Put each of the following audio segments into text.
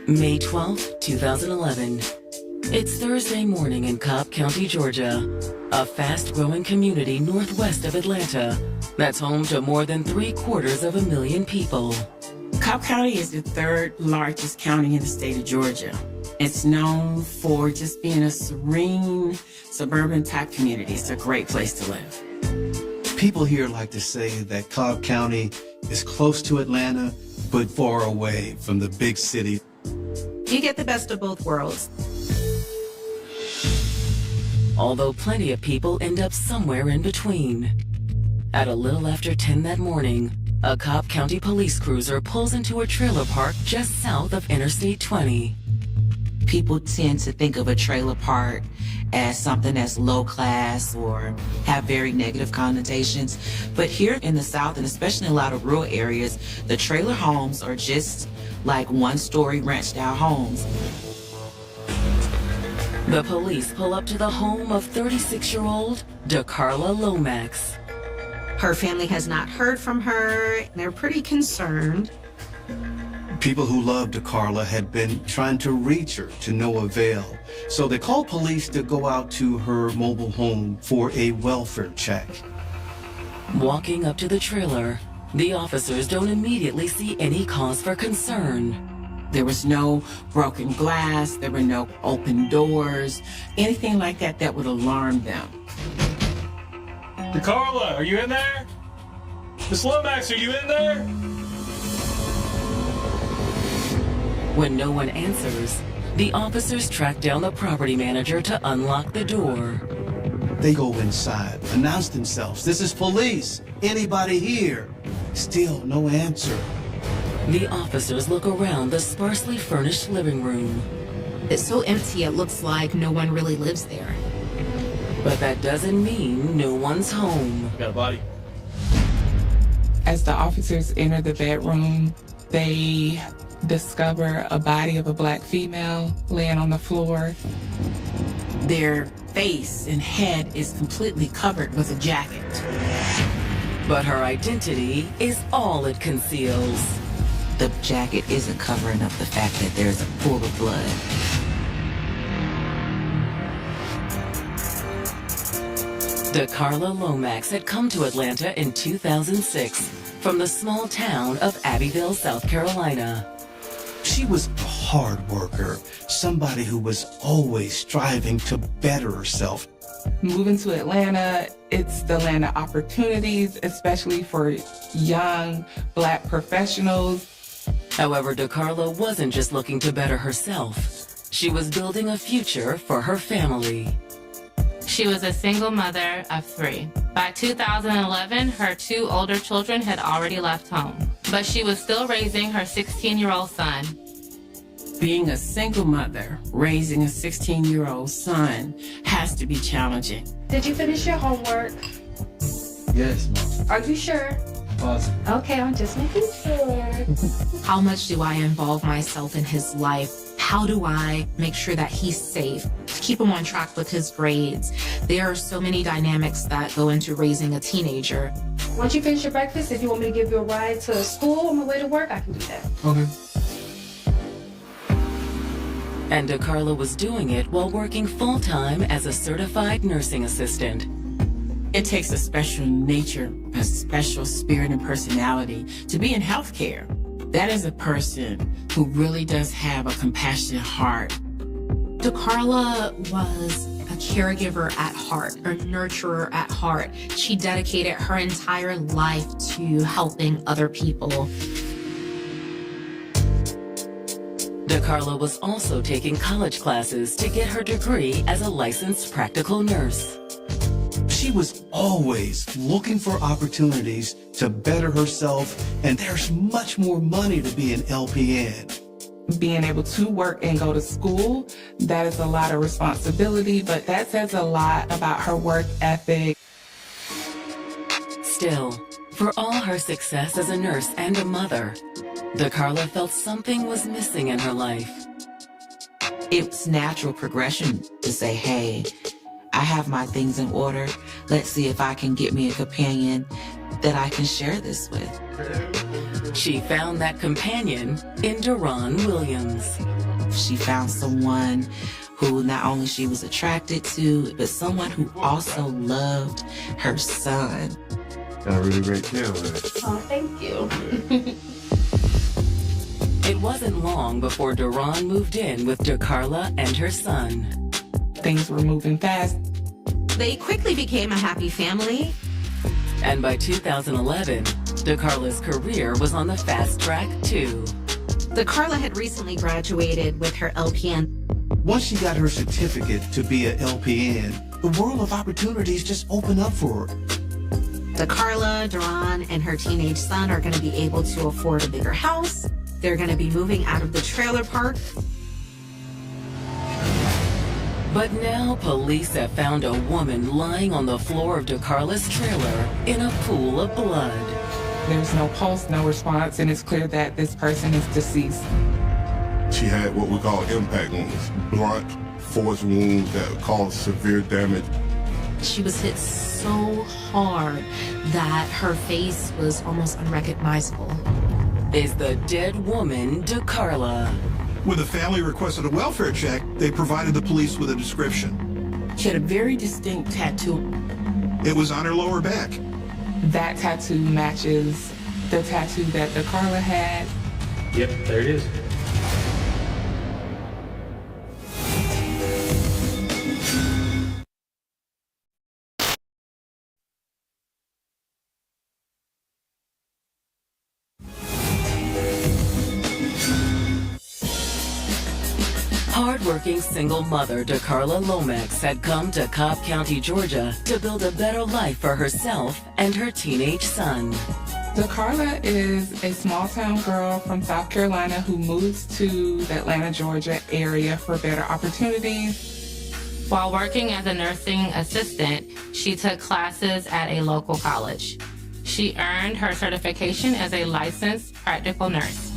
May 12, 2011. It's Thursday morning in Cobb County, Georgia, a fast-growing community northwest of Atlanta that's home to more than 750,000 people. Cobb County is the third largest county in the state of Georgia. It's known for just being a serene, suburban-type community. It's a great place to live. People here like to say that Cobb County is close to Atlanta, but far away from the big city. You get the best of both worlds. Although plenty of people end up somewhere in between. At a little after 10 that morning, a Cobb County police cruiser pulls into a trailer park just south of Interstate 20. People tend to think of a trailer park as something that's low class or have very negative connotations. But here in the South, and especially in a lot of rural areas, the trailer homes are just like one-story ranched-out homes. The police pull up to the home of 36-year-old DeCarla Lomax. Her family has not heard from her. They're pretty concerned. People who loved DeCarla had been trying to reach her to no avail. So they called police to go out to her mobile home for a welfare check. Walking up to the trailer, the officers don't immediately see any cause for concern. There was no broken glass. There were no open doors, anything like that that would alarm them. DeCarla, are you in there? Miss Lomax, are you in there? When no one answers, the officers track down the property manager to unlock the door. They go inside, announce themselves. This is police. Anybody here? Still no answer. The officers look around the sparsely furnished living room. It's so empty, it looks like no one really lives there. But that doesn't mean no one's home. Got a body. As the officers enter the bedroom, they discover a body of a black female laying on the floor. Their face and head is completely covered with a jacket. But her identity is all it conceals. The jacket isn't covering up the fact that there's a pool of blood. DeCarla Lomax had come to Atlanta in 2006 from the small town of Abbeville, South Carolina. She was a hard worker, somebody who was always striving to better herself. Moving to Atlanta, it's the land of opportunities, especially for young black professionals. However, DeCarla wasn't just looking to better herself. She was building a future for her family. She was a single mother of 3. By 2011, her 2 older children had already left home, but she was still raising her 16-year-old son. Being a single mother, raising a 16-year-old son has to be challenging. Did you finish your homework? Yes, Mom. Are you sure? Positive. Okay, I'm just making sure. How much do I involve myself in his life? How do I make sure that he's safe? Keep him on track with his grades. There are so many dynamics that go into raising a teenager. Once you finish your breakfast, if you want me to give you a ride to school on my way to work, I can do that. Okay. And DeCarla was doing it while working full-time as a certified nursing assistant. It takes a special nature, a special spirit and personality to be in healthcare. That is a person who really does have a compassionate heart. DeCarla was a caregiver at heart, a nurturer at heart. She dedicated her entire life to helping other people. DeCarla was also taking college classes to get her degree as a licensed practical nurse. She was always looking for opportunities to better herself, and there's much more money to be an LPN. Being able to work and go to school, that is a lot of responsibility, but that says a lot about her work ethic. Still, for all her success as a nurse and a mother, DeCarla felt something was missing in her life. It's natural progression to say, hey, I have my things in order. Let's see if I can get me a companion that I can share this with. She found that companion in Deron Williams. She found someone who not only she was attracted to, but someone who also loved her son. Got a really great care with it. Oh, thank you. It wasn't long before Deron moved in with DeCarla and her son. Things were moving fast. They quickly became a happy family. And by 2011, DeCarla's career was on the fast track too. DeCarla had recently graduated with her LPN. Once she got her certificate to be a LPN, the world of opportunities just opened up for her. DeCarla, Deron, and her teenage son are going to be able to afford a bigger house. They're going to be moving out of the trailer park. But now police have found a woman lying on the floor of DeCarla's trailer in a pool of blood. There's no pulse, no response, and it's clear that this person is deceased. She had what we call impact wounds, blunt force wounds that caused severe damage. She was hit so hard that her face was almost unrecognizable. Is the dead woman DeCarla? When the family requested a welfare check, they provided the police with a description. She had a very distinct tattoo. It was on her lower back. That tattoo matches the tattoo that DeCarla had. Yep, there it is. Hardworking single mother DeCarla Lomax had come to Cobb County, Georgia to build a better life for herself and her teenage son. DeCarla is a small town girl from South Carolina who moves to the Atlanta, Georgia area for better opportunities. While working as a nursing assistant, she took classes at a local college. She earned her certification as a licensed practical nurse.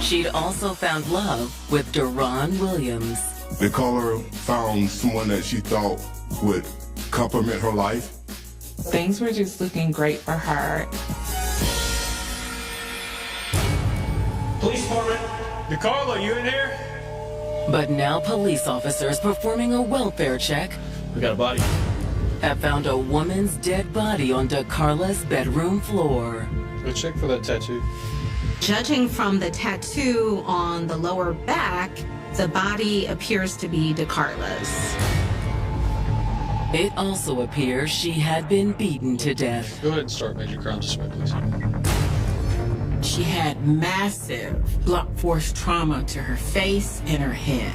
She'd also found love with Deron Williams. DeCarla found someone that she thought would complement her life. Things were just looking great for her. Police department. DeCarla, you in here? But now police officers performing a welfare check We got a body. have found a woman's dead body on DeCarla's bedroom floor. Go check for that tattoo. Judging from the tattoo on the lower back, the body appears to be DeCarla's. It also appears she had been beaten to death. Go ahead and start major crime suspect, please. She had massive blunt force trauma to her face and her head.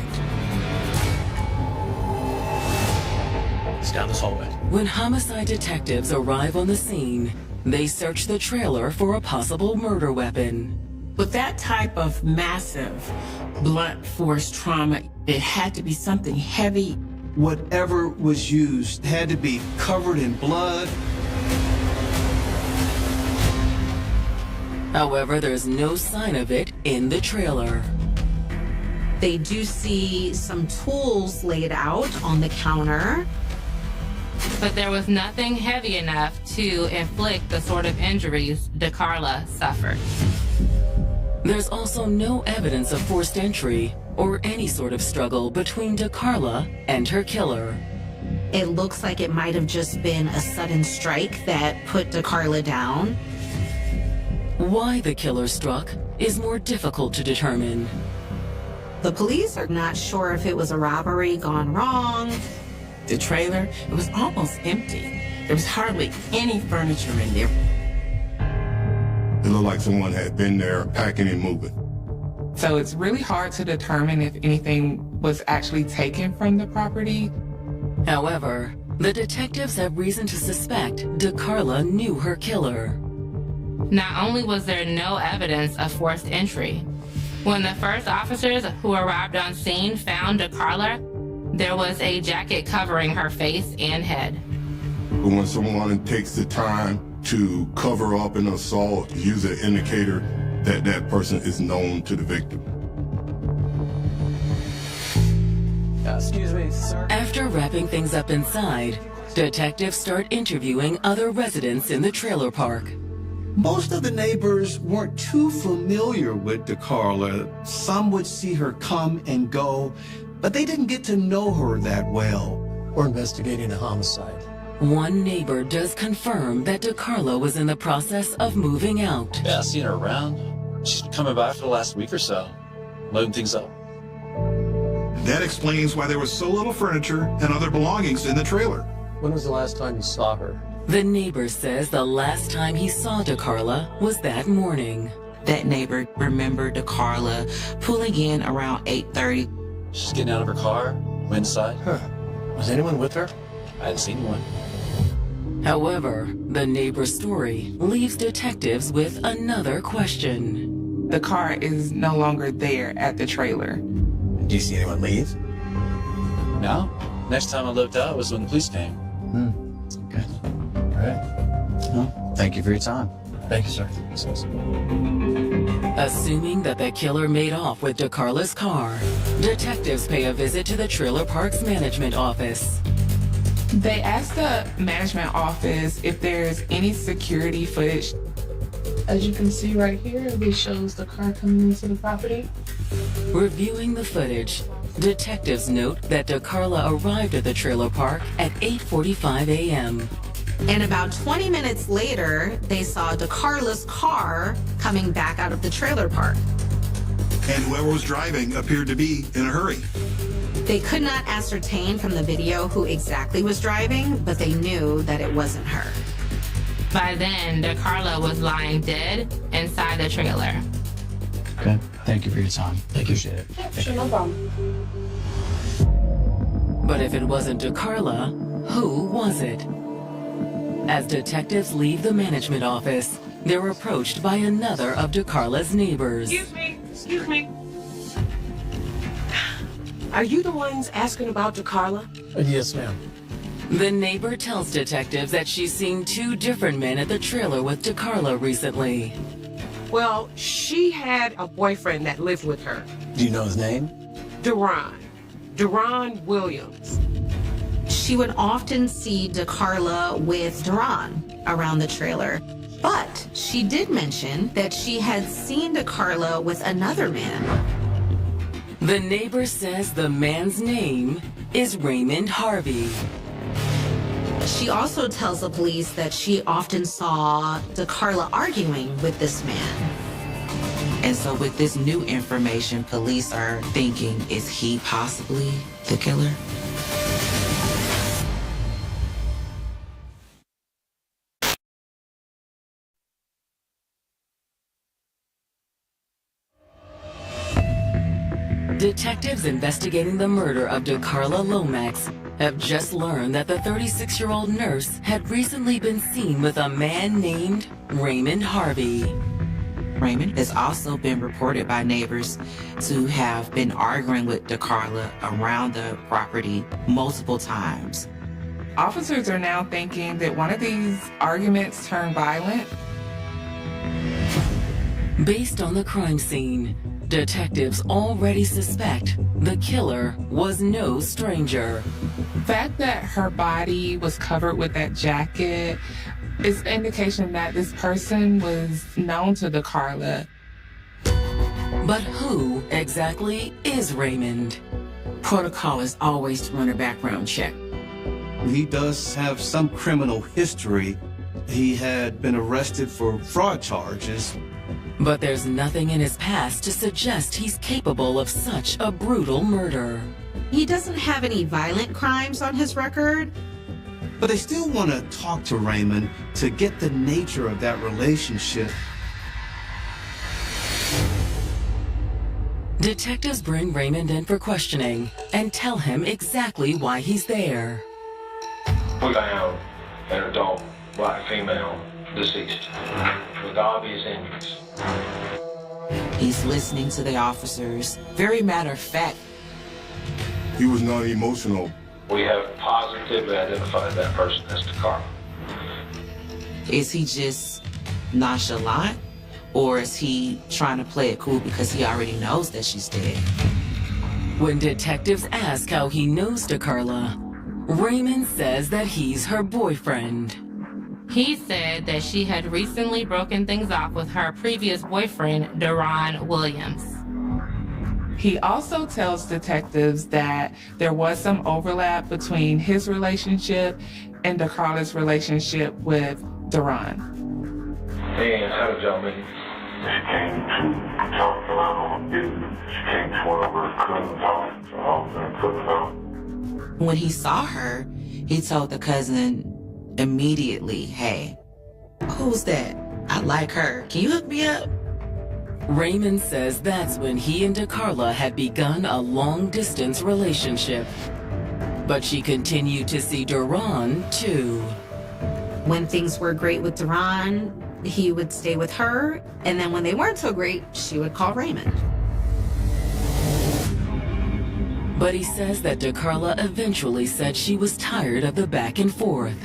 It's down this hallway. When homicide detectives arrive on the scene, they search the trailer for a possible murder weapon. With that type of massive blunt force trauma, it had to be something heavy. Whatever was used had to be covered in blood. However, there's no sign of it in the trailer. They do see some tools laid out on the counter. But there was nothing heavy enough to inflict the sort of injuries DeCarla suffered. There's also no evidence of forced entry or any sort of struggle between DeCarla and her killer. It looks like it might have just been a sudden strike that put DeCarla down. Why the killer struck is more difficult to determine. The police are not sure if it was a robbery gone wrong. The trailer, it was almost empty. There was hardly any furniture in there. It looked like someone had been there packing and moving. So it's really hard to determine if anything was actually taken from the property. However, the detectives have reason to suspect DeCarla knew her killer. Not only was there no evidence of forced entry, when the first officers who arrived on scene found DeCarla, there was a jacket covering her face and head. But when someone takes the time to cover up an assault, use an indicator that that person is known to the victim. Excuse me, sir. After wrapping things up inside, detectives start interviewing other residents in the trailer park. Most of the neighbors weren't too familiar with DeCarla. Some would see her come and go, but they didn't get to know her that well. We're investigating a homicide. One neighbor does confirm that DeCarla was in the process of moving out. Yeah, I've seen her around. She's been coming by for the last week or so, loading things up. That explains why there was so little furniture and other belongings in the trailer. When was the last time you saw her? The neighbor says the last time he saw DeCarla was that morning. That neighbor remembered DeCarla pulling in around 8:30. She's getting out of her car, went inside. Huh. Was anyone with her? I hadn't seen one. However, the neighbor's story leaves detectives with another question. The car is no longer there at the trailer. Do you see anyone leave? No. Next time I looked out was when the police came. Okay. All right. Well, thank you for your time. Thank you, sir. Assuming that the killer made off with DeCarla's car, detectives pay a visit to the trailer park's management office. They asked the management office if there's any security footage. As you can see right here, it shows the car coming into the property. Reviewing the footage, detectives note that DeCarla arrived at the trailer park at 8:45 a.m. And about 20 minutes later, they saw DeCarla's car coming back out of the trailer park. And whoever was driving appeared to be in a hurry. They could not ascertain from the video who exactly was driving, but they knew that it wasn't her. By then, DeCarla was lying dead inside the trailer. Okay. Thank you for your time. Appreciate it. Yeah, sure, no problem. But if it wasn't DeCarla, who was it? As detectives leave the management office, they're approached by another of DeCarla's neighbors. Excuse me. Are you the ones asking about DeCarla? Yes, ma'am. The neighbor tells detectives that she's seen two different men at the trailer with DeCarla recently. Well, she had a boyfriend that lived with her. Do you know his name? Deron Williams. She would often see DeCarla with Deron around the trailer, but she did mention that she had seen DeCarla with another man. The neighbor says the man's name is Raymond Harvey. She also tells the police that she often saw DeCarla arguing with this man. And so with this new information, police are thinking, is he possibly the killer? Detectives investigating the murder of DeCarla Lomax have just learned that the 36-year-old nurse had recently been seen with a man named Raymond Harvey. Raymond has also been reported by neighbors to have been arguing with DeCarla around the property multiple times. Officers are now thinking that one of these arguments turned violent. Based on the crime scene, detectives already suspect the killer was no stranger. The fact that her body was covered with that jacket is an indication that this person was known to DeCarla. But who exactly is Raymond? Protocol is always to run a background check. He does have some criminal history. He had been arrested for fraud charges. But there's nothing in his past to suggest he's capable of such a brutal murder. He doesn't have any violent crimes on his record. But they still want to talk to Raymond to get the nature of that relationship. Detectives bring Raymond in for questioning and tell him exactly why he's there. We found an adult black female deceased with obvious injuries. He's listening to the officers. Very matter of fact. He was not emotional. We have positively identified that person as DeCarla. Is he just nonchalant? Or is he trying to play it cool because he already knows that she's dead? When detectives ask how he knows DeCarla, Raymond says that he's her boyfriend. He said that she had recently broken things off with her previous boyfriend, Deron Williams. He also tells detectives that there was some overlap between his relationship and DeCarla's relationship with Deron. And how did y'all meet? She came to South Carolina on business. She came to one of her cousin's house. So I was in cousin's house. When he saw her, he told the cousin immediately, "Hey, who's that? I like her. Can you hook me up?" Raymond says that's when he and DeCarla had begun a long-distance relationship. But she continued to see Deron, too. When things were great with Deron, he would stay with her, and then when they weren't so great, she would call Raymond. But he says that DeCarla eventually said she was tired of the back and forth.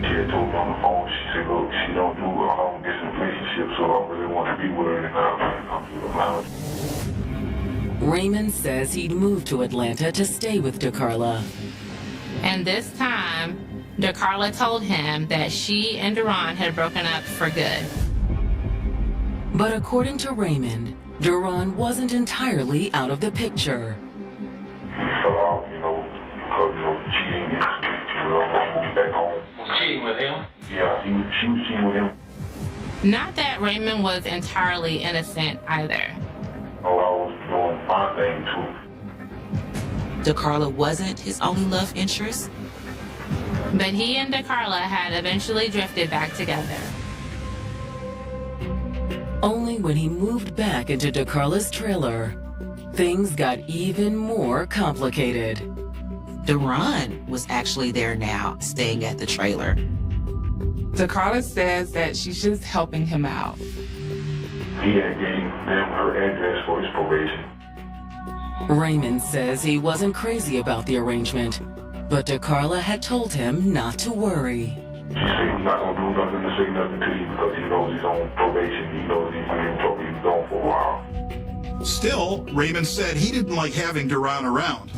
She had told me on the phone, she said, look, she don't do a long-distance relationship, so I really want to be with her, and I'm to Atlanta. Raymond says he'd moved to Atlanta to stay with DeCarla. And this time, DeCarla told him that she and Deron had broken up for good. But according to Raymond, Deron wasn't entirely out of the picture. He fell out, because, cheating and, moving back home. Cheating with him? Yeah, she was cheating with him. Not that Raymond was entirely innocent either. Oh, I was doing my thing too. DeCarla wasn't his only love interest. But he and DeCarla had eventually drifted back together. Only when he moved back into DeCarla's trailer, things got even more complicated. Deron was actually there now, staying at the trailer. DeCarla says that she's just helping him out. He had gave them her address for his probation. Raymond says he wasn't crazy about the arrangement, but DeCarla had told him not to worry. She said he's not going to do nothing to say nothing to you because he knows he's on probation. He knows he's in trouble. He's gone for a while. Still, Raymond said he didn't like having Deron around.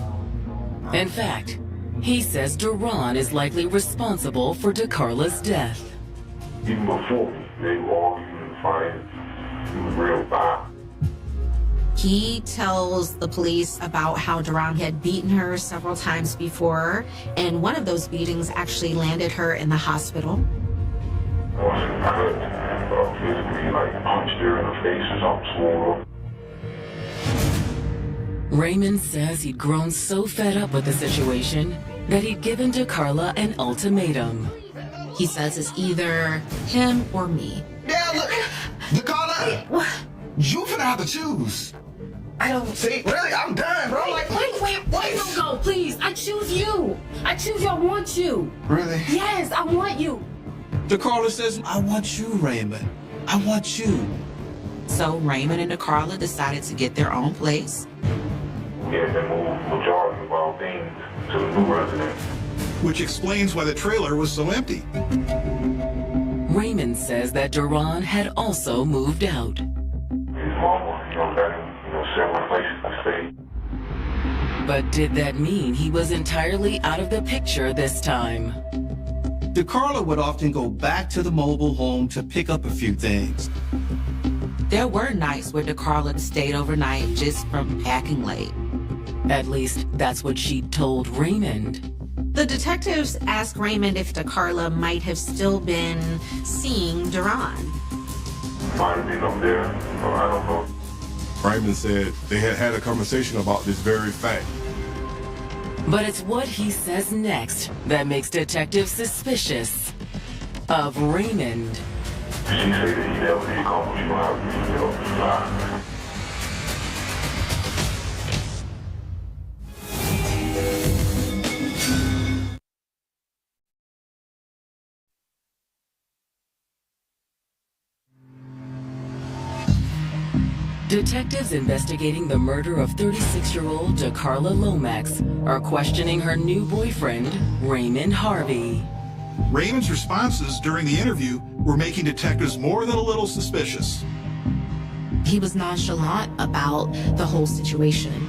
In fact, he says Deron is likely responsible for DeCarla's death. Even before me, they were arguing and fighting. He was real bad. He tells the police about how Deron had beaten her several times before, and one of those beatings actually landed her in the hospital. I wasn't cut, physically, like punched her in the face or something, swore up. Raymond says he'd grown so fed up with the situation that he'd given DeCarla an ultimatum. He says it's either him or me. Yeah, look, DeCarla, you finna have to choose. I don't see. Really, I'm done, bro. Wait, don't go, please. I choose you. I choose you. I want you. Really? Yes, I want you. DeCarla says, I want you, Raymond. I want you. So Raymond and DeCarla decided to get their own place. Yeah, they moved majority of our things to the new residence. Which explains why the trailer was so empty. Raymond says that Deron had also moved out. His mama, got him, several places to stay. But did that mean he was entirely out of the picture this time? DeCarla would often go back to the mobile home to pick up a few things. There were nights where DeCarla stayed overnight just from packing late. At least that's what she told Raymond. The detectives asked Raymond if DeCarla might have still been seeing Deron. Might have been up there, I don't know. Raymond said they had had a conversation about this very fact. But it's what he says next that makes detectives suspicious of Raymond. She said that he never did come, she don't have to, Detectives investigating the murder of 36-year-old DeCarla Lomax are questioning her new boyfriend, Raymond Harvey. Raymond's responses during the interview were making detectives more than a little suspicious. He was nonchalant about the whole situation.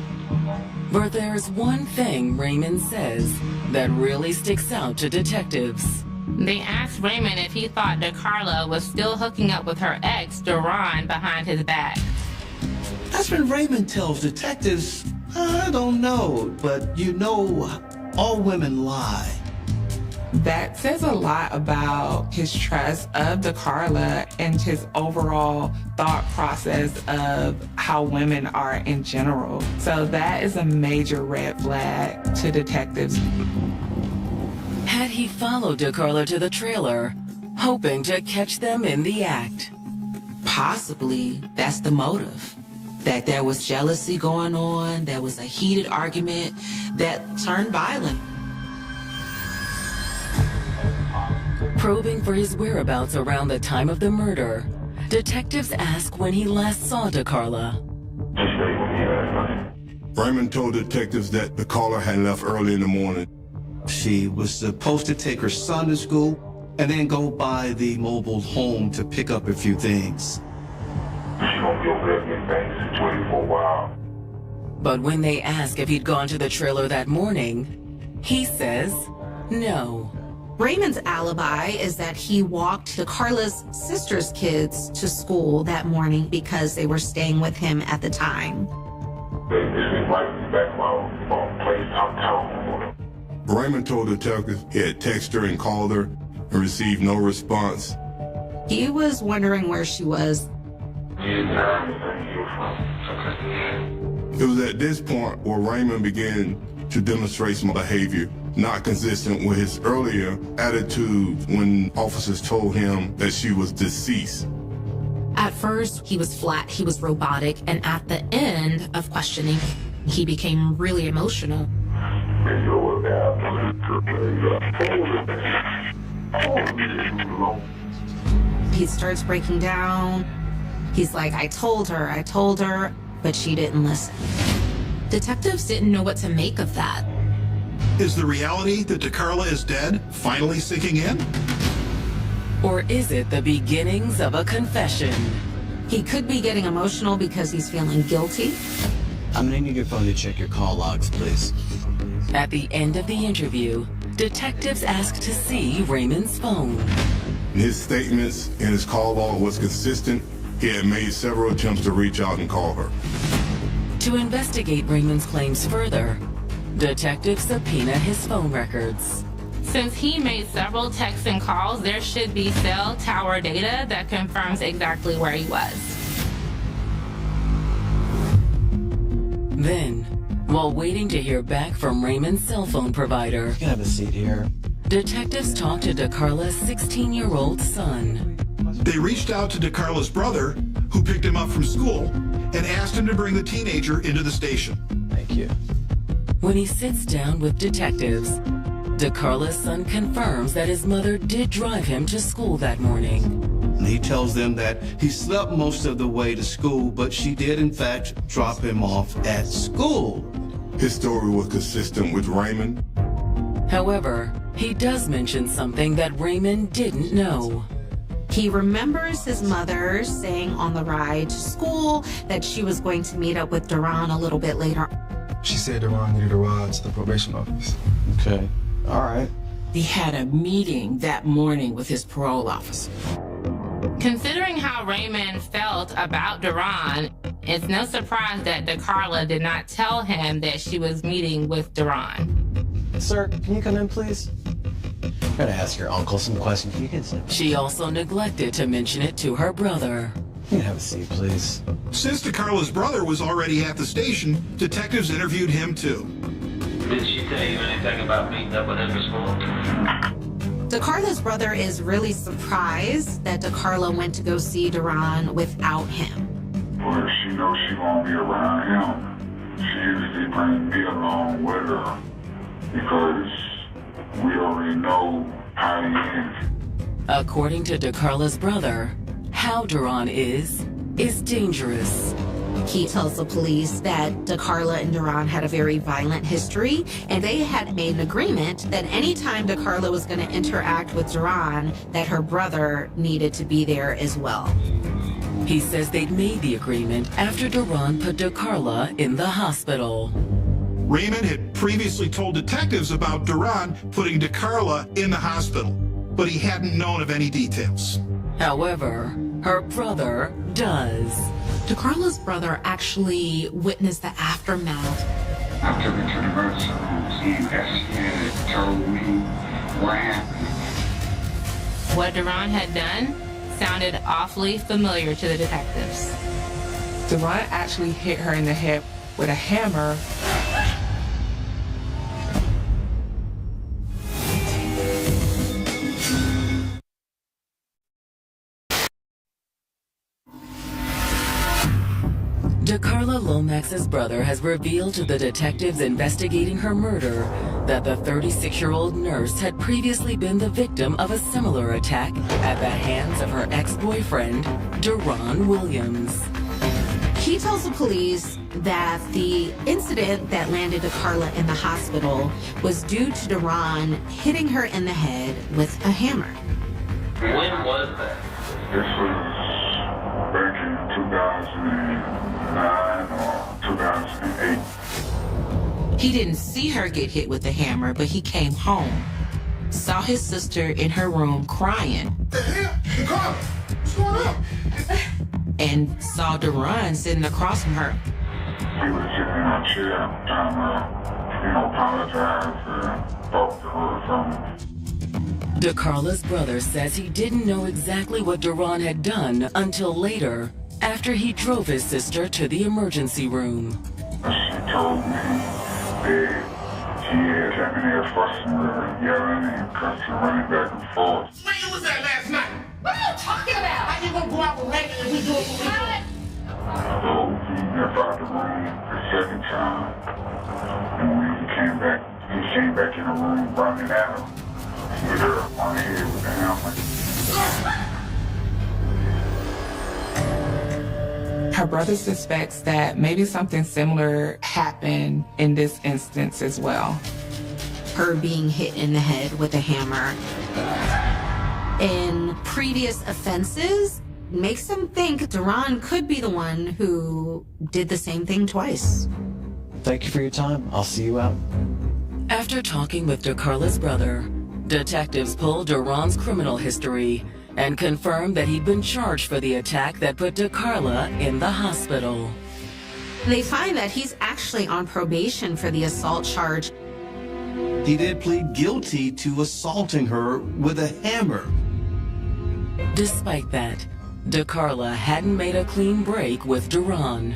But there's one thing Raymond says that really sticks out to detectives. They asked Raymond if he thought DeCarla was still hooking up with her ex, Duran, behind his back. That's when Raymond tells detectives, I don't know, but you know, all women lie. That says a lot about his trust of DeCarla and his overall thought process of how women are in general. So that is a major red flag to detectives. Had he followed DeCarla to the trailer, hoping to catch them in the act? Possibly that's the motive. That there was jealousy going on, there was a heated argument that turned violent. Probing for his whereabouts around the time of the murder, detectives ask when he last saw DeCarla. Raymond told detectives that DeCarla had left early in the morning. She was supposed to take her son to school and then go by the mobile home to pick up a few things. She's gonna be over there getting things situated for a while. But when they ask if he'd gone to the trailer that morning, he says no. Raymond's alibi is that he walked DeCarla's sister's kids to school that morning because they were staying with him at the time. They invited me back to my place downtown. Raymond told detectives he had texted her and called her and received no response. He was wondering where she was. It was at this point where Raymond began to demonstrate some behavior not consistent with his earlier attitude when officers told him that she was deceased. At first, he was flat, he was robotic, and at the end of questioning, he became really emotional. He starts breaking down. He's like, I told her, but she didn't listen. Detectives didn't know what to make of that. Is the reality that DeCarla is dead finally sinking in? Or is it the beginnings of a confession? He could be getting emotional because he's feeling guilty. I'm gonna need your phone to check your call logs, please. At the end of the interview, detectives ask to see Raymond's phone. His statements and his call log was consistent. He had made several attempts to reach out and call her. To investigate Raymond's claims further, detectives subpoena his phone records. Since he made several texts and calls, there should be cell tower data that confirms exactly where he was. Then, while waiting to hear back from Raymond's cell phone provider, You can have a seat here. detectives talk to DeCarla's 16-year-old son. They reached out to DeCarla's brother, who picked him up from school, and asked him to bring the teenager into the station. Thank you. When he sits down with detectives, DeCarla's son confirms that his mother did drive him to school that morning. And he tells them that he slept most of the way to school, but she did in fact drop him off at school. His story was consistent with Raymond. However, he does mention something that Raymond didn't know. He remembers his mother saying on the ride to school that she was going to meet up with Duran a little bit later. She said Duran needed a ride to the probation office. Okay. All right. He had a meeting that morning with his parole officer. Considering how Raymond felt about Duran, it's no surprise that DeCarla did not tell him that she was meeting with Duran. Sir, can you come in, please? I'm gonna ask your uncle some questions. Can you get some? She also neglected to mention it to her brother. You can have a seat, please. Since DeCarla's brother was already at the station, detectives interviewed him too. Did she tell you anything about meeting up with him at school? DeCarla's brother is really surprised that DeCarla went to go see Duran without him. Well, if she knows she won't be around him, she usually brings me along with her because we already know how he is. According to DeCarla's brother, how Duran is dangerous. He tells the police that DeCarla and Duran had a very violent history, and they had made an agreement that anytime DeCarla was going to interact with Duran, that her brother needed to be there as well. He says they'd made the agreement after Duran put DeCarla in the hospital. Raymond had previously told detectives about Duran putting DeCarla in the hospital. but he hadn't known of any details. However, her brother does. DeCarla's brother actually witnessed the aftermath. I took her to the emergency room. She investigated, told me what happened. What Deron had done sounded awfully familiar to the detectives. Deron actually hit her in the head with a hammer. DeCarla Lomax's brother has revealed to the detectives investigating her murder that the 36-year-old nurse had previously been the victim of a similar attack at the hands of her ex-boyfriend, Deron Williams. He tells the police that the incident that landed DeCarla in the hospital was due to Deron hitting her in the head with a hammer. When was that? This was back in 2009 or 2008. He didn't see her get hit with the hammer, but he came home, saw his sister in her room crying. DeCarla, what's going on? And saw Deron sitting across from her. He was sitting in her chair, trying to, apologize or talk to her or something. DeCarla's brother says he didn't know exactly what Deron had done until later, after he drove his sister to the emergency room. She told me that she had him in there fussing with her, yelling and cussing, running back and forth. Where you was at last night? What are you talking about? How you gonna go out with Megan and we do it for me? So he left out the room the second time. And when he came back in the room running at her. With her on the head with the helmet. Her brother suspects that maybe something similar happened in this instance as well. Her being hit in the head with a hammer in previous offenses makes him think Deron could be the one who did the same thing twice. Thank you for your time. I'll see you out. After talking with DeCarla's brother, detectives pulled Deron's criminal history and confirmed that he'd been charged for the attack that put DeCarla in the hospital. They find that he's actually on probation for the assault charge. He did plead guilty to assaulting her with a hammer. Despite that, DeCarla hadn't made a clean break with Deron.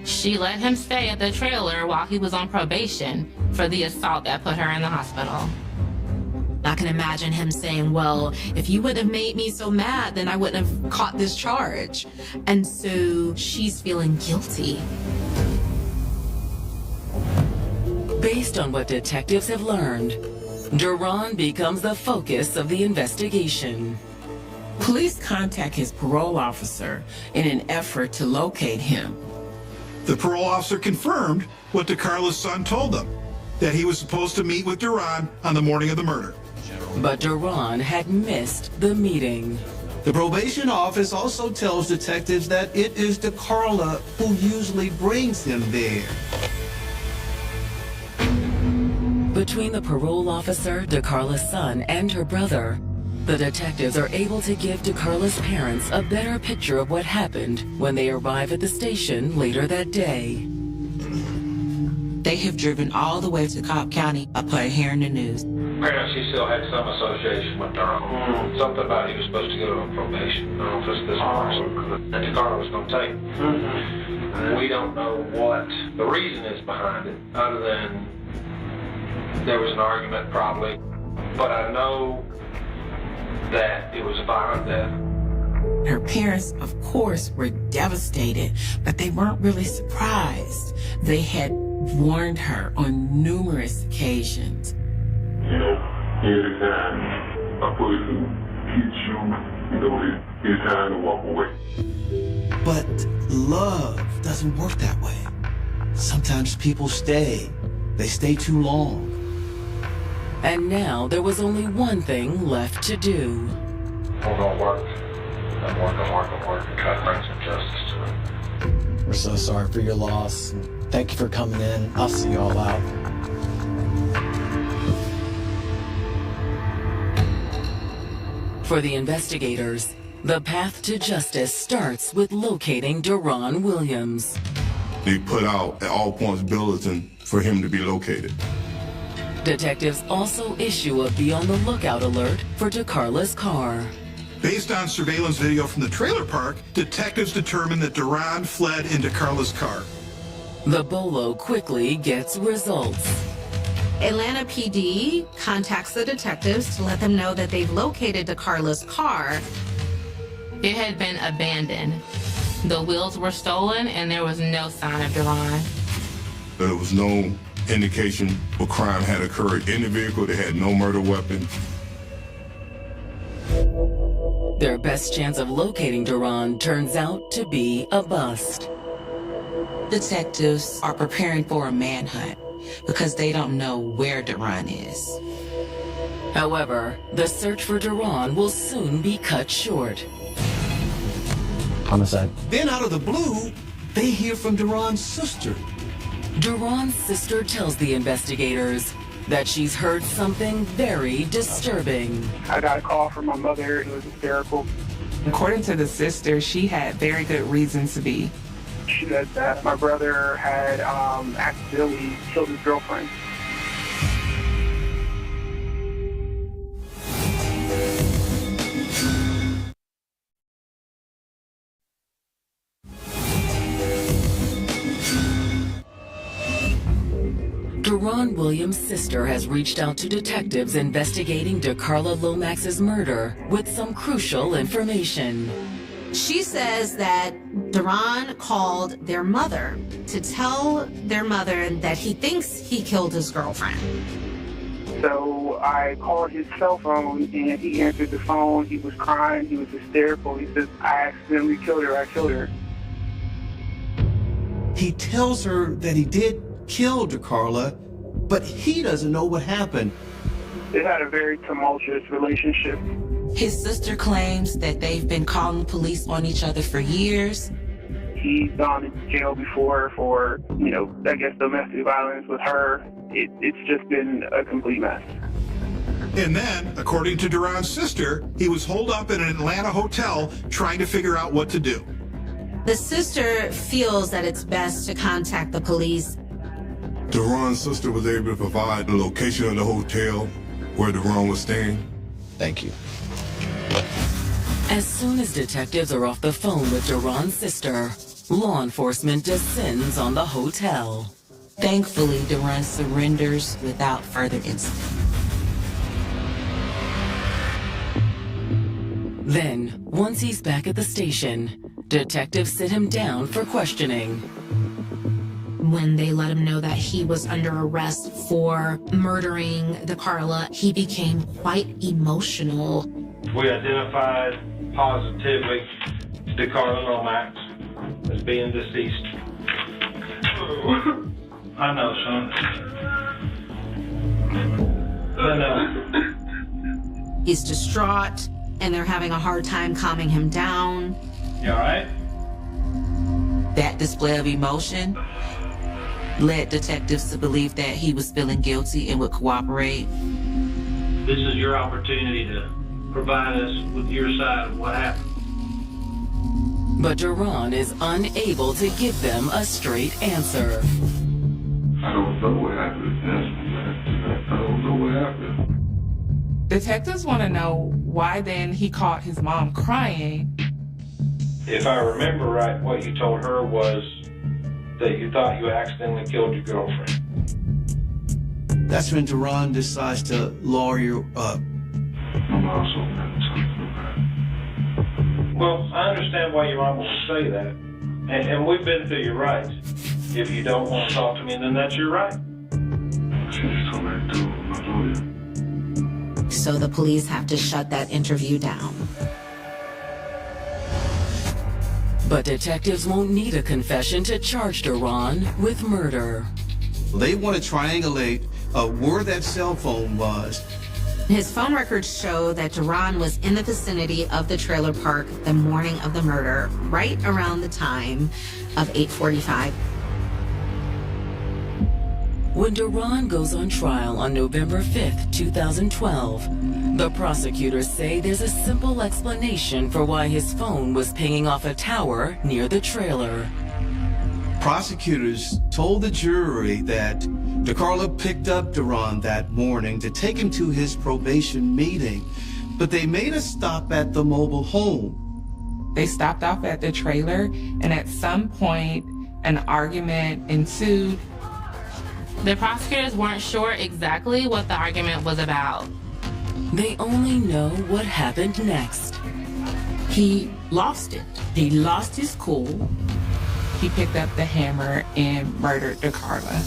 She let him stay at the trailer while he was on probation for the assault that put her in the hospital. I can imagine him saying, well, if you wouldn't have made me so mad, then I wouldn't have caught this charge. And so she's feeling guilty. Based on what detectives have learned, Deron becomes the focus of the investigation. Police contact his parole officer in an effort to locate him. The parole officer confirmed what DeCarla's son told them, that he was supposed to meet with Deron on the morning of the murder. But Deron had missed the meeting. The probation office also tells detectives that it is DeCarla who usually brings him there. Between the parole officer, DeCarla's son, and her brother, the detectives are able to give DeCarla's parents a better picture of what happened when they arrive at the station later that day. They have driven all the way to Cobb County upon hearing the news. Apparently she still had some association with Deron. Something about he was supposed to go on probation for this person that DeCarla was going to take. We don't know what the reason is behind it, other than there was an argument probably. But I know that it was a violent death. Her parents, of course, were devastated, but they weren't really surprised. They had warned her on numerous occasions. Anytime a person hits you, it's time to walk away. But love doesn't work that way. Sometimes people stay. They stay too long. And now there was only one thing left to do. We're going to work and work and try to bring some justice to it. We're so sorry for your loss. Thank you for coming in. I'll see you all out. For the investigators, the path to justice starts with locating Deron Williams. They put out an all points bulletin for him to be located. Detectives also issue a be on the lookout alert for DeCarla's car. Based on surveillance video from the trailer park, detectives determined that Deron fled in DeCarla's car. The Bolo quickly gets results. Atlanta PD contacts the detectives to let them know that they've located DeCarla's car. It had been abandoned. The wheels were stolen and there was no sign of Deron. There was no indication a crime had occurred in the vehicle. They had no murder weapon. Their best chance of locating Deron turns out to be a bust. Detectives are preparing for a manhunt because they don't know where Deron is. However, the search for Deron will soon be cut short. Homicide. Then out of the blue, they hear from Deron's sister. Deron's sister tells the investigators that she's heard something very disturbing. I got a call from my mother. It was hysterical. According to the sister, she had very good reasons to be. She said that my brother had accidentally killed his girlfriend. Deron Williams' sister has reached out to detectives investigating DeCarla Lomax's murder with some crucial information. She says that Deron called their mother to tell their mother that he thinks he killed his girlfriend. So I called his cell phone and he answered the phone. He was crying. He was hysterical. He says, I accidentally killed her. I killed her. He tells her that he did kill DeCarla, but he doesn't know what happened. They had a very tumultuous relationship. His sister claims that they've been calling the police on each other for years. He's gone to jail before for, I guess domestic violence with her. It's just been a complete mess. And then, according to Deron's sister, he was holed up in an Atlanta hotel trying to figure out what to do. The sister feels that it's best to contact the police. Deron's sister was able to provide the location of the hotel where Deron was staying. Thank you. As soon as detectives are off the phone with Deron's sister, law enforcement descends on the hotel. Thankfully, Deron surrenders without further incident. Then, once he's back at the station, detectives sit him down for questioning. When they let him know that he was under arrest for murdering DeCarla, he became quite emotional. We identified positively DeCarla Lomax as being deceased. I know, son. I know. He's distraught, and they're having a hard time calming him down. You all right? That display of emotion led detectives to believe that he was feeling guilty and would cooperate. This is your opportunity to provide us with your side of what happened. But Deron is unable to give them a straight answer. I don't know what happened. I don't know what happened. Detectives want to know why then he caught his mom crying. If I remember right, what you told her was that you thought you accidentally killed your girlfriend. That's when Deron decides to lawyer up. I'm also not talking about. Well, I understand why your mom will say that. And we've been through your rights. If you don't want to talk to me, then that's your right. She just told me to do my lawyer. So the police have to shut that interview down. But detectives won't need a confession to charge Deron with murder. They want to triangulate where that cell phone was. His phone records show that Deron was in the vicinity of the trailer park the morning of the murder, right around the time of 8:45. When Duran goes on trial on November 5th, 2012, the prosecutors say there's a simple explanation for why his phone was pinging off a tower near the trailer. Prosecutors told the jury that DeCarlo picked up Duran that morning to take him to his probation meeting, but they made a stop at the mobile home. They stopped off at the trailer, and at some point, an argument ensued. The prosecutors weren't sure exactly what the argument was about. They only know what happened next. He lost it. He lost his cool. He picked up the hammer and murdered DeCarla.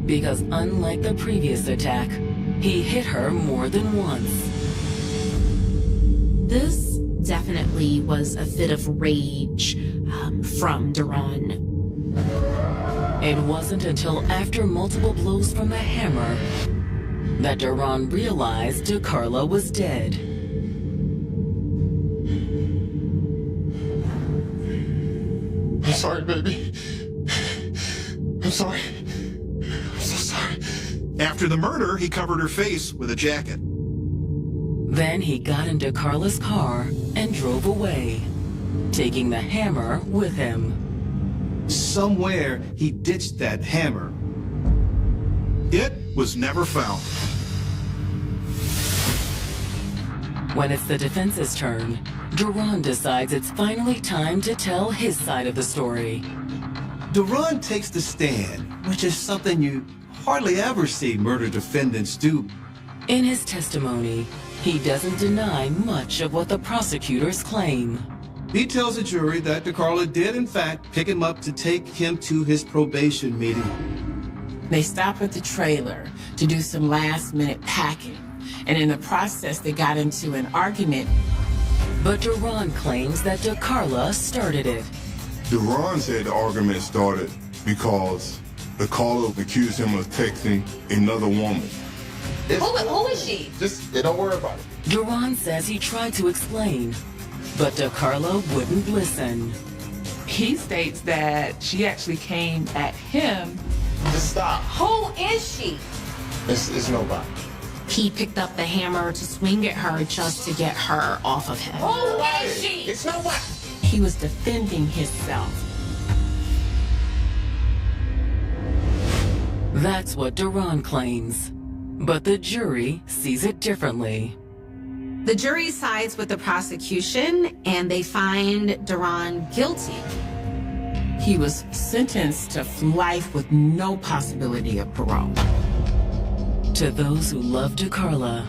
Because unlike the previous attack, he hit her more than once. This definitely was a fit of rage from Duran. It wasn't until after multiple blows from the hammer that Duran realized DeCarlo was dead. I'm sorry, baby. I'm sorry. I'm so sorry. After the murder, he covered her face with a jacket. Then he got into DeCarlo's car and drove away, taking the hammer with him. Somewhere, he ditched that hammer. It was never found. When it's the defense's turn, Duran decides it's finally time to tell his side of the story. Duran takes the stand, which is something you hardly ever see murder defendants do. In his testimony, he doesn't deny much of what the prosecutors claim. He tells the jury that DeCarlo did, in fact, pick him up to take him to his probation meeting. They stopped at the trailer to do some last-minute packing, and in the process, they got into an argument. But Duran claims that DeCarlo started it. Duran said the argument started because DeCarlo accused him of texting another woman. Who is she? Just don't worry about it. Duran says he tried to explain, but DeCarlo wouldn't listen. He states that she actually came at him. Just stop. Who is she? It's nobody. He picked up the hammer to swing at her just to get her off of him. Who is she? It's nobody. He was defending himself. That's what Duran claims. But the jury sees it differently. The jury sides with the prosecution and they find Duran guilty. He was sentenced to life with no possibility of parole. To those who love DeCarlo,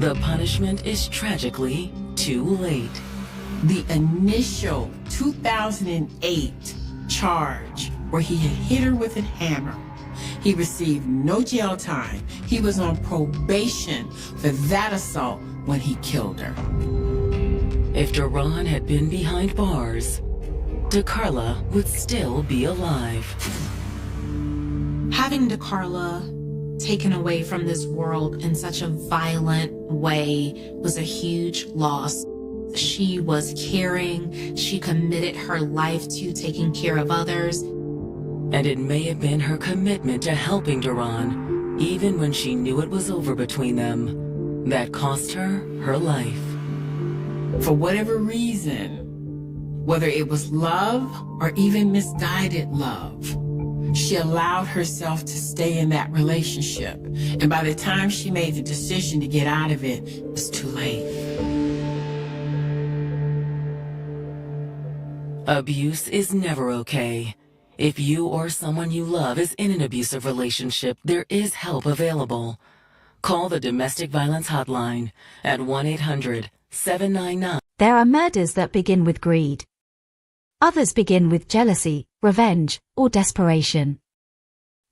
the punishment is tragically too late. The initial 2008 charge where he had hit her with a hammer, he received no jail time. He was on probation for that assault when he killed her. If Duran had been behind bars, DeCarlo would still be alive. Having DeCarlo taken away from this world in such a violent way was a huge loss. She was caring. She committed her life to taking care of others. And it may have been her commitment to helping Duran, even when she knew it was over between them, that cost her her life. For whatever reason, whether it was love or even misguided love, she allowed herself to stay in that relationship. And by the time she made the decision to get out of it, it was too late. Abuse is never okay. If you or someone you love is in an abusive relationship, there is help available. Call the Domestic Violence Hotline at 1-800-799. There are murders that begin with greed. Others begin with jealousy, revenge, or desperation.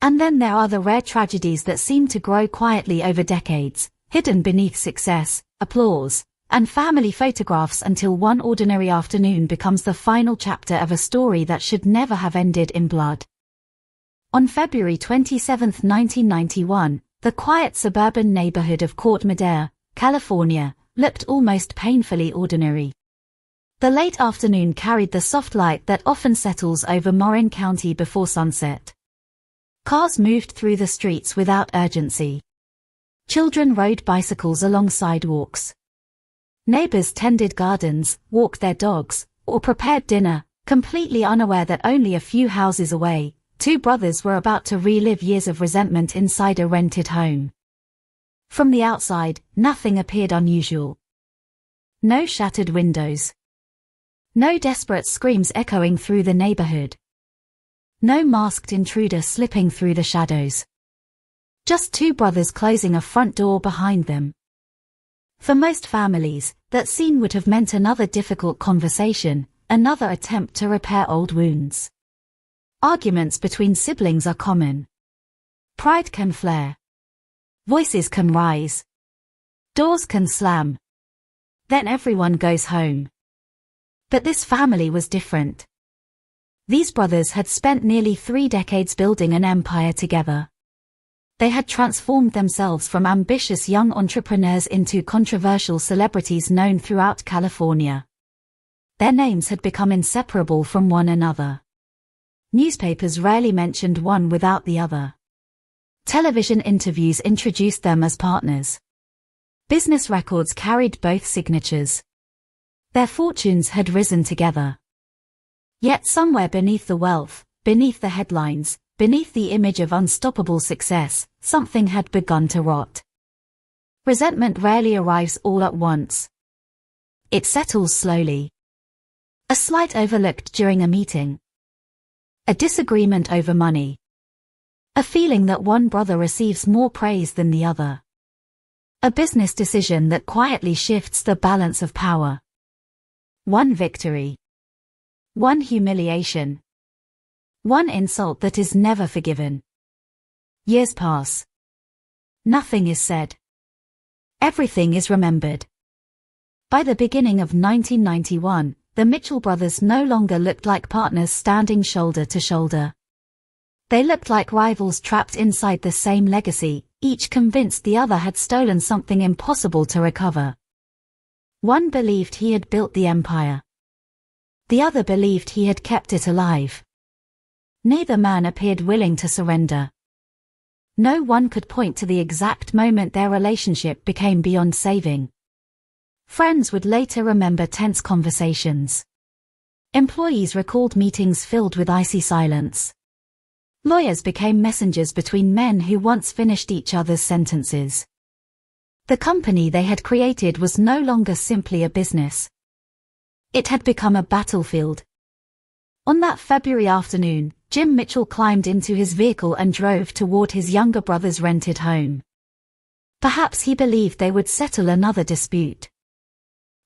And then there are the rare tragedies that seem to grow quietly over decades, hidden beneath success, applause, and family photographs until one ordinary afternoon becomes the final chapter of a story that should never have ended in blood. On February 27, 1991, the quiet suburban neighborhood of Court Madera, California, looked almost painfully ordinary. The late afternoon carried the soft light that often settles over Marin County before sunset. Cars moved through the streets without urgency. Children rode bicycles along sidewalks. Neighbors tended gardens, walked their dogs, or prepared dinner, completely unaware that only a few houses away, two brothers were about to relive years of resentment inside a rented home. From the outside, nothing appeared unusual. No shattered windows. No desperate screams echoing through the neighborhood. No masked intruder slipping through the shadows. Just two brothers closing a front door behind them. For most families, that scene would have meant another difficult conversation, another attempt to repair old wounds. Arguments between siblings are common. Pride can flare. Voices can rise. Doors can slam. Then everyone goes home. But this family was different. These brothers had spent nearly 3 decades building an empire together. They had transformed themselves from ambitious young entrepreneurs into controversial celebrities known throughout California. Their names had become inseparable from one another. Newspapers rarely mentioned one without the other. Television interviews introduced them as partners. Business records carried both signatures. Their fortunes had risen together. Yet somewhere beneath the wealth, beneath the headlines, beneath the image of unstoppable success, something had begun to rot. Resentment rarely arrives all at once. It settles slowly. A slight overlooked during a meeting. A disagreement over money. A feeling that one brother receives more praise than the other. A business decision that quietly shifts the balance of power. One victory. One humiliation. One insult that is never forgiven. Years pass. Nothing is said. Everything is remembered. By the beginning of 1991, the Mitchell brothers no longer looked like partners standing shoulder to shoulder. They looked like rivals trapped inside the same legacy, each convinced the other had stolen something impossible to recover. One believed he had built the empire. The other believed he had kept it alive. Neither man appeared willing to surrender. No one could point to the exact moment their relationship became beyond saving. Friends would later remember tense conversations. Employees recalled meetings filled with icy silence. Lawyers became messengers between men who once finished each other's sentences. The company they had created was no longer simply a business. It had become a battlefield. On that February afternoon, Jim Mitchell climbed into his vehicle and drove toward his younger brother's rented home. Perhaps he believed they would settle another dispute.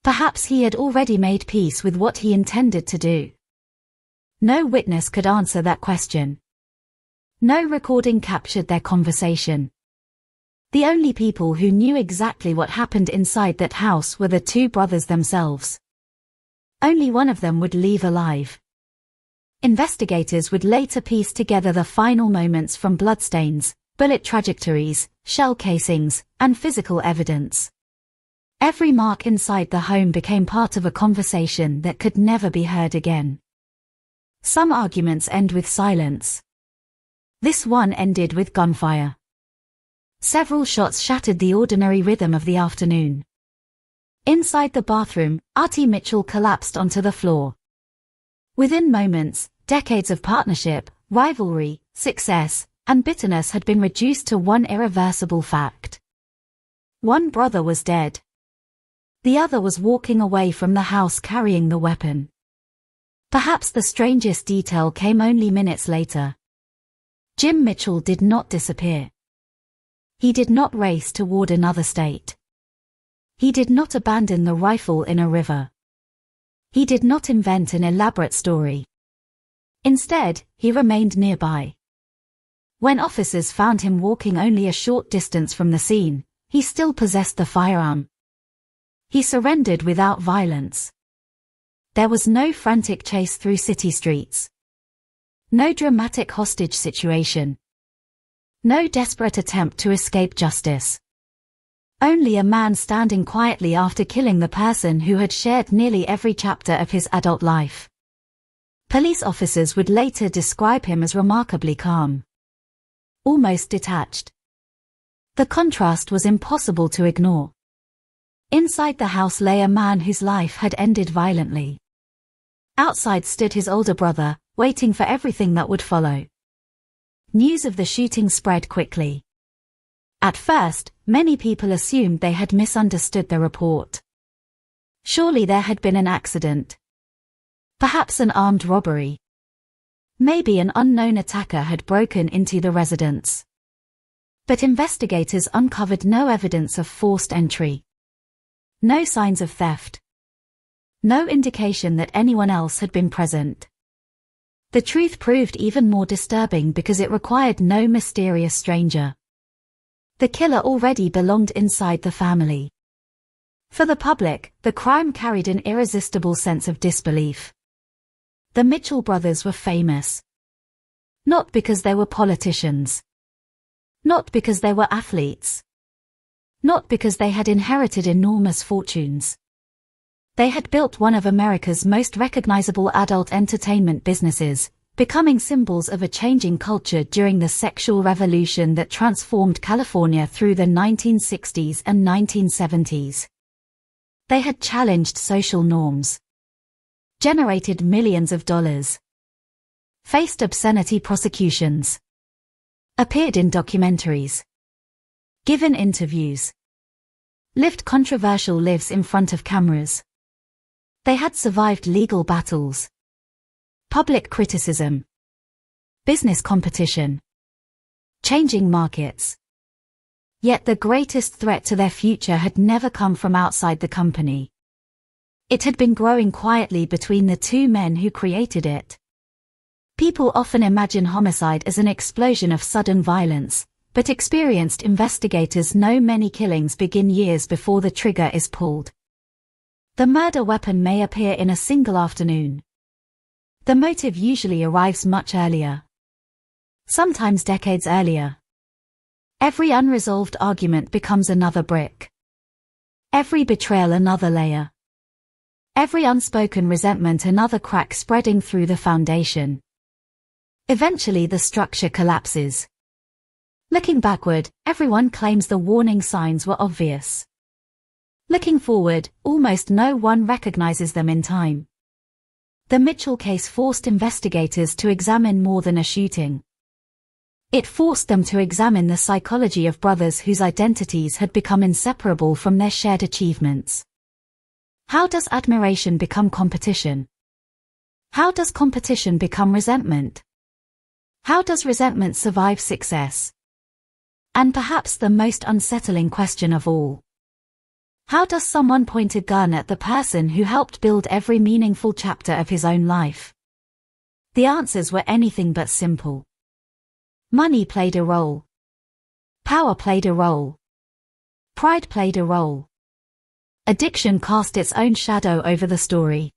Perhaps he had already made peace with what he intended to do. No witness could answer that question. No recording captured their conversation. The only people who knew exactly what happened inside that house were the two brothers themselves. Only one of them would leave alive. Investigators would later piece together the final moments from bloodstains, bullet trajectories, shell casings, and physical evidence. Every mark inside the home became part of a conversation that could never be heard again. Some arguments end with silence. This one ended with gunfire. Several shots shattered the ordinary rhythm of the afternoon. Inside the bathroom, Artie Mitchell collapsed onto the floor. Within moments, decades of partnership, rivalry, success, and bitterness had been reduced to one irreversible fact. One brother was dead. The other was walking away from the house carrying the weapon. Perhaps the strangest detail came only minutes later. Jim Mitchell did not disappear. He did not race toward another state. He did not abandon the rifle in a river. He did not invent an elaborate story. Instead, he remained nearby. When officers found him walking only a short distance from the scene, he still possessed the firearm. He surrendered without violence. There was no frantic chase through city streets. No dramatic hostage situation. No desperate attempt to escape justice. Only a man standing quietly after killing the person who had shared nearly every chapter of his adult life. Police officers would later describe him as remarkably calm, almost detached. The contrast was impossible to ignore. Inside the house lay a man whose life had ended violently. Outside stood his older brother, waiting for everything that would follow. News of the shooting spread quickly. At first, many people assumed they had misunderstood the report. Surely there had been an accident. Perhaps an armed robbery. Maybe an unknown attacker had broken into the residence. But investigators uncovered no evidence of forced entry. No signs of theft. No indication that anyone else had been present. The truth proved even more disturbing because it required no mysterious stranger. The killer already belonged inside the family. For the public, the crime carried an irresistible sense of disbelief. The Mitchell brothers were famous. Not because they were politicians. Not because they were athletes. Not because they had inherited enormous fortunes. They had built one of America's most recognizable adult entertainment businesses, becoming symbols of a changing culture during the sexual revolution that transformed California through the 1960s and 1970s. They had challenged social norms, generated millions of dollars, faced obscenity prosecutions, appeared in documentaries, given interviews, lived controversial lives in front of cameras. They had survived legal battles, public criticism, business competition, changing markets. Yet the greatest threat to their future had never come from outside the company. It had been growing quietly between the two men who created it. People often imagine homicide as an explosion of sudden violence, but experienced investigators know many killings begin years before the trigger is pulled. The murder weapon may appear in a single afternoon. The motive usually arrives much earlier. Sometimes decades earlier. Every unresolved argument becomes another brick. Every betrayal another layer. Every unspoken resentment another crack spreading through the foundation. Eventually the structure collapses. Looking backward, everyone claims the warning signs were obvious. Looking forward, almost no one recognizes them in time. The Mitchell case forced investigators to examine more than a shooting. It forced them to examine the psychology of brothers whose identities had become inseparable from their shared achievements. How does admiration become competition? How does competition become resentment? How does resentment survive success? And perhaps the most unsettling question of all. How does someone point a gun at the person who helped build every meaningful chapter of his own life? The answers were anything but simple. Money played a role. Power played a role. Pride played a role. Addiction cast its own shadow over the story.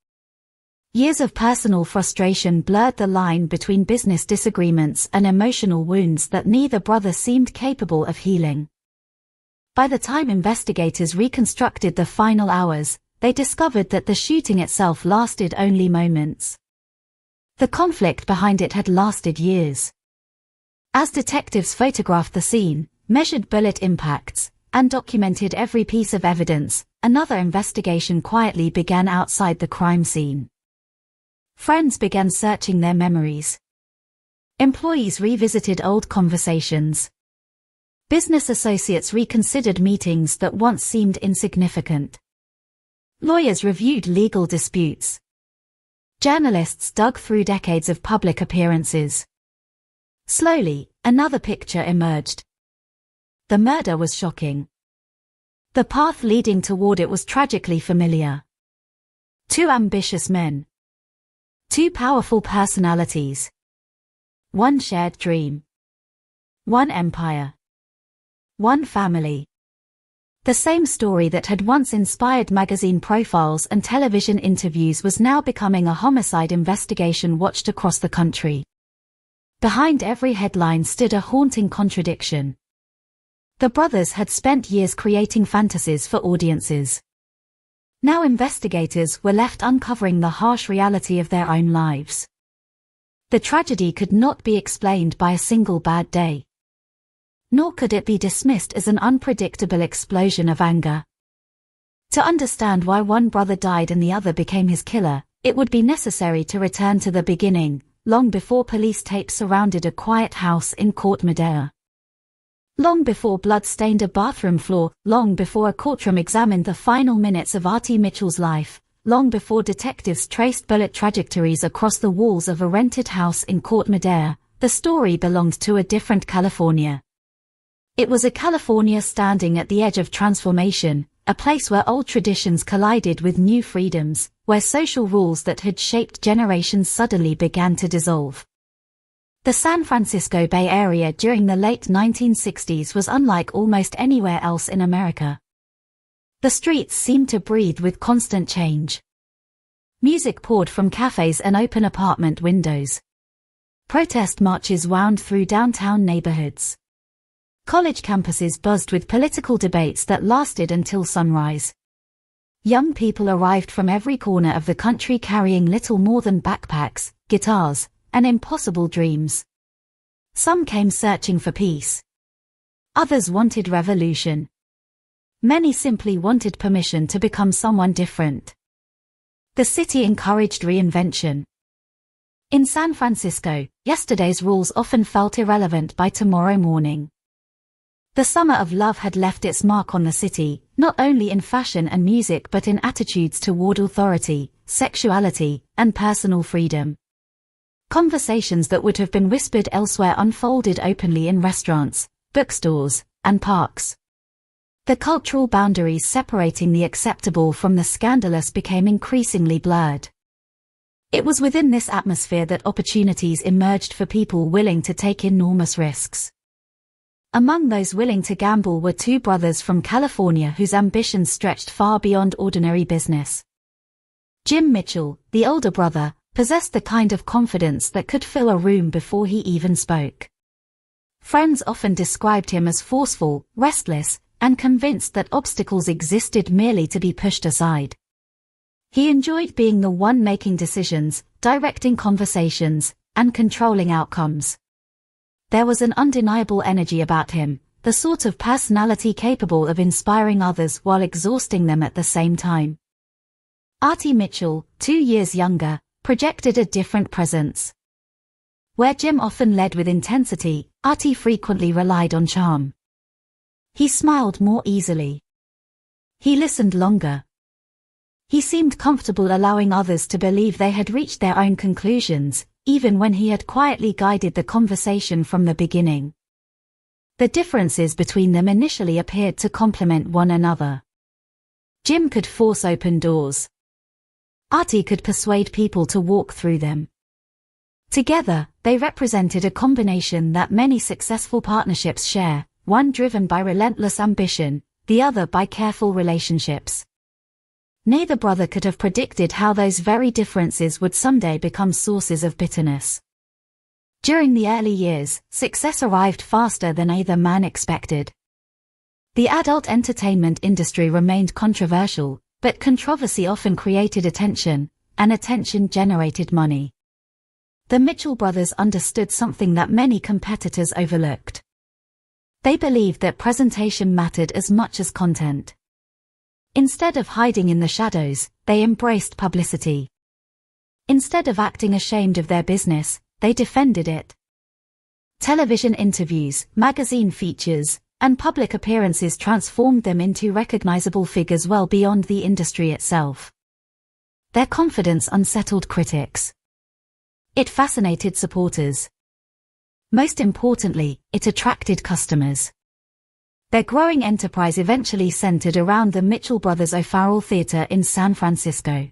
Years of personal frustration blurred the line between business disagreements and emotional wounds that neither brother seemed capable of healing. By the time investigators reconstructed the final hours, they discovered that the shooting itself lasted only moments. The conflict behind it had lasted years. As detectives photographed the scene, measured bullet impacts, and documented every piece of evidence, another investigation quietly began outside the crime scene. Friends began searching their memories. Employees revisited old conversations. Business associates reconsidered meetings that once seemed insignificant. Lawyers reviewed legal disputes. Journalists dug through decades of public appearances. Slowly, another picture emerged. The murder was shocking. The path leading toward it was tragically familiar. Two ambitious men. Two powerful personalities. One shared dream. One empire. One family. The same story that had once inspired magazine profiles and television interviews was now becoming a homicide investigation watched across the country. Behind every headline stood a haunting contradiction. The brothers had spent years creating fantasies for audiences. Now investigators were left uncovering the harsh reality of their own lives. The tragedy could not be explained by a single bad day. Nor could it be dismissed as an unpredictable explosion of anger. To understand why one brother died and the other became his killer, it would be necessary to return to the beginning, long before police tapes surrounded a quiet house in Court Madera. Long before blood stained a bathroom floor, long before a courtroom examined the final minutes of Artie Mitchell's life, long before detectives traced bullet trajectories across the walls of a rented house in Court Madera, the story belonged to a different California. It was a California standing at the edge of transformation, a place where old traditions collided with new freedoms, where social rules that had shaped generations suddenly began to dissolve. The San Francisco Bay Area during the late 1960s was unlike almost anywhere else in America. The streets seemed to breathe with constant change. Music poured from cafes and open apartment windows. Protest marches wound through downtown neighborhoods. College campuses buzzed with political debates that lasted until sunrise. Young people arrived from every corner of the country carrying little more than backpacks, guitars, and impossible dreams. Some came searching for peace. Others wanted revolution. Many simply wanted permission to become someone different. The city encouraged reinvention. In San Francisco, yesterday's rules often felt irrelevant by tomorrow morning. The summer of love had left its mark on the city, not only in fashion and music but in attitudes toward authority, sexuality, and personal freedom. Conversations that would have been whispered elsewhere unfolded openly in restaurants, bookstores, and parks. The cultural boundaries separating the acceptable from the scandalous became increasingly blurred. It was within this atmosphere that opportunities emerged for people willing to take enormous risks. Among those willing to gamble were two brothers from California whose ambitions stretched far beyond ordinary business. Jim Mitchell, the older brother, possessed the kind of confidence that could fill a room before he even spoke. Friends often described him as forceful, restless, and convinced that obstacles existed merely to be pushed aside. He enjoyed being the one making decisions, directing conversations, and controlling outcomes. There was an undeniable energy about him, the sort of personality capable of inspiring others while exhausting them at the same time. Artie Mitchell, 2 years younger, projected a different presence. Where Jim often led with intensity, Artie frequently relied on charm. He smiled more easily. He listened longer. He seemed comfortable allowing others to believe they had reached their own conclusions, even when he had quietly guided the conversation from the beginning. The differences between them initially appeared to complement one another. Jim could force open doors. Artie could persuade people to walk through them. Together, they represented a combination that many successful partnerships share, one driven by relentless ambition, the other by careful relationships. Neither brother could have predicted how those very differences would someday become sources of bitterness. During the early years, success arrived faster than either man expected. The adult entertainment industry remained controversial, but controversy often created attention, and attention generated money. The Mitchell brothers understood something that many competitors overlooked. They believed that presentation mattered as much as content. Instead of hiding in the shadows, they embraced publicity. Instead of acting ashamed of their business, they defended it. Television interviews, magazine features, and public appearances transformed them into recognizable figures well beyond the industry itself. Their confidence unsettled critics. It fascinated supporters. Most importantly, it attracted customers. Their growing enterprise eventually centered around the Mitchell Brothers O'Farrell Theater in San Francisco.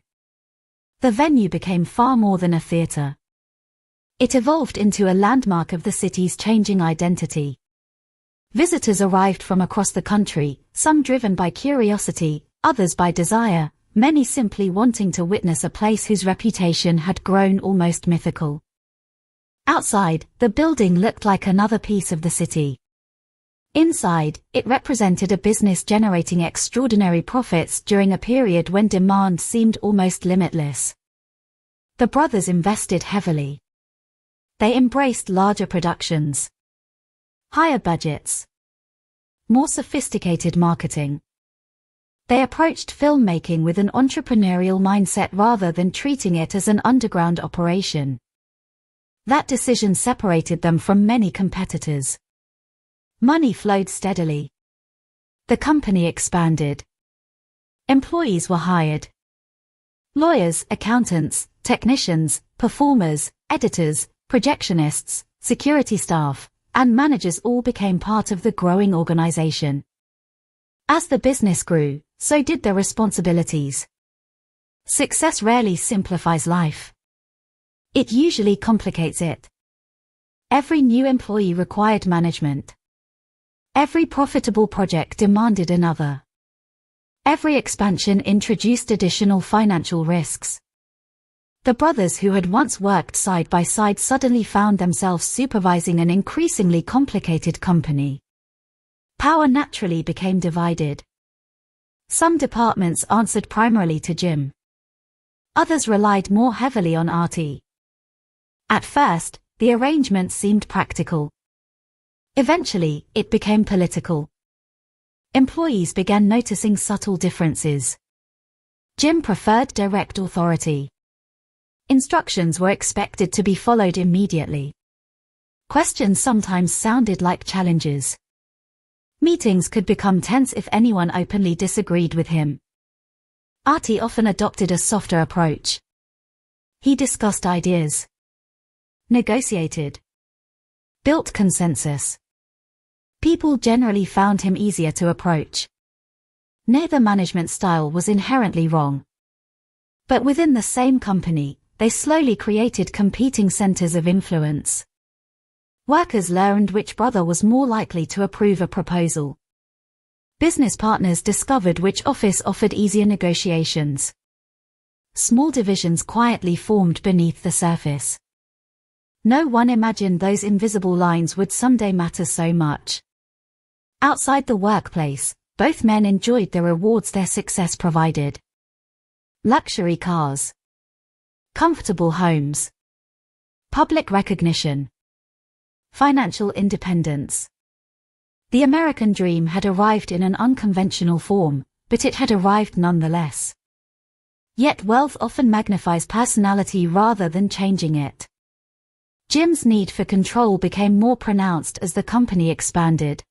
The venue became far more than a theater. It evolved into a landmark of the city's changing identity. Visitors arrived from across the country, some driven by curiosity, others by desire, many simply wanting to witness a place whose reputation had grown almost mythical. Outside, the building looked like another piece of the city. Inside, it represented a business generating extraordinary profits during a period when demand seemed almost limitless. The brothers invested heavily. They embraced larger productions, higher budgets, more sophisticated marketing. They approached filmmaking with an entrepreneurial mindset rather than treating it as an underground operation. That decision separated them from many competitors. Money flowed steadily. The company expanded. Employees were hired. Lawyers, accountants, technicians, performers, editors, projectionists, security staff, and managers all became part of the growing organization. As the business grew, so did the responsibilities. Success rarely simplifies life. It usually complicates it. Every new employee required management. Every profitable project demanded another. Every expansion introduced additional financial risks. The brothers who had once worked side by side suddenly found themselves supervising an increasingly complicated company. Power naturally became divided. Some departments answered primarily to Jim. Others relied more heavily on Artie. At first, the arrangement seemed practical. Eventually, it became political. Employees began noticing subtle differences. Jim preferred direct authority. Instructions were expected to be followed immediately. Questions sometimes sounded like challenges. Meetings could become tense if anyone openly disagreed with him. Artie often adopted a softer approach. He discussed ideas, negotiated, built consensus. People generally found him easier to approach. Neither management style was inherently wrong. But within the same company, they slowly created competing centers of influence. Workers learned which brother was more likely to approve a proposal. Business partners discovered which office offered easier negotiations. Small divisions quietly formed beneath the surface. No one imagined those invisible lines would someday matter so much. Outside the workplace, both men enjoyed the rewards their success provided. Luxury cars, comfortable homes, public recognition, financial independence. The American dream had arrived in an unconventional form, but it had arrived nonetheless. Yet wealth often magnifies personality rather than changing it. Jim's need for control became more pronounced as the company expanded.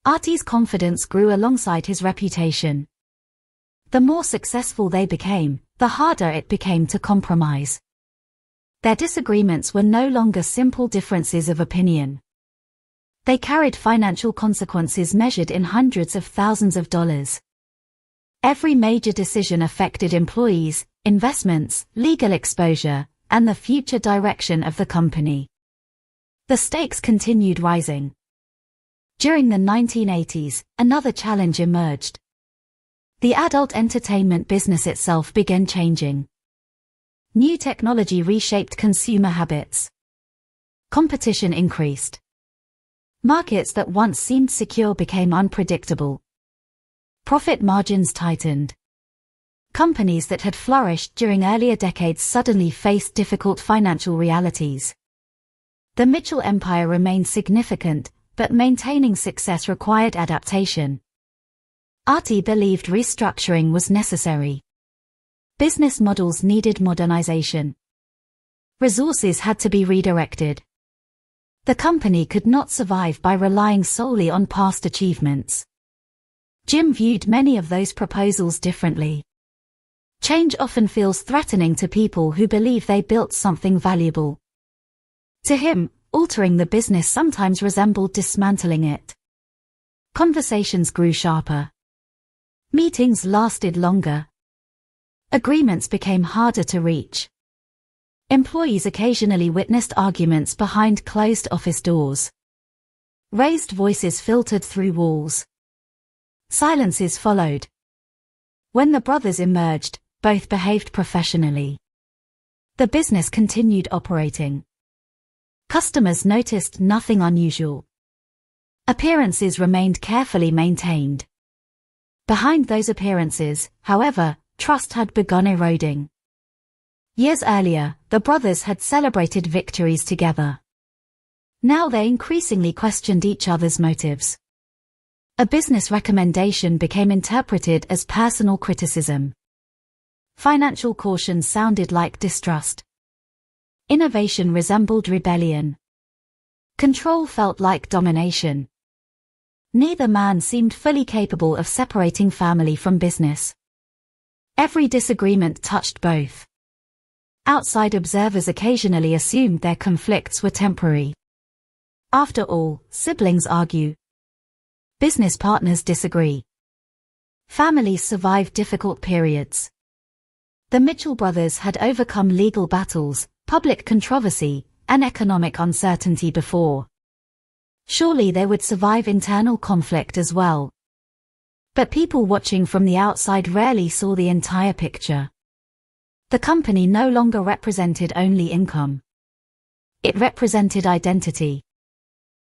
Artie's confidence grew alongside his reputation. The more successful they became, the harder it became to compromise. Their disagreements were no longer simple differences of opinion. They carried financial consequences measured in hundreds of thousands of dollars. Every major decision affected employees, investments, legal exposure, and the future direction of the company. The stakes continued rising. During the 1980s, another challenge emerged. The adult entertainment business itself began changing. New technology reshaped consumer habits. Competition increased. Markets that once seemed secure became unpredictable. Profit margins tightened. Companies that had flourished during earlier decades suddenly faced difficult financial realities. The Mitchell empire remained significant, but maintaining success required adaptation. Artie believed restructuring was necessary. Business models needed modernization. Resources had to be redirected. The company could not survive by relying solely on past achievements. Jim viewed many of those proposals differently. Change often feels threatening to people who believe they built something valuable. To him, altering the business sometimes resembled dismantling it. Conversations grew sharper. Meetings lasted longer. Agreements became harder to reach. Employees occasionally witnessed arguments behind closed office doors. Raised voices filtered through walls. Silences followed. When the brothers emerged, both behaved professionally. The business continued operating. Customers noticed nothing unusual. Appearances remained carefully maintained. Behind those appearances, however, trust had begun eroding. Years earlier, the brothers had celebrated victories together. Now they increasingly questioned each other's motives. A business recommendation became interpreted as personal criticism. Financial caution sounded like distrust. Innovation resembled rebellion. Control felt like domination. Neither man seemed fully capable of separating family from business. Every disagreement touched both. Outside observers occasionally assumed their conflicts were temporary. After all, siblings argue. Business partners disagree. Families survive difficult periods. The Mitchell brothers had overcome legal battles, public controversy, and economic uncertainty before. Surely they would survive internal conflict as well. But people watching from the outside rarely saw the entire picture. The company no longer represented only income. It represented identity.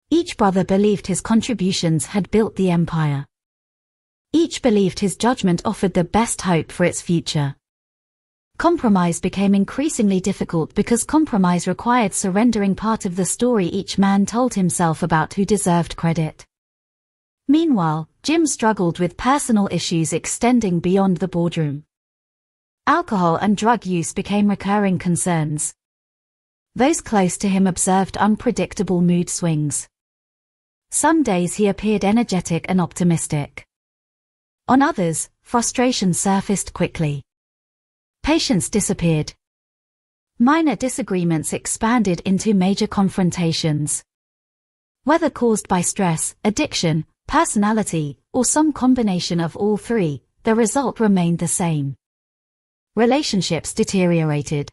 Each brother believed his contributions had built the empire. Each believed his judgment offered the best hope for its future. Compromise became increasingly difficult because compromise required surrendering part of the story each man told himself about who deserved credit. Meanwhile, Jim struggled with personal issues extending beyond the boardroom. Alcohol and drug use became recurring concerns. Those close to him observed unpredictable mood swings. Some days he appeared energetic and optimistic. On others, frustration surfaced quickly. Patience disappeared. Minor disagreements expanded into major confrontations. Whether caused by stress, addiction, personality, or some combination of all three, the result remained the same. Relationships deteriorated.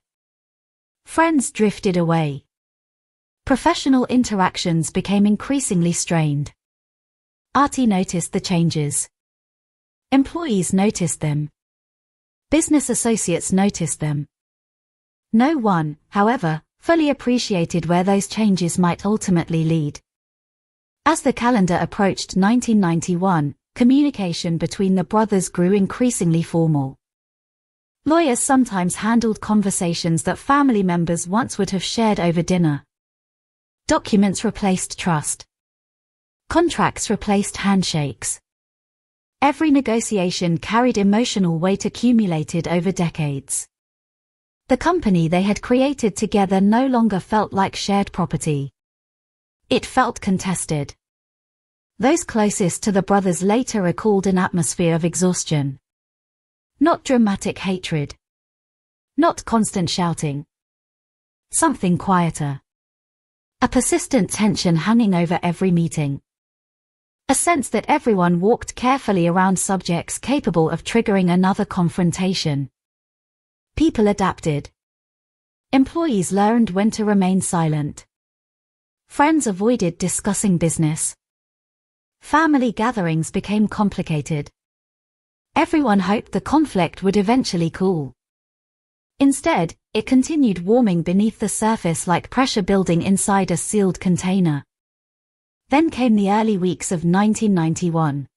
Friends drifted away. Professional interactions became increasingly strained. Artie noticed the changes. Employees noticed them. Business associates noticed them. No one, however, fully appreciated where those changes might ultimately lead. As the calendar approached 1991, communication between the brothers grew increasingly formal. Lawyers sometimes handled conversations that family members once would have shared over dinner. Documents replaced trust. Contracts replaced handshakes. Every negotiation carried emotional weight accumulated over decades. The company they had created together no longer felt like shared property. It felt contested. Those closest to the brothers later recalled an atmosphere of exhaustion. Not dramatic hatred. Not constant shouting. Something quieter. A persistent tension hanging over every meeting. A sense that everyone walked carefully around subjects capable of triggering another confrontation. People adapted. Employees learned when to remain silent. Friends avoided discussing business. Family gatherings became complicated. Everyone hoped the conflict would eventually cool. Instead, it continued warming beneath the surface like pressure building inside a sealed container. Then came the early weeks of 1991.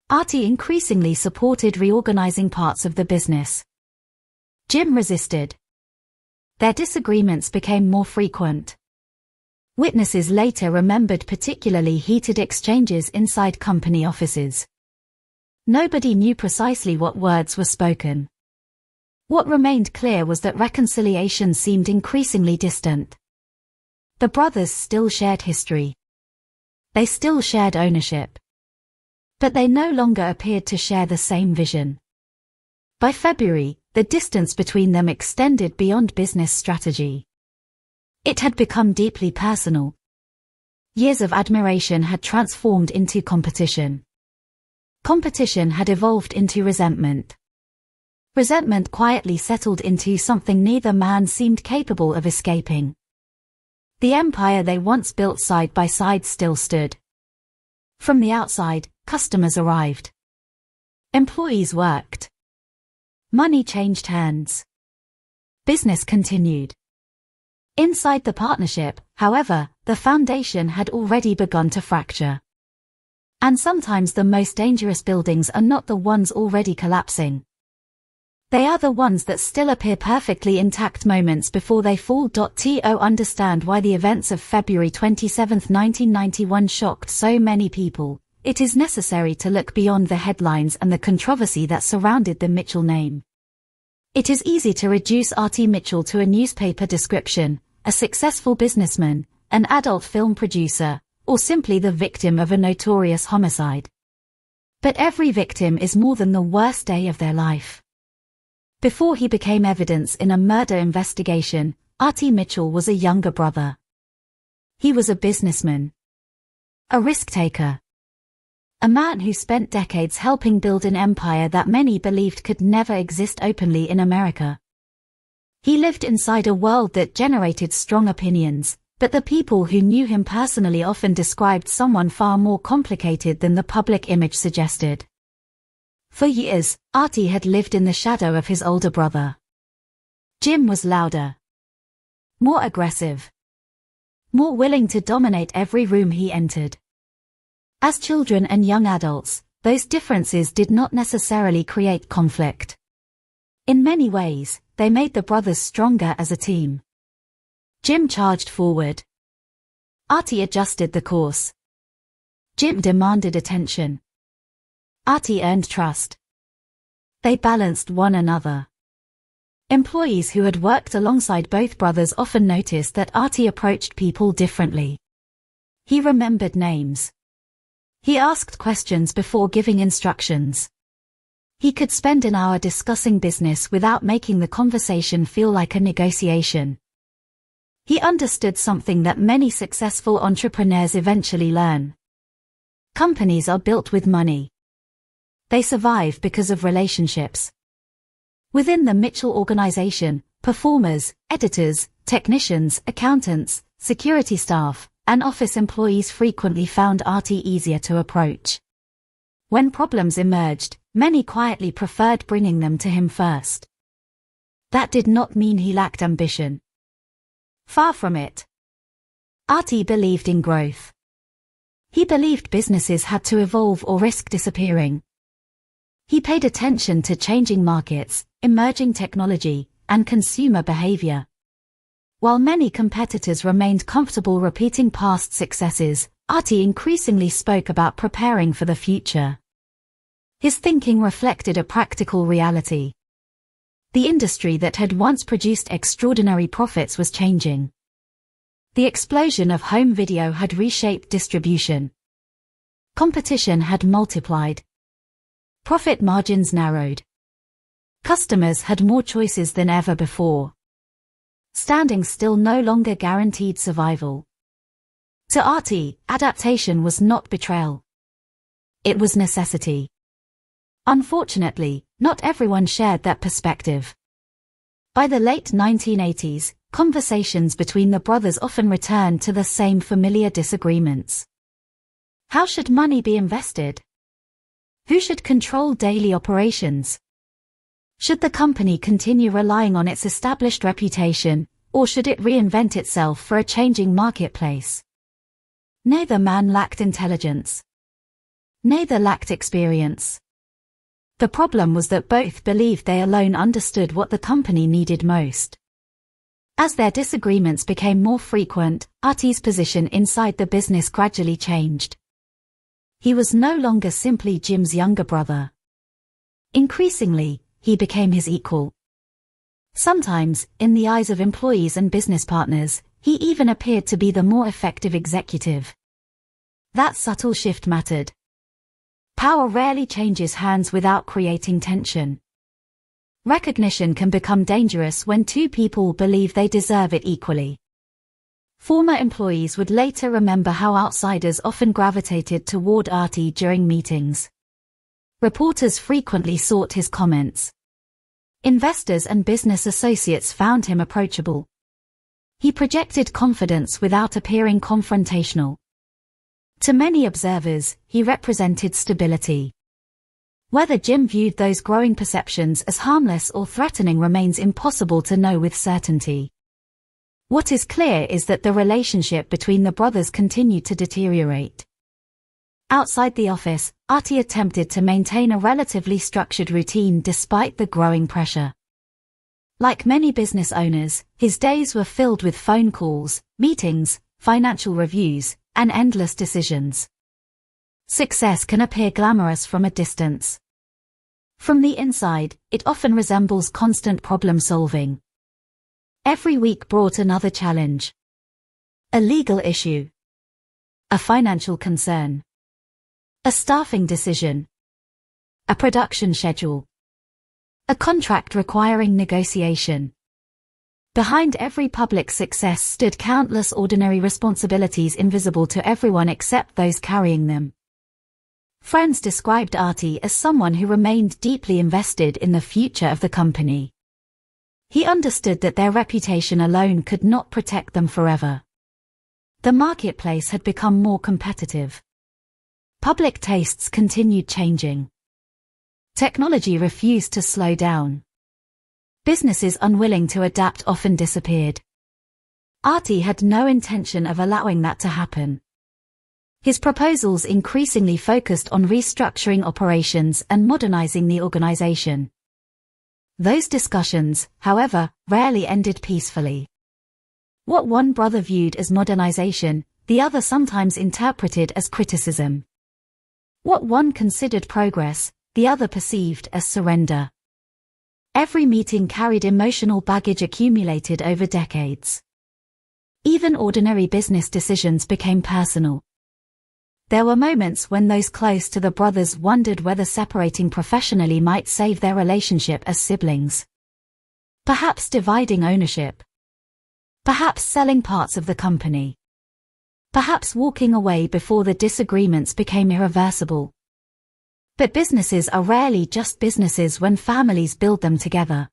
Artie increasingly supported reorganizing parts of the business. Jim resisted. Their disagreements became more frequent. Witnesses later remembered particularly heated exchanges inside company offices. Nobody knew precisely what words were spoken. What remained clear was that reconciliation seemed increasingly distant. The brothers still shared history. They still shared ownership. But they no longer appeared to share the same vision. By February, the distance between them extended beyond business strategy. It had become deeply personal. Years of admiration had transformed into competition. Competition had evolved into resentment. Resentment quietly settled into something neither man seemed capable of escaping. The empire they once built side by side still stood. From the outside, customers arrived. Employees worked. Money changed hands. Business continued. Inside the partnership, however, the foundation had already begun to fracture. And sometimes the most dangerous buildings are not the ones already collapsing. They are the ones that still appear perfectly intact moments before they fall. To understand why the events of February 27, 1991 shocked so many people, it is necessary to look beyond the headlines and the controversy that surrounded the Mitchell name. It is easy to reduce R.T. Mitchell to a newspaper description, a successful businessman, an adult film producer, or simply the victim of a notorious homicide. But every victim is more than the worst day of their life. Before he became evidence in a murder investigation, R.T. Mitchell was a younger brother. He was a businessman, a risk-taker, a man who spent decades helping build an empire that many believed could never exist openly in America. He lived inside a world that generated strong opinions, but the people who knew him personally often described someone far more complicated than the public image suggested. For years, R.T. had lived in the shadow of his older brother. Jim was louder, more aggressive, more willing to dominate every room he entered. As children and young adults, those differences did not necessarily create conflict. In many ways, they made the brothers stronger as a team. Jim charged forward. R.T. adjusted the course. Jim demanded attention. R.T. earned trust. They balanced one another. Employees who had worked alongside both brothers often noticed that R.T. approached people differently. He remembered names. He asked questions before giving instructions. He could spend an hour discussing business without making the conversation feel like a negotiation. He understood something that many successful entrepreneurs eventually learn. Companies are built with money. They survive because of relationships. Within the Mitchell organization, performers, editors, technicians, accountants, security staff, and office employees frequently found R.T. easier to approach. When problems emerged, many quietly preferred bringing them to him first. That did not mean he lacked ambition. Far from it. R.T. believed in growth. He believed businesses had to evolve or risk disappearing. He paid attention to changing markets, emerging technology, and consumer behavior. While many competitors remained comfortable repeating past successes, R.T. increasingly spoke about preparing for the future. His thinking reflected a practical reality. The industry that had once produced extraordinary profits was changing. The explosion of home video had reshaped distribution. Competition had multiplied. Profit margins narrowed. Customers had more choices than ever before. Standing still no longer guaranteed survival. To R.T., adaptation was not betrayal. It was necessity. Unfortunately, not everyone shared that perspective. By the late 1980s, conversations between the brothers often returned to the same familiar disagreements. How should money be invested? Who should control daily operations? Should the company continue relying on its established reputation, or should it reinvent itself for a changing marketplace? Neither man lacked intelligence. Neither lacked experience. The problem was that both believed they alone understood what the company needed most. As their disagreements became more frequent, R.T.'s position inside the business gradually changed. He was no longer simply Jim's younger brother. Increasingly, he became his equal. Sometimes, in the eyes of employees and business partners, he even appeared to be the more effective executive. That subtle shift mattered. Power rarely changes hands without creating tension. Recognition can become dangerous when two people believe they deserve it equally. Former employees would later remember how outsiders often gravitated toward R.T. during meetings. Reporters frequently sought his comments. Investors and business associates found him approachable. He projected confidence without appearing confrontational. To many observers, he represented stability. Whether Jim viewed those growing perceptions as harmless or threatening remains impossible to know with certainty. What is clear is that the relationship between the brothers continued to deteriorate. Outside the office, Artie attempted to maintain a relatively structured routine despite the growing pressure. Like many business owners, his days were filled with phone calls, meetings, financial reviews, and endless decisions. Success can appear glamorous from a distance. From the inside, it often resembles constant problem-solving. Every week brought another challenge. A legal issue. A financial concern. A staffing decision. A production schedule. A contract requiring negotiation. Behind every public success stood countless ordinary responsibilities invisible to everyone except those carrying them. Friends described Artie as someone who remained deeply invested in the future of the company. He understood that their reputation alone could not protect them forever. The marketplace had become more competitive. Public tastes continued changing. Technology refused to slow down. Businesses unwilling to adapt often disappeared. Artie had no intention of allowing that to happen. His proposals increasingly focused on restructuring operations and modernizing the organization. Those discussions, however, rarely ended peacefully. What one brother viewed as modernization, the other sometimes interpreted as criticism. What one considered progress, the other perceived as surrender. Every meeting carried emotional baggage accumulated over decades. Even ordinary business decisions became personal. There were moments when those close to the brothers wondered whether separating professionally might save their relationship as siblings. Perhaps dividing ownership. Perhaps selling parts of the company. Perhaps walking away before the disagreements became irreversible. But businesses are rarely just businesses when families build them together.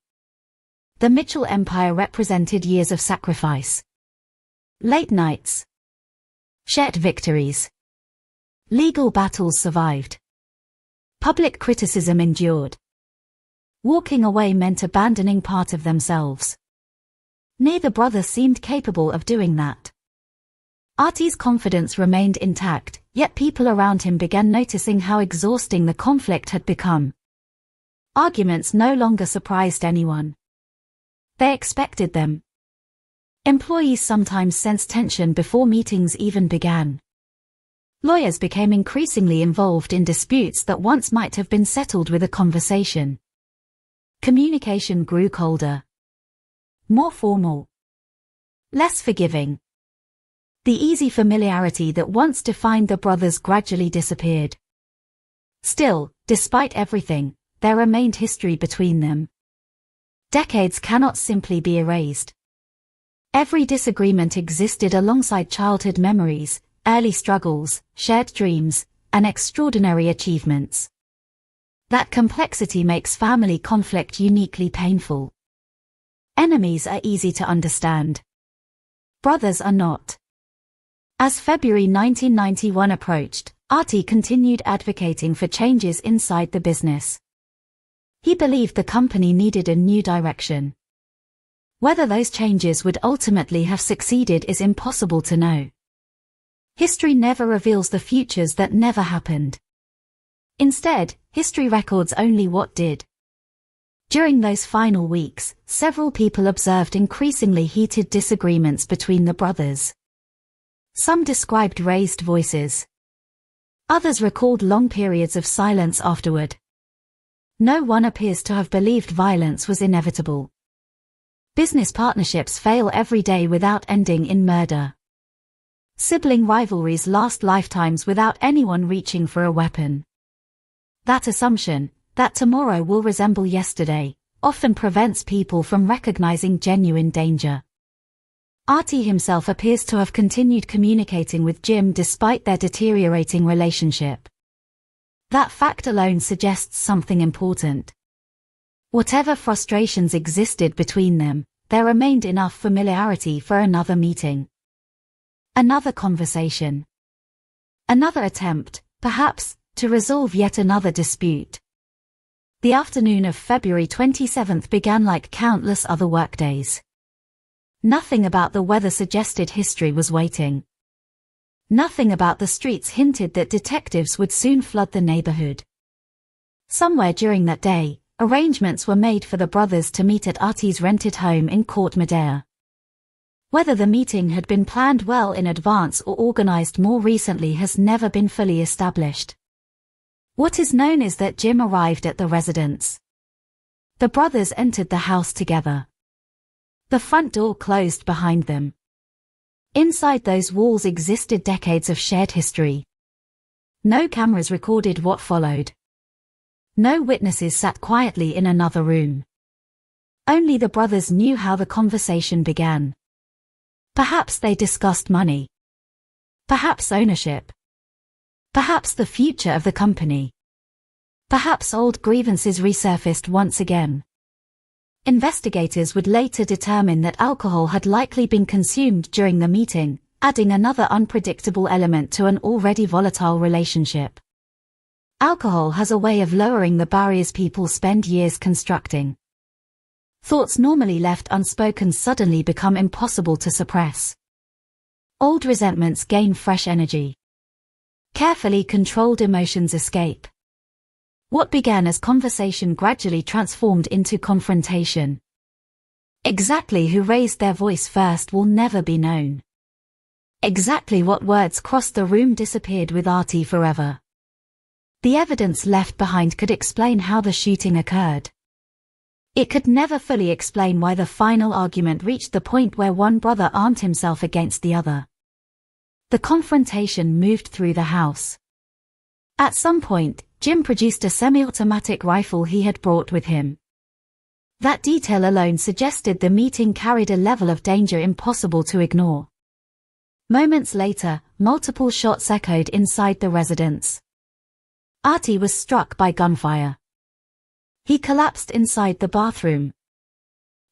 The Mitchell empire represented years of sacrifice. Late nights. Shared victories. Legal battles survived. Public criticism endured. Walking away meant abandoning part of themselves. Neither brother seemed capable of doing that. Artie's confidence remained intact, yet people around him began noticing how exhausting the conflict had become. Arguments no longer surprised anyone. They expected them. Employees sometimes sensed tension before meetings even began. Lawyers became increasingly involved in disputes that once might have been settled with a conversation. Communication grew colder. More formal. Less forgiving. The easy familiarity that once defined the brothers gradually disappeared. Still, despite everything, there remained history between them. Decades cannot simply be erased. Every disagreement existed alongside childhood memories, early struggles, shared dreams, and extraordinary achievements. That complexity makes family conflict uniquely painful. Enemies are easy to understand. Brothers are not. As February 1991 approached, Artie continued advocating for changes inside the business. He believed the company needed a new direction. Whether those changes would ultimately have succeeded is impossible to know. History never reveals the futures that never happened. Instead, history records only what did. During those final weeks, several people observed increasingly heated disagreements between the brothers. Some described raised voices. Others recalled long periods of silence afterward. No one appears to have believed violence was inevitable. Business partnerships fail every day without ending in murder. Sibling rivalries last lifetimes without anyone reaching for a weapon. That assumption, that tomorrow will resemble yesterday, often prevents people from recognizing genuine danger. Artie himself appears to have continued communicating with Jim despite their deteriorating relationship. That fact alone suggests something important. Whatever frustrations existed between them, there remained enough familiarity for another meeting. Another conversation. Another attempt, perhaps, to resolve yet another dispute. The afternoon of February 27th began like countless other workdays. Nothing about the weather suggested history was waiting. Nothing about the streets hinted that detectives would soon flood the neighborhood. Somewhere during that day, arrangements were made for the brothers to meet at Artie's rented home in Court Madera. Whether the meeting had been planned well in advance or organized more recently has never been fully established. What is known is that Jim arrived at the residence. The brothers entered the house together. The front door closed behind them. Inside those walls existed decades of shared history. No cameras recorded what followed. No witnesses sat quietly in another room. Only the brothers knew how the conversation began. Perhaps they discussed money. Perhaps ownership. Perhaps the future of the company. Perhaps old grievances resurfaced once again. Investigators would later determine that alcohol had likely been consumed during the meeting, adding another unpredictable element to an already volatile relationship. Alcohol has a way of lowering the barriers people spend years constructing. Thoughts normally left unspoken suddenly become impossible to suppress. Old resentments gain fresh energy. Carefully controlled emotions escape. What began as conversation gradually transformed into confrontation. Exactly who raised their voice first will never be known. Exactly what words crossed the room disappeared with Artie forever. The evidence left behind could explain how the shooting occurred. It could never fully explain why the final argument reached the point where one brother armed himself against the other. The confrontation moved through the house. At some point, Jim produced a semi-automatic rifle he had brought with him. That detail alone suggested the meeting carried a level of danger impossible to ignore. Moments later, multiple shots echoed inside the residence. Artie was struck by gunfire. He collapsed inside the bathroom.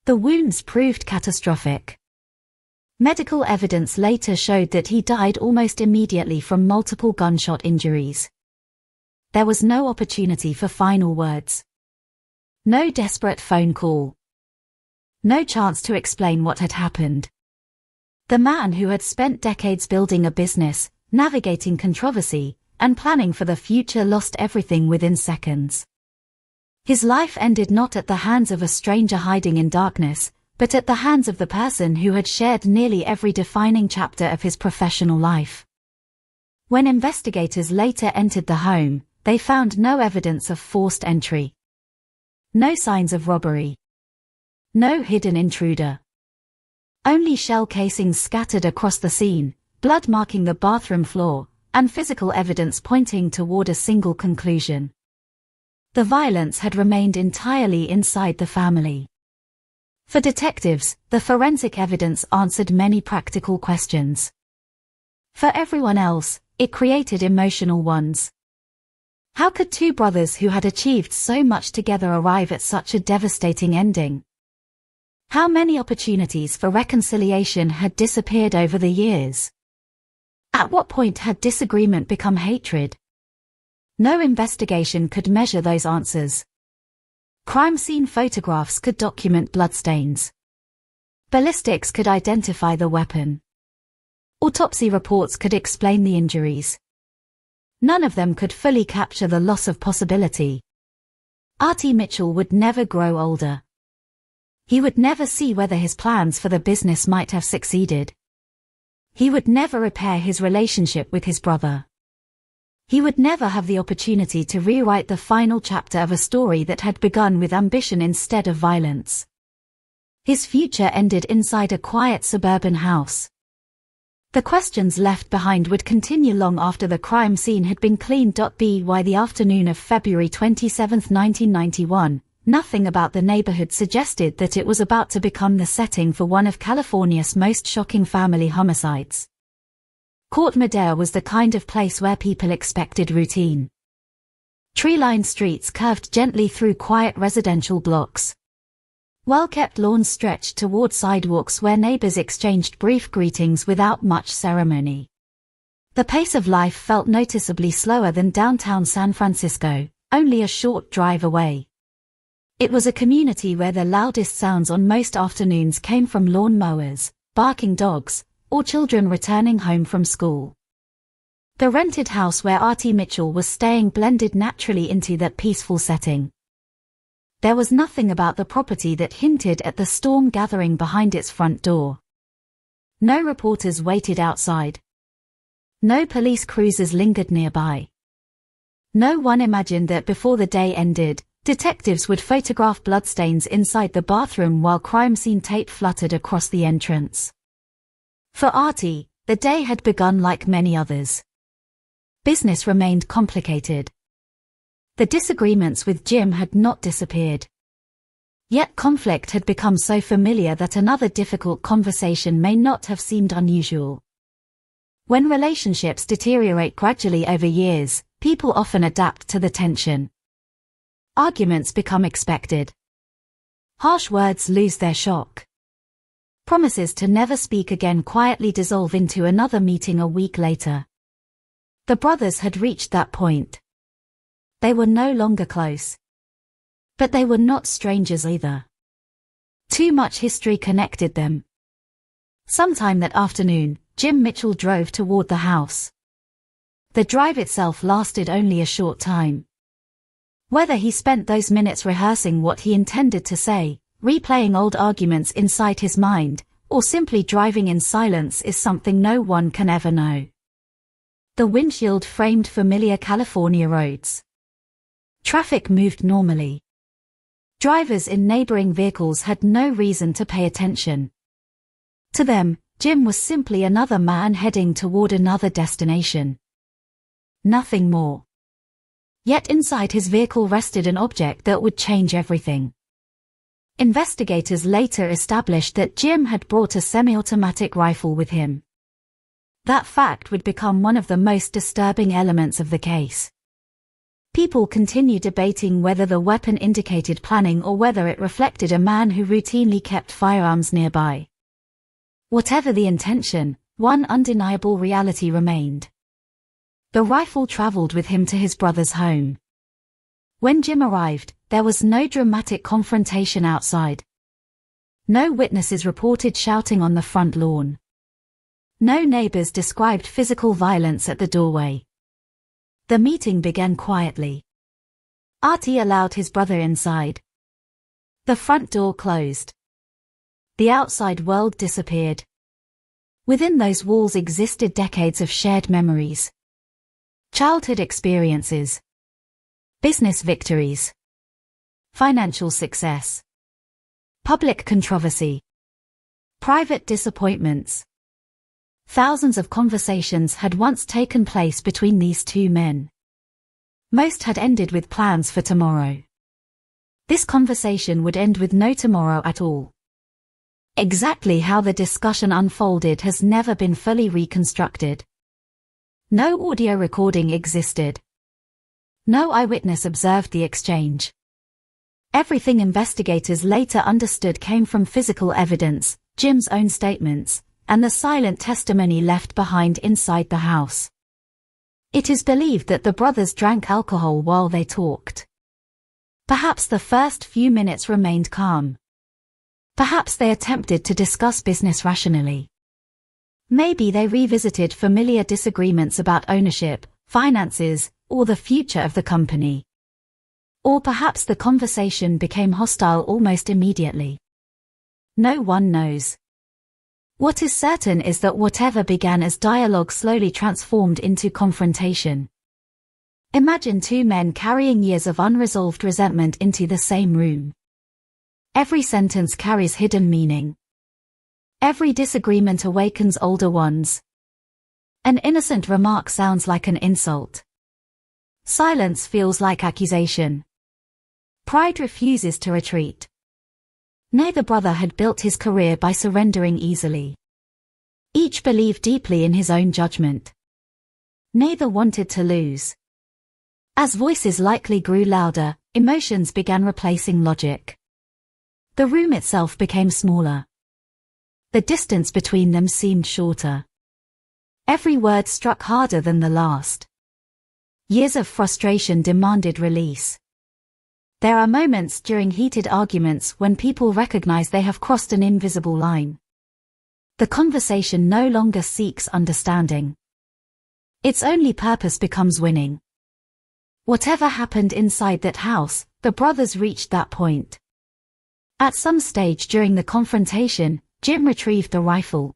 The wounds proved catastrophic. Medical evidence later showed that he died almost immediately from multiple gunshot injuries. There was no opportunity for final words. No desperate phone call. No chance to explain what had happened. The man who had spent decades building a business, navigating controversy, and planning for the future lost everything within seconds. His life ended not at the hands of a stranger hiding in darkness, but at the hands of the person who had shared nearly every defining chapter of his professional life. When investigators later entered the home, they found no evidence of forced entry. No signs of robbery. No hidden intruder. Only shell casings scattered across the scene, blood marking the bathroom floor, and physical evidence pointing toward a single conclusion. The violence had remained entirely inside the family. For detectives, the forensic evidence answered many practical questions. For everyone else, it created emotional ones. How could two brothers who had achieved so much together arrive at such a devastating ending? How many opportunities for reconciliation had disappeared over the years? At what point had disagreement become hatred? No investigation could measure those answers. Crime scene photographs could document bloodstains. Ballistics could identify the weapon. Autopsy reports could explain the injuries. None of them could fully capture the loss of possibility. Artie Mitchell would never grow older. He would never see whether his plans for the business might have succeeded. He would never repair his relationship with his brother. He would never have the opportunity to rewrite the final chapter of a story that had begun with ambition instead of violence. His future ended inside a quiet suburban house. The questions left behind would continue long after the crime scene had been cleaned. By the afternoon of February 27, 1991, nothing about the neighborhood suggested that it was about to become the setting for one of California's most shocking family homicides. Court Madera was the kind of place where people expected routine. Tree-lined streets curved gently through quiet residential blocks. Well-kept lawns stretched toward sidewalks where neighbors exchanged brief greetings without much ceremony. The pace of life felt noticeably slower than downtown San Francisco, only a short drive away. It was a community where the loudest sounds on most afternoons came from lawn mowers, barking dogs, or children returning home from school. The rented house where Artie Mitchell was staying blended naturally into that peaceful setting. There was nothing about the property that hinted at the storm gathering behind its front door. No reporters waited outside. No police cruisers lingered nearby. No one imagined that before the day ended, detectives would photograph bloodstains inside the bathroom while crime scene tape fluttered across the entrance. For Artie, the day had begun like many others. Business remained complicated. The disagreements with Jim had not disappeared. Yet conflict had become so familiar that another difficult conversation may not have seemed unusual. When relationships deteriorate gradually over years, people often adapt to the tension. Arguments become expected. Harsh words lose their shock. Promises to never speak again quietly dissolve into another meeting a week later. The brothers had reached that point. They were no longer close. But they were not strangers either. Too much history connected them. Sometime that afternoon, Jim Mitchell drove toward the house. The drive itself lasted only a short time. Whether he spent those minutes rehearsing what he intended to say, replaying old arguments inside his mind, or simply driving in silence is something no one can ever know. The windshield framed familiar California roads. Traffic moved normally. Drivers in neighboring vehicles had no reason to pay attention. To them, Jim was simply another man heading toward another destination. Nothing more. Yet inside his vehicle rested an object that would change everything. Investigators later established that Jim had brought a semi-automatic rifle with him. That fact would become one of the most disturbing elements of the case. People continue debating whether the weapon indicated planning or whether it reflected a man who routinely kept firearms nearby. Whatever the intention, one undeniable reality remained. The rifle traveled with him to his brother's home. When Jim arrived, there was no dramatic confrontation outside. No witnesses reported shouting on the front lawn. No neighbors described physical violence at the doorway. The meeting began quietly. Artie allowed his brother inside. The front door closed. The outside world disappeared. Within those walls existed decades of shared memories. Childhood experiences. Business victories. Financial success. Public controversy. Private disappointments. Thousands of conversations had once taken place between these two men. Most had ended with plans for tomorrow. This conversation would end with no tomorrow at all. Exactly how the discussion unfolded has never been fully reconstructed. No audio recording existed. No eyewitness observed the exchange. Everything investigators later understood came from physical evidence, Jim's own statements, and the silent testimony left behind inside the house. It is believed that the brothers drank alcohol while they talked. Perhaps the first few minutes remained calm. Perhaps they attempted to discuss business rationally. Maybe they revisited familiar disagreements about ownership, finances, or the future of the company. Or perhaps the conversation became hostile almost immediately. No one knows. What is certain is that whatever began as dialogue slowly transformed into confrontation. Imagine two men carrying years of unresolved resentment into the same room. Every sentence carries hidden meaning. Every disagreement awakens older ones. An innocent remark sounds like an insult. Silence feels like accusation. Pride refuses to retreat. Neither brother had built his career by surrendering easily. Each believed deeply in his own judgment. Neither wanted to lose. As voices likely grew louder, emotions began replacing logic. The room itself became smaller. The distance between them seemed shorter. Every word struck harder than the last. Years of frustration demanded release. There are moments during heated arguments when people recognize they have crossed an invisible line. The conversation no longer seeks understanding. Its only purpose becomes winning. Whatever happened inside that house, the brothers reached that point. At some stage during the confrontation, Jim retrieved the rifle.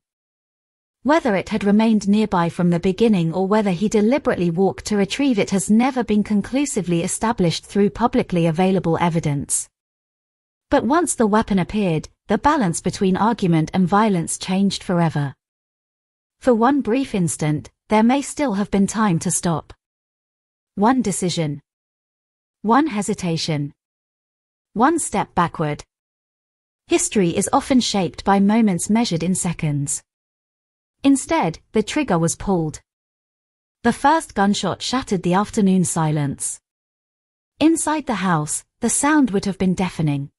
Whether it had remained nearby from the beginning or whether he deliberately walked to retrieve it has never been conclusively established through publicly available evidence. But once the weapon appeared, the balance between argument and violence changed forever. For one brief instant, there may still have been time to stop. One decision. One hesitation. One step backward. History is often shaped by moments measured in seconds. Instead, the trigger was pulled. The first gunshot shattered the afternoon silence. Inside the house, the sound would have been deafening.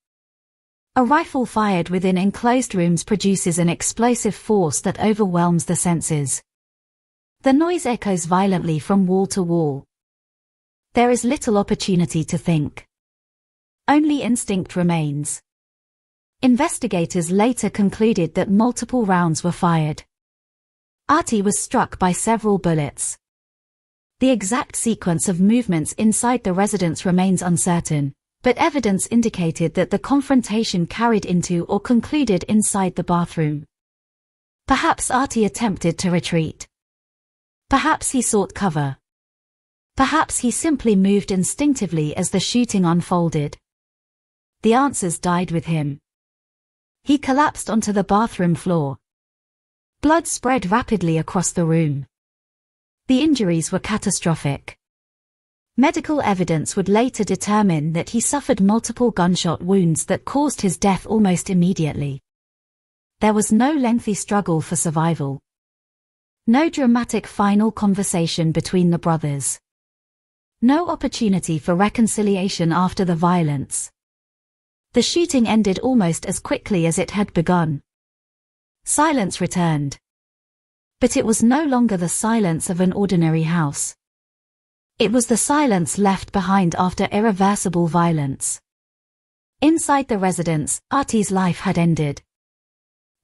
A rifle fired within enclosed rooms produces an explosive force that overwhelms the senses. The noise echoes violently from wall to wall. There is little opportunity to think. Only instinct remains. Investigators later concluded that multiple rounds were fired. Artie was struck by several bullets. The exact sequence of movements inside the residence remains uncertain, but evidence indicated that the confrontation carried into or concluded inside the bathroom. Perhaps Artie attempted to retreat. Perhaps he sought cover. Perhaps he simply moved instinctively as the shooting unfolded. The answers died with him. He collapsed onto the bathroom floor. Blood spread rapidly across the room. The injuries were catastrophic. Medical evidence would later determine that he suffered multiple gunshot wounds that caused his death almost immediately. There was no lengthy struggle for survival. No dramatic final conversation between the brothers. No opportunity for reconciliation after the violence. The shooting ended almost as quickly as it had begun. Silence returned. But it was no longer the silence of an ordinary house. It was the silence left behind after irreversible violence. Inside the residence, Artie's life had ended.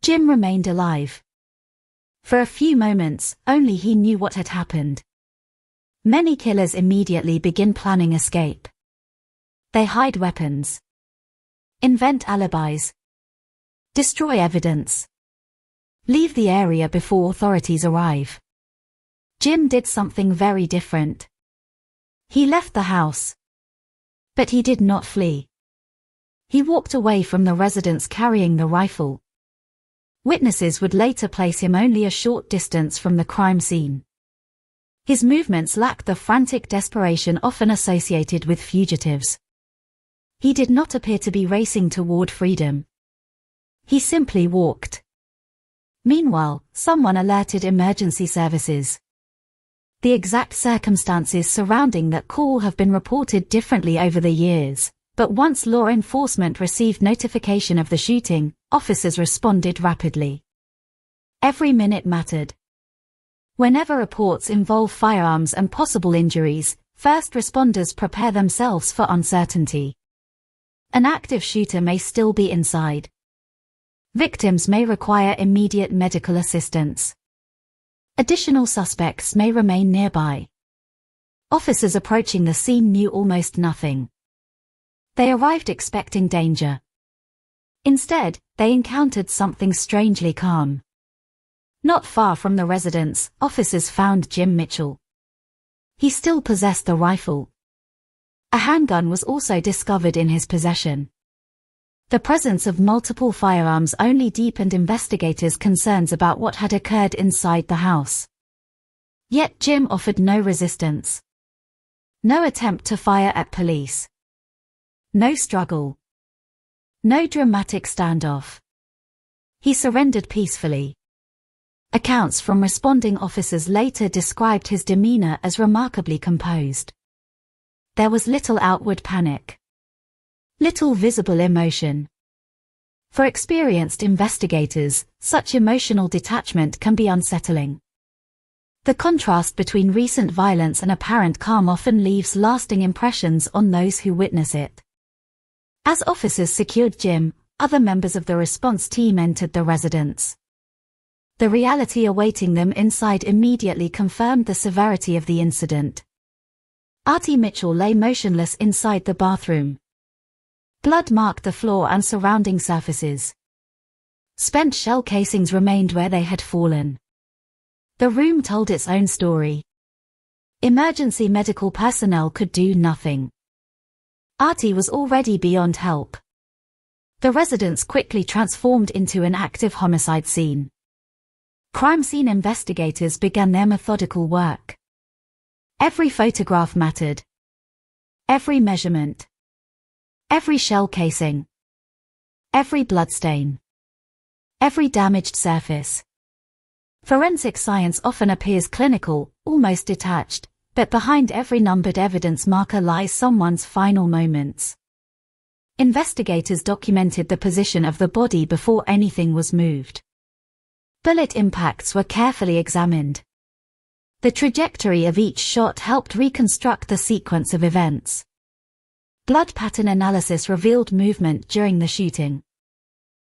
Jim remained alive. For a few moments, only he knew what had happened. Many killers immediately begin planning escape. They hide weapons. Invent alibis. Destroy evidence. Leave the area before authorities arrive. Jim did something very different. He left the house. But he did not flee. He walked away from the residence carrying the rifle. Witnesses would later place him only a short distance from the crime scene. His movements lacked the frantic desperation often associated with fugitives. He did not appear to be racing toward freedom. He simply walked. Meanwhile, someone alerted emergency services. The exact circumstances surrounding that call have been reported differently over the years, but once law enforcement received notification of the shooting, officers responded rapidly. Every minute mattered. Whenever reports involve firearms and possible injuries, first responders prepare themselves for uncertainty. An active shooter may still be inside. Victims may require immediate medical assistance. Additional suspects may remain nearby. Officers approaching the scene knew almost nothing. They arrived expecting danger. Instead, they encountered something strangely calm. Not far from the residence, officers found Jim Mitchell. He still possessed the rifle. A handgun was also discovered in his possession. The presence of multiple firearms only deepened investigators' concerns about what had occurred inside the house. Yet Jim offered no resistance. No attempt to fire at police. No struggle. No dramatic standoff. He surrendered peacefully. Accounts from responding officers later described his demeanor as remarkably composed. There was little outward panic. Little visible emotion. For experienced investigators, such emotional detachment can be unsettling. The contrast between recent violence and apparent calm often leaves lasting impressions on those who witness it. As officers secured Jim, other members of the response team entered the residence. The reality awaiting them inside immediately confirmed the severity of the incident. Artie Mitchell lay motionless inside the bathroom. Blood marked the floor and surrounding surfaces. Spent shell casings remained where they had fallen. The room told its own story. Emergency medical personnel could do nothing. Artie was already beyond help. The residence quickly transformed into an active homicide scene. Crime scene investigators began their methodical work. Every photograph mattered. Every measurement. Every shell casing. Every bloodstain. Every damaged surface. Forensic science often appears clinical, almost detached, but behind every numbered evidence marker lies someone's final moments. Investigators documented the position of the body before anything was moved. Bullet impacts were carefully examined. The trajectory of each shot helped reconstruct the sequence of events. Blood pattern analysis revealed movement during the shooting.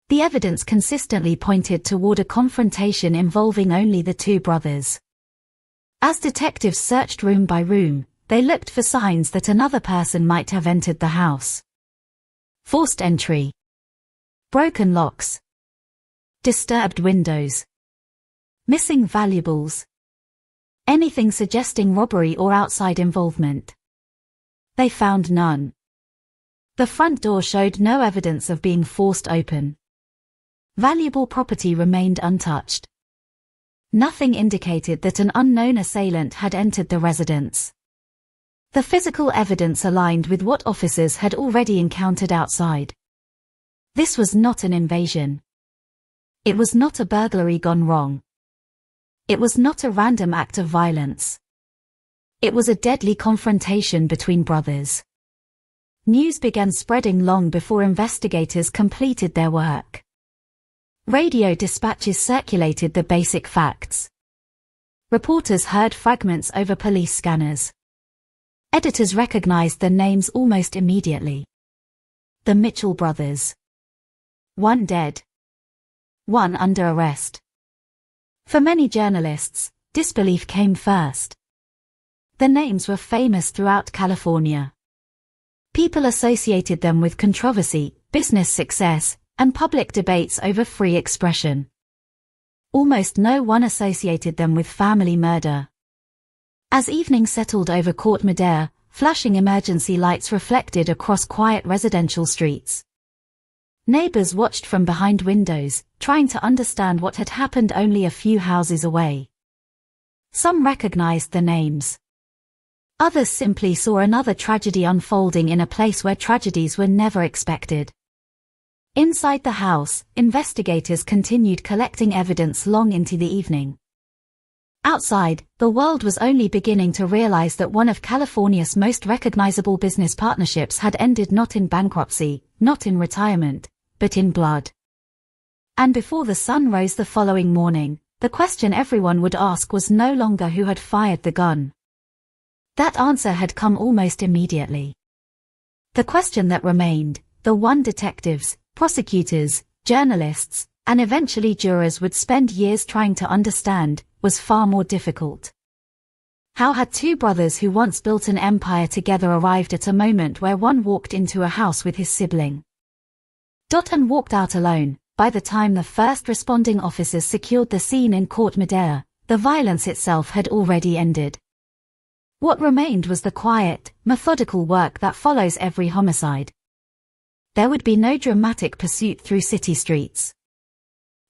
The evidence consistently pointed toward a confrontation involving only the two brothers. As detectives searched room by room, they looked for signs that another person might have entered the house. Forced entry. Broken locks. Disturbed windows. Missing valuables. Anything suggesting robbery or outside involvement. They found none. The front door showed no evidence of being forced open. Valuable property remained untouched. Nothing indicated that an unknown assailant had entered the residence. The physical evidence aligned with what officers had already encountered outside. This was not an invasion. It was not a burglary gone wrong. It was not a random act of violence. It was a deadly confrontation between brothers. News began spreading long before investigators completed their work. Radio dispatches circulated the basic facts. Reporters heard fragments over police scanners. Editors recognized the names almost immediately. The Mitchell brothers. One dead. One under arrest. For many journalists, disbelief came first. The names were famous throughout California. People associated them with controversy, business success, and public debates over free expression. Almost no one associated them with family murder. As evening settled over Court Madera, flashing emergency lights reflected across quiet residential streets. Neighbors watched from behind windows, trying to understand what had happened only a few houses away. Some recognized the names. Others simply saw another tragedy unfolding in a place where tragedies were never expected. Inside the house, investigators continued collecting evidence long into the evening. Outside, the world was only beginning to realize that one of California's most recognizable business partnerships had ended not in bankruptcy, not in retirement, but in blood. And before the sun rose the following morning, the question everyone would ask was no longer who had fired the gun. That answer had come almost immediately. The question that remained, the one detectives, prosecutors, journalists, and eventually jurors would spend years trying to understand, was far more difficult. How had two brothers who once built an empire together arrived at a moment where one walked into a house with his sibling? And walked out alone. By the time the first responding officers secured the scene in Court Madera, the violence itself had already ended. What remained was the quiet, methodical work that follows every homicide. There would be no dramatic pursuit through city streets.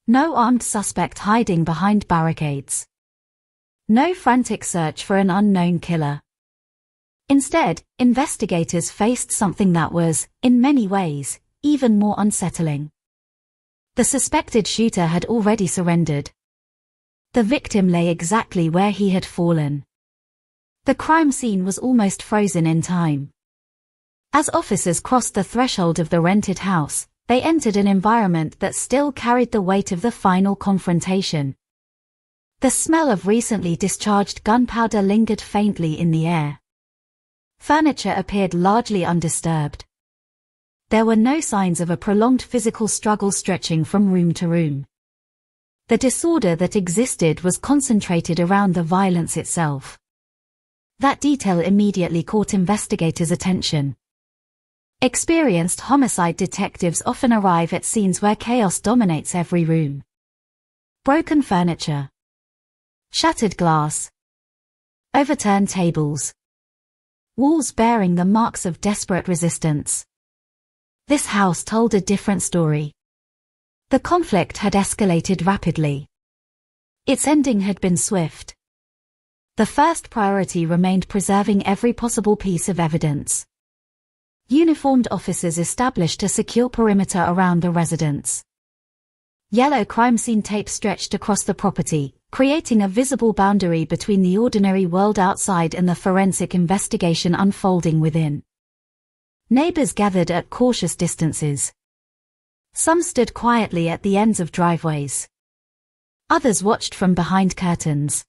No armed suspect hiding behind barricades. No frantic search for an unknown killer. Instead, investigators faced something that was, in many ways, even more unsettling. The suspected shooter had already surrendered. The victim lay exactly where he had fallen. The crime scene was almost frozen in time. As officers crossed the threshold of the rented house, they entered an environment that still carried the weight of the final confrontation. The smell of recently discharged gunpowder lingered faintly in the air. Furniture appeared largely undisturbed. There were no signs of a prolonged physical struggle stretching from room to room. The disorder that existed was concentrated around the violence itself. That detail immediately caught investigators' attention. Experienced homicide detectives often arrive at scenes where chaos dominates every room. Broken furniture, shattered glass, overturned tables, walls bearing the marks of desperate resistance. This house told a different story. The conflict had escalated rapidly. Its ending had been swift. The first priority remained preserving every possible piece of evidence. Uniformed officers established a secure perimeter around the residence. Yellow crime scene tape stretched across the property, creating a visible boundary between the ordinary world outside and the forensic investigation unfolding within. Neighbors gathered at cautious distances. Some stood quietly at the ends of driveways. Others watched from behind curtains.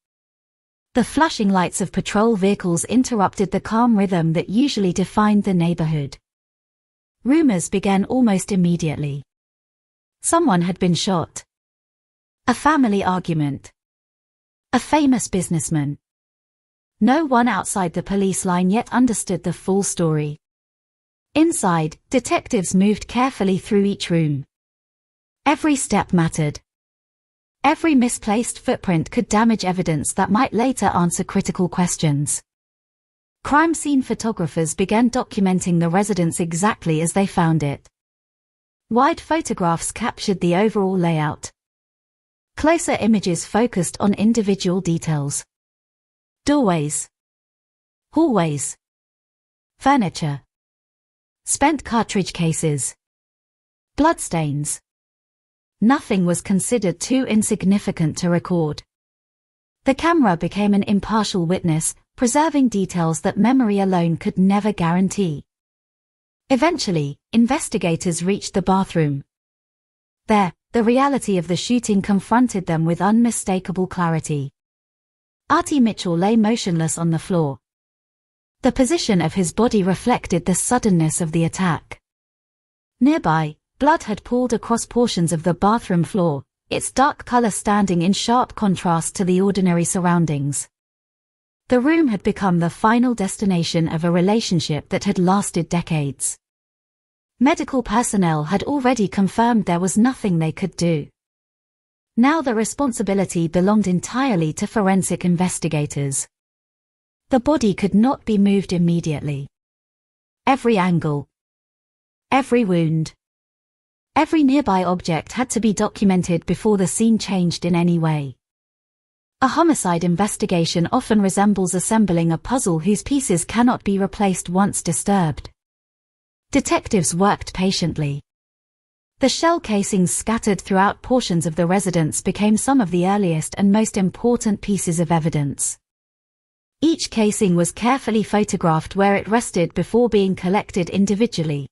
The flashing lights of patrol vehicles interrupted the calm rhythm that usually defined the neighborhood. Rumors began almost immediately. Someone had been shot. A family argument. A famous businessman. No one outside the police line yet understood the full story. Inside, detectives moved carefully through each room. Every step mattered. Every misplaced footprint could damage evidence that might later answer critical questions. Crime scene photographers began documenting the residence exactly as they found it. Wide photographs captured the overall layout. Closer images focused on individual details. Doorways, hallways, furniture, spent cartridge cases, bloodstains. Nothing was considered too insignificant to record. The camera became an impartial witness, preserving details that memory alone could never guarantee. Eventually, investigators reached the bathroom. There, the reality of the shooting confronted them with unmistakable clarity. Artie Mitchell lay motionless on the floor. The position of his body reflected the suddenness of the attack. Nearby, blood had pooled across portions of the bathroom floor, its dark color standing in sharp contrast to the ordinary surroundings. The room had become the final destination of a relationship that had lasted decades. Medical personnel had already confirmed there was nothing they could do. Now the responsibility belonged entirely to forensic investigators. The body could not be moved immediately. Every angle, every wound, every nearby object had to be documented before the scene changed in any way. A homicide investigation often resembles assembling a puzzle whose pieces cannot be replaced once disturbed. Detectives worked patiently. The shell casings scattered throughout portions of the residence became some of the earliest and most important pieces of evidence. Each casing was carefully photographed where it rested before being collected individually.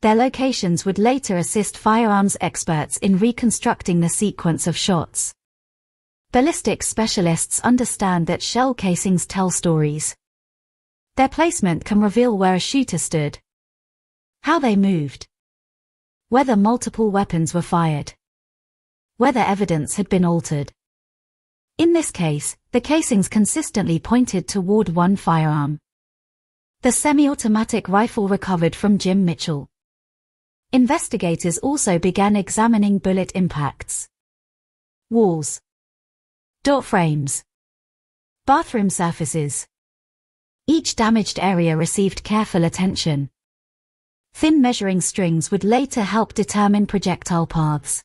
Their locations would later assist firearms experts in reconstructing the sequence of shots. Ballistics specialists understand that shell casings tell stories. Their placement can reveal where a shooter stood, how they moved, whether multiple weapons were fired, whether evidence had been altered. In this case, the casings consistently pointed toward one firearm. The semi-automatic rifle recovered from Jim Mitchell. Investigators also began examining bullet impacts. Walls, door frames, bathroom surfaces. Each damaged area received careful attention. Thin measuring strings would later help determine projectile paths.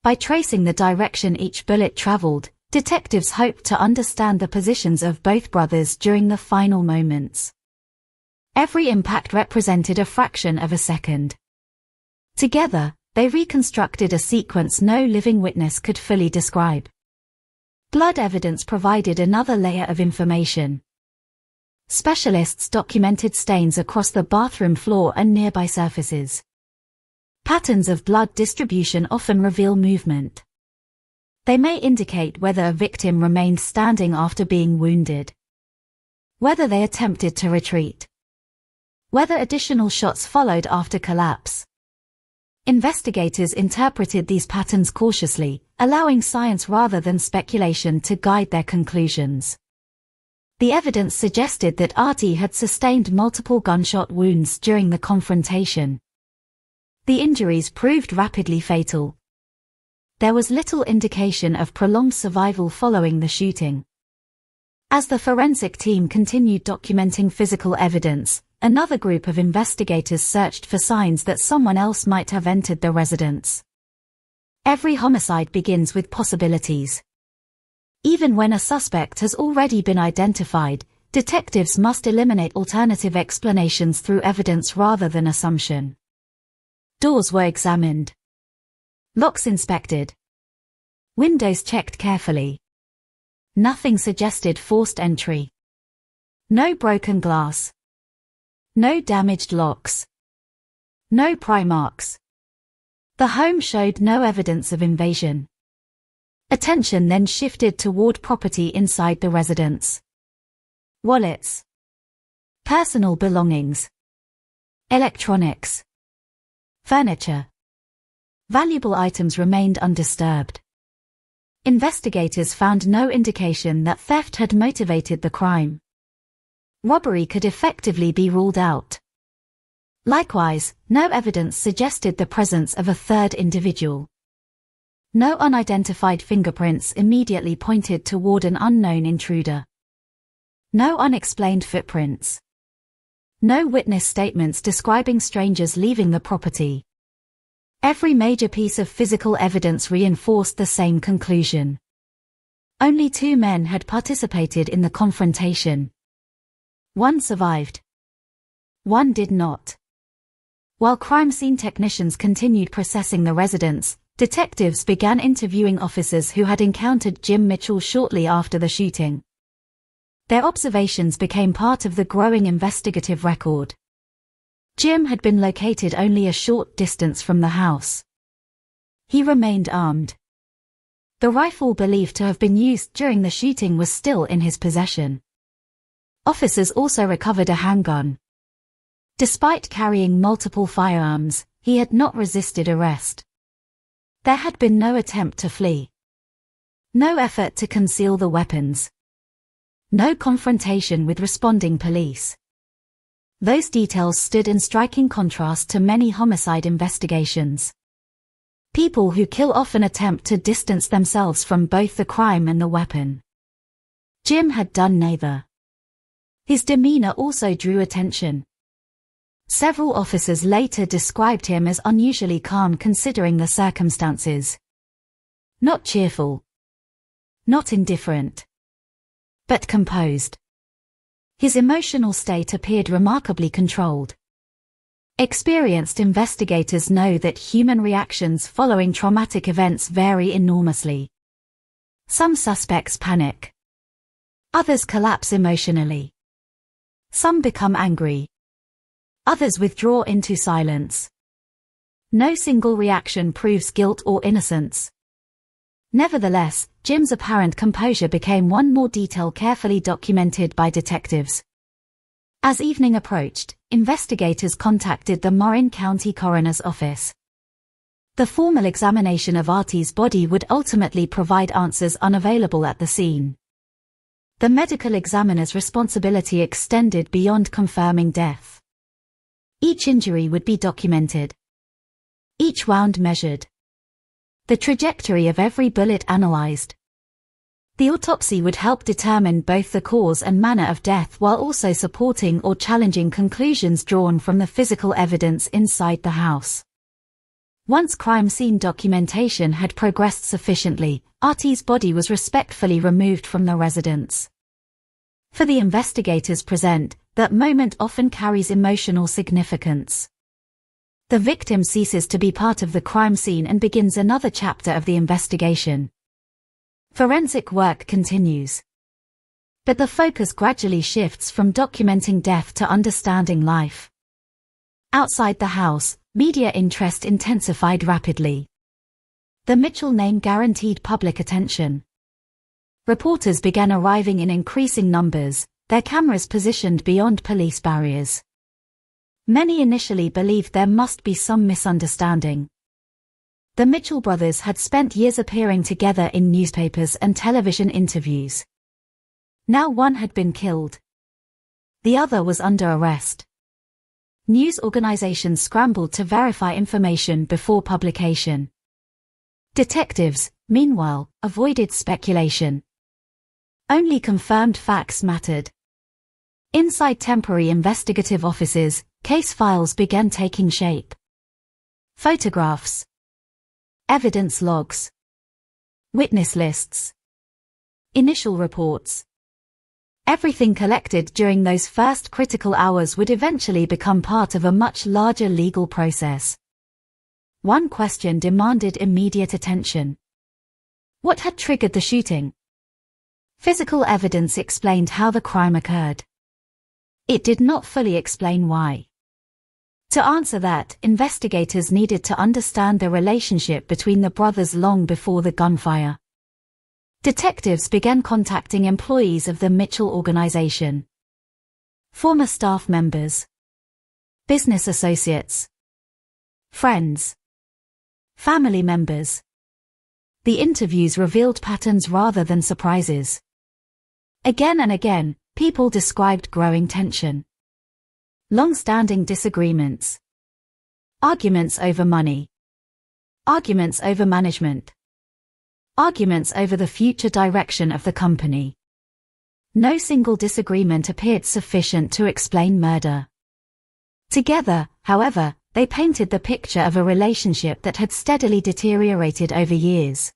By tracing the direction each bullet traveled, detectives hoped to understand the positions of both brothers during the final moments. Every impact represented a fraction of a second. Together, they reconstructed a sequence no living witness could fully describe. Blood evidence provided another layer of information. Specialists documented stains across the bathroom floor and nearby surfaces. Patterns of blood distribution often reveal movement. They may indicate whether a victim remained standing after being wounded, whether they attempted to retreat, whether additional shots followed after collapse. Investigators interpreted these patterns cautiously, allowing science rather than speculation to guide their conclusions. The evidence suggested that Artie had sustained multiple gunshot wounds during the confrontation. The injuries proved rapidly fatal. There was little indication of prolonged survival following the shooting. As the forensic team continued documenting physical evidence, another group of investigators searched for signs that someone else might have entered the residence. Every homicide begins with possibilities. Even when a suspect has already been identified, detectives must eliminate alternative explanations through evidence rather than assumption. Doors were examined. Locks inspected. Windows checked carefully. Nothing suggested forced entry. No broken glass. No damaged locks. No pry marks. The home showed no evidence of invasion. Attention then shifted toward property inside the residence. Wallets. Personal belongings. Electronics. Furniture. Valuable items remained undisturbed. Investigators found no indication that theft had motivated the crime. Robbery could effectively be ruled out. Likewise, no evidence suggested the presence of a third individual. No unidentified fingerprints immediately pointed toward an unknown intruder. No unexplained footprints. No witness statements describing strangers leaving the property. Every major piece of physical evidence reinforced the same conclusion. Only 2 men had participated in the confrontation. One survived. One did not. While crime scene technicians continued processing the residence, detectives began interviewing officers who had encountered Jim Mitchell shortly after the shooting. Their observations became part of the growing investigative record. Jim had been located only a short distance from the house. He remained armed. The rifle believed to have been used during the shooting was still in his possession. Officers also recovered a handgun. Despite carrying multiple firearms, he had not resisted arrest. There had been no attempt to flee. No effort to conceal the weapons. No confrontation with responding police. Those details stood in striking contrast to many homicide investigations. People who kill often attempt to distance themselves from both the crime and the weapon. Jim had done neither. His demeanor also drew attention. Several officers later described him as unusually calm considering the circumstances. Not cheerful. Not indifferent. But composed. His emotional state appeared remarkably controlled. Experienced investigators know that human reactions following traumatic events vary enormously. Some suspects panic. Others collapse emotionally. Some become angry. Others withdraw into silence. No single reaction proves guilt or innocence. Nevertheless, Jim's apparent composure became one more detail carefully documented by detectives. As evening approached, investigators contacted the Marin County Coroner's Office. The formal examination of Artie's body would ultimately provide answers unavailable at the scene. The medical examiner's responsibility extended beyond confirming death. Each injury would be documented. Each wound measured. The trajectory of every bullet analyzed. The autopsy would help determine both the cause and manner of death while also supporting or challenging conclusions drawn from the physical evidence inside the house. Once crime scene documentation had progressed sufficiently, Artie's body was respectfully removed from the residence. For the investigators present, that moment often carries emotional significance. The victim ceases to be part of the crime scene and begins another chapter of the investigation. Forensic work continues. But the focus gradually shifts from documenting death to understanding life. Outside the house, media interest intensified rapidly. The Mitchell name guaranteed public attention. Reporters began arriving in increasing numbers, their cameras positioned beyond police barriers. Many initially believed there must be some misunderstanding. The Mitchell brothers had spent years appearing together in newspapers and television interviews. Now one had been killed. The other was under arrest. News organizations scrambled to verify information before publication. Detectives, meanwhile, avoided speculation. Only confirmed facts mattered. Inside temporary investigative offices, case files began taking shape. Photographs, evidence logs, witness lists, initial reports. Everything collected during those first critical hours would eventually become part of a much larger legal process. One question demanded immediate attention. What had triggered the shooting? Physical evidence explained how the crime occurred. It did not fully explain why. To answer that, investigators needed to understand the relationship between the brothers long before the gunfire. Detectives began contacting employees of the Mitchell organization. Former staff members, business associates, friends, family members. The interviews revealed patterns rather than surprises. Again and again, people described growing tension, long-standing disagreements, arguments over money, arguments over management, arguments over the future direction of the company. No single disagreement appeared sufficient to explain murder. Together, however, they painted the picture of a relationship that had steadily deteriorated over years.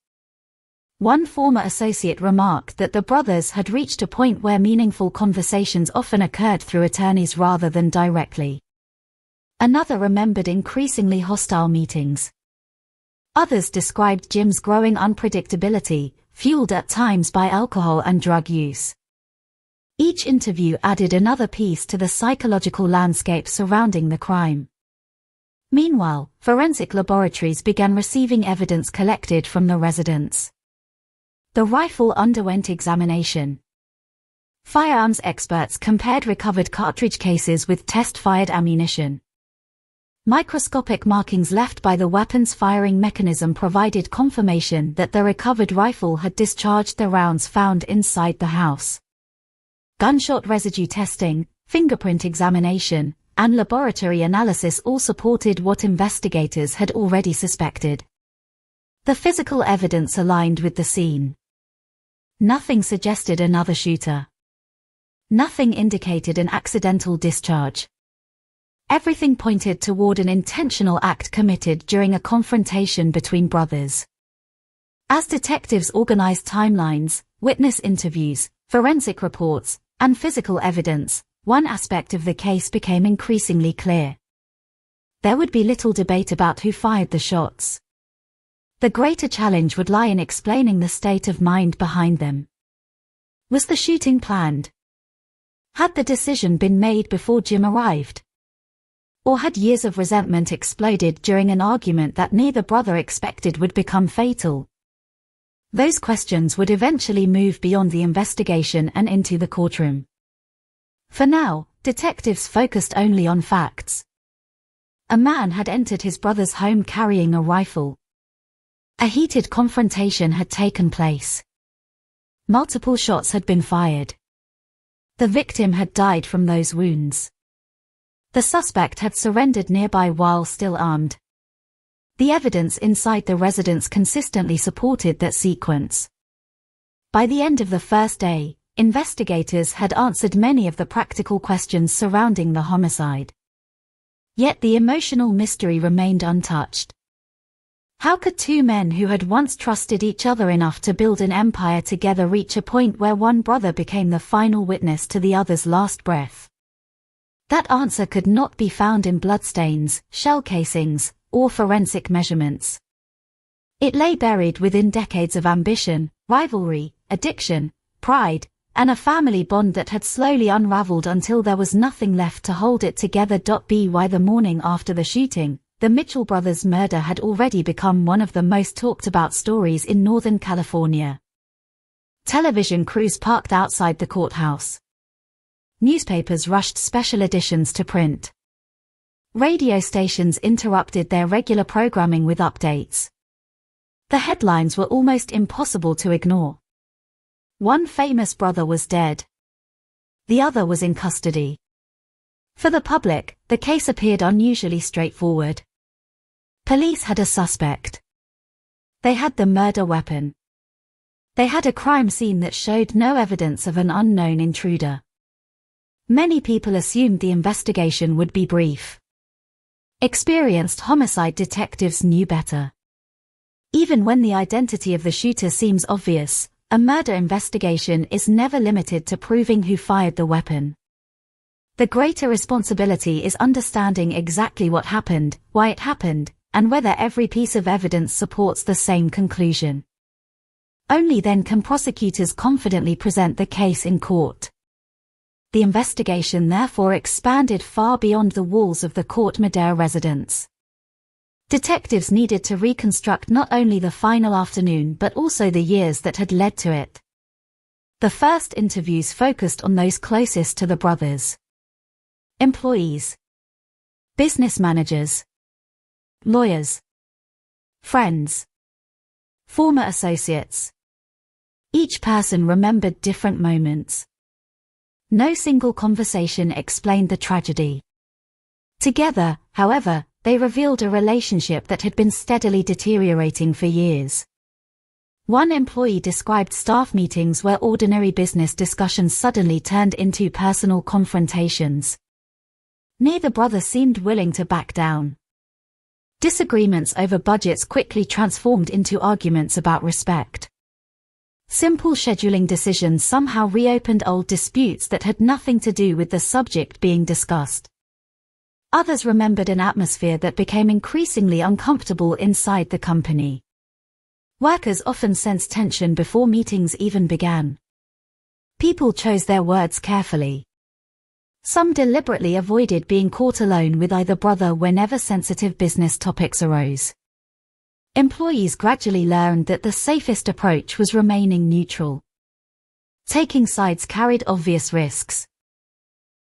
One former associate remarked that the brothers had reached a point where meaningful conversations often occurred through attorneys rather than directly. Another remembered increasingly hostile meetings. Others described Jim's growing unpredictability, fueled at times by alcohol and drug use. Each interview added another piece to the psychological landscape surrounding the crime. Meanwhile, forensic laboratories began receiving evidence collected from the residents. The rifle underwent examination. Firearms experts compared recovered cartridge cases with test-fired ammunition. Microscopic markings left by the weapon's firing mechanism provided confirmation that the recovered rifle had discharged the rounds found inside the house. Gunshot residue testing, fingerprint examination, and laboratory analysis all supported what investigators had already suspected. The physical evidence aligned with the scene. Nothing suggested another shooter. Nothing indicated an accidental discharge. Everything pointed toward an intentional act committed during a confrontation between brothers. As detectives organized timelines, witness interviews, forensic reports, and physical evidence, one aspect of the case became increasingly clear. There would be little debate about who fired the shots. The greater challenge would lie in explaining the state of mind behind them. Was the shooting planned? Had the decision been made before Jim arrived? Or had years of resentment exploded during an argument that neither brother expected would become fatal? Those questions would eventually move beyond the investigation and into the courtroom. For now, detectives focused only on facts. A man had entered his brother's home carrying a rifle. A heated confrontation had taken place. Multiple shots had been fired. The victim had died from those wounds. The suspect had surrendered nearby while still armed. The evidence inside the residence consistently supported that sequence. By the end of the first day, investigators had answered many of the practical questions surrounding the homicide. Yet the emotional mystery remained untouched. How could two men who had once trusted each other enough to build an empire together reach a point where one brother became the final witness to the other's last breath? That answer could not be found in bloodstains, shell casings, or forensic measurements. It lay buried within decades of ambition, rivalry, addiction, pride, and a family bond that had slowly unraveled until there was nothing left to hold it together. By the morning after the shooting, the Mitchell brothers' murder had already become one of the most talked about stories in Northern California. Television crews parked outside the courthouse. Newspapers rushed special editions to print. Radio stations interrupted their regular programming with updates. The headlines were almost impossible to ignore. One famous brother was dead. The other was in custody. For the public, the case appeared unusually straightforward. Police had a suspect. They had the murder weapon. They had a crime scene that showed no evidence of an unknown intruder. Many people assumed the investigation would be brief. Experienced homicide detectives knew better. Even when the identity of the shooter seems obvious, a murder investigation is never limited to proving who fired the weapon. The greater responsibility is understanding exactly what happened, why it happened, and whether every piece of evidence supports the same conclusion. Only then can prosecutors confidently present the case in court. The investigation therefore expanded far beyond the walls of the Court Madera residence. Detectives needed to reconstruct not only the final afternoon but also the years that had led to it. The first interviews focused on those closest to the brothers. Employees, business managers, lawyers, friends, former associates. Each person remembered different moments. No single conversation explained the tragedy. Together, however, they revealed a relationship that had been steadily deteriorating for years. One employee described staff meetings where ordinary business discussions suddenly turned into personal confrontations. Neither brother seemed willing to back down. Disagreements over budgets quickly transformed into arguments about respect. Simple scheduling decisions somehow reopened old disputes that had nothing to do with the subject being discussed. Others remembered an atmosphere that became increasingly uncomfortable inside the company. Workers often sensed tension before meetings even began. People chose their words carefully. Some deliberately avoided being caught alone with either brother whenever sensitive business topics arose. Employees gradually learned that the safest approach was remaining neutral. Taking sides carried obvious risks.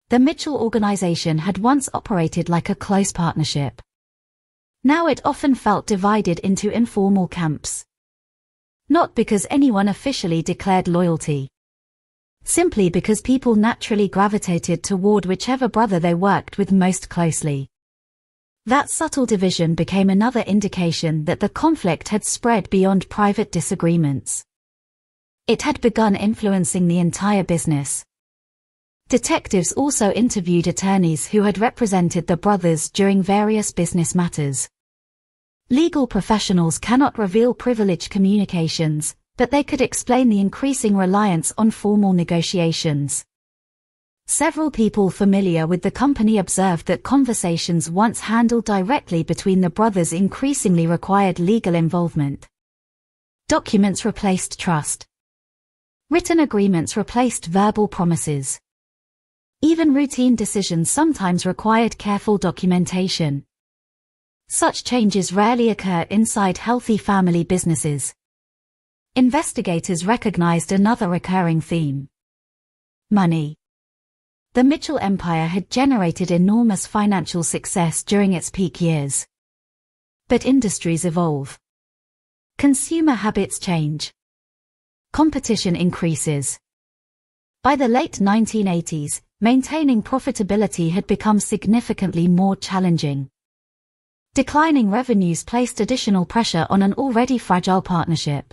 The Mitchell organization had once operated like a close partnership. Now it often felt divided into informal camps. Not because anyone officially declared loyalty. Simply because people naturally gravitated toward whichever brother they worked with most closely. That subtle division became another indication that the conflict had spread beyond private disagreements. It had begun influencing the entire business. Detectives also interviewed attorneys who had represented the brothers during various business matters. Legal professionals cannot reveal privileged communications, but they could explain the increasing reliance on formal negotiations. Several people familiar with the company observed that conversations once handled directly between the brothers increasingly required legal involvement. Documents replaced trust. Written agreements replaced verbal promises. Even routine decisions sometimes required careful documentation. Such changes rarely occur inside healthy family businesses. Investigators recognized another recurring theme. Money. The Mitchell empire had generated enormous financial success during its peak years. But industries evolve. Consumer habits change. Competition increases. By the late 1980s, maintaining profitability had become significantly more challenging. Declining revenues placed additional pressure on an already fragile partnership.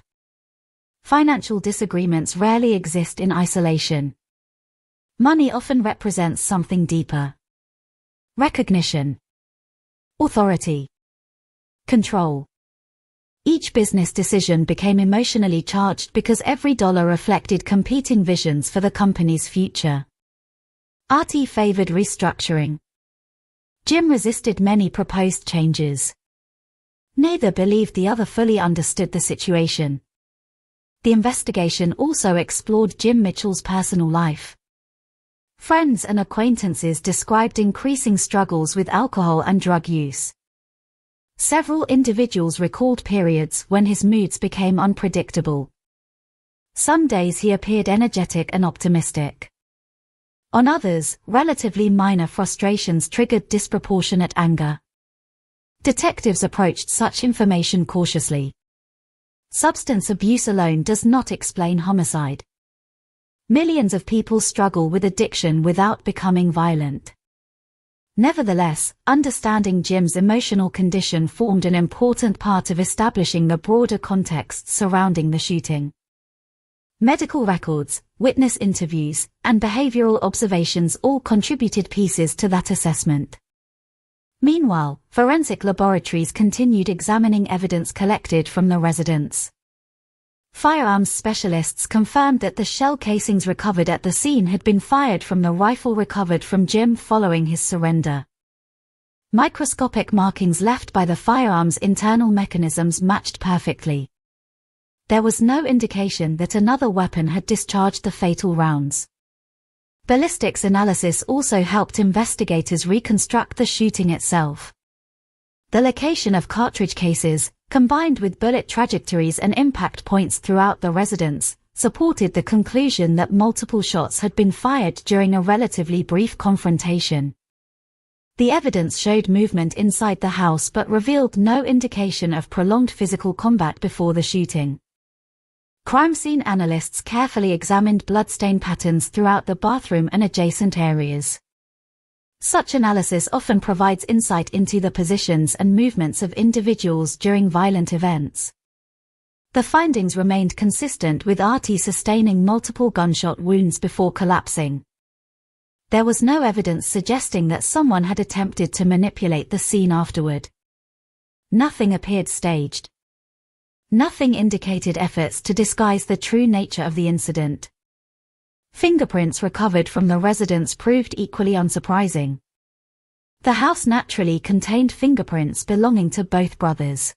Financial disagreements rarely exist in isolation. Money often represents something deeper. Recognition. Authority. Control. Each business decision became emotionally charged because every dollar reflected competing visions for the company's future. Artie favored restructuring. Jim resisted many proposed changes. Neither believed the other fully understood the situation. The investigation also explored Jim Mitchell's personal life. Friends and acquaintances described increasing struggles with alcohol and drug use. Several individuals recalled periods when his moods became unpredictable. Some days he appeared energetic and optimistic. On others, relatively minor frustrations triggered disproportionate anger. Detectives approached such information cautiously. Substance abuse alone does not explain homicide. Millions of people struggle with addiction without becoming violent. Nevertheless, understanding Jim's emotional condition formed an important part of establishing the broader context surrounding the shooting. Medical records, witness interviews, and behavioral observations all contributed pieces to that assessment. Meanwhile, forensic laboratories continued examining evidence collected from the residence. Firearms specialists confirmed that the shell casings recovered at the scene had been fired from the rifle recovered from Jim following his surrender. Microscopic markings left by the firearm's internal mechanisms matched perfectly. There was no indication that another weapon had discharged the fatal rounds. Ballistics analysis also helped investigators reconstruct the shooting itself. The location of cartridge cases, combined with bullet trajectories and impact points throughout the residence, supported the conclusion that multiple shots had been fired during a relatively brief confrontation. The evidence showed movement inside the house but revealed no indication of prolonged physical combat before the shooting. Crime scene analysts carefully examined bloodstain patterns throughout the bathroom and adjacent areas. Such analysis often provides insight into the positions and movements of individuals during violent events. The findings remained consistent with Artie sustaining multiple gunshot wounds before collapsing. There was no evidence suggesting that someone had attempted to manipulate the scene afterward. Nothing appeared staged. Nothing indicated efforts to disguise the true nature of the incident. Fingerprints recovered from the residence proved equally unsurprising. The house naturally contained fingerprints belonging to both brothers.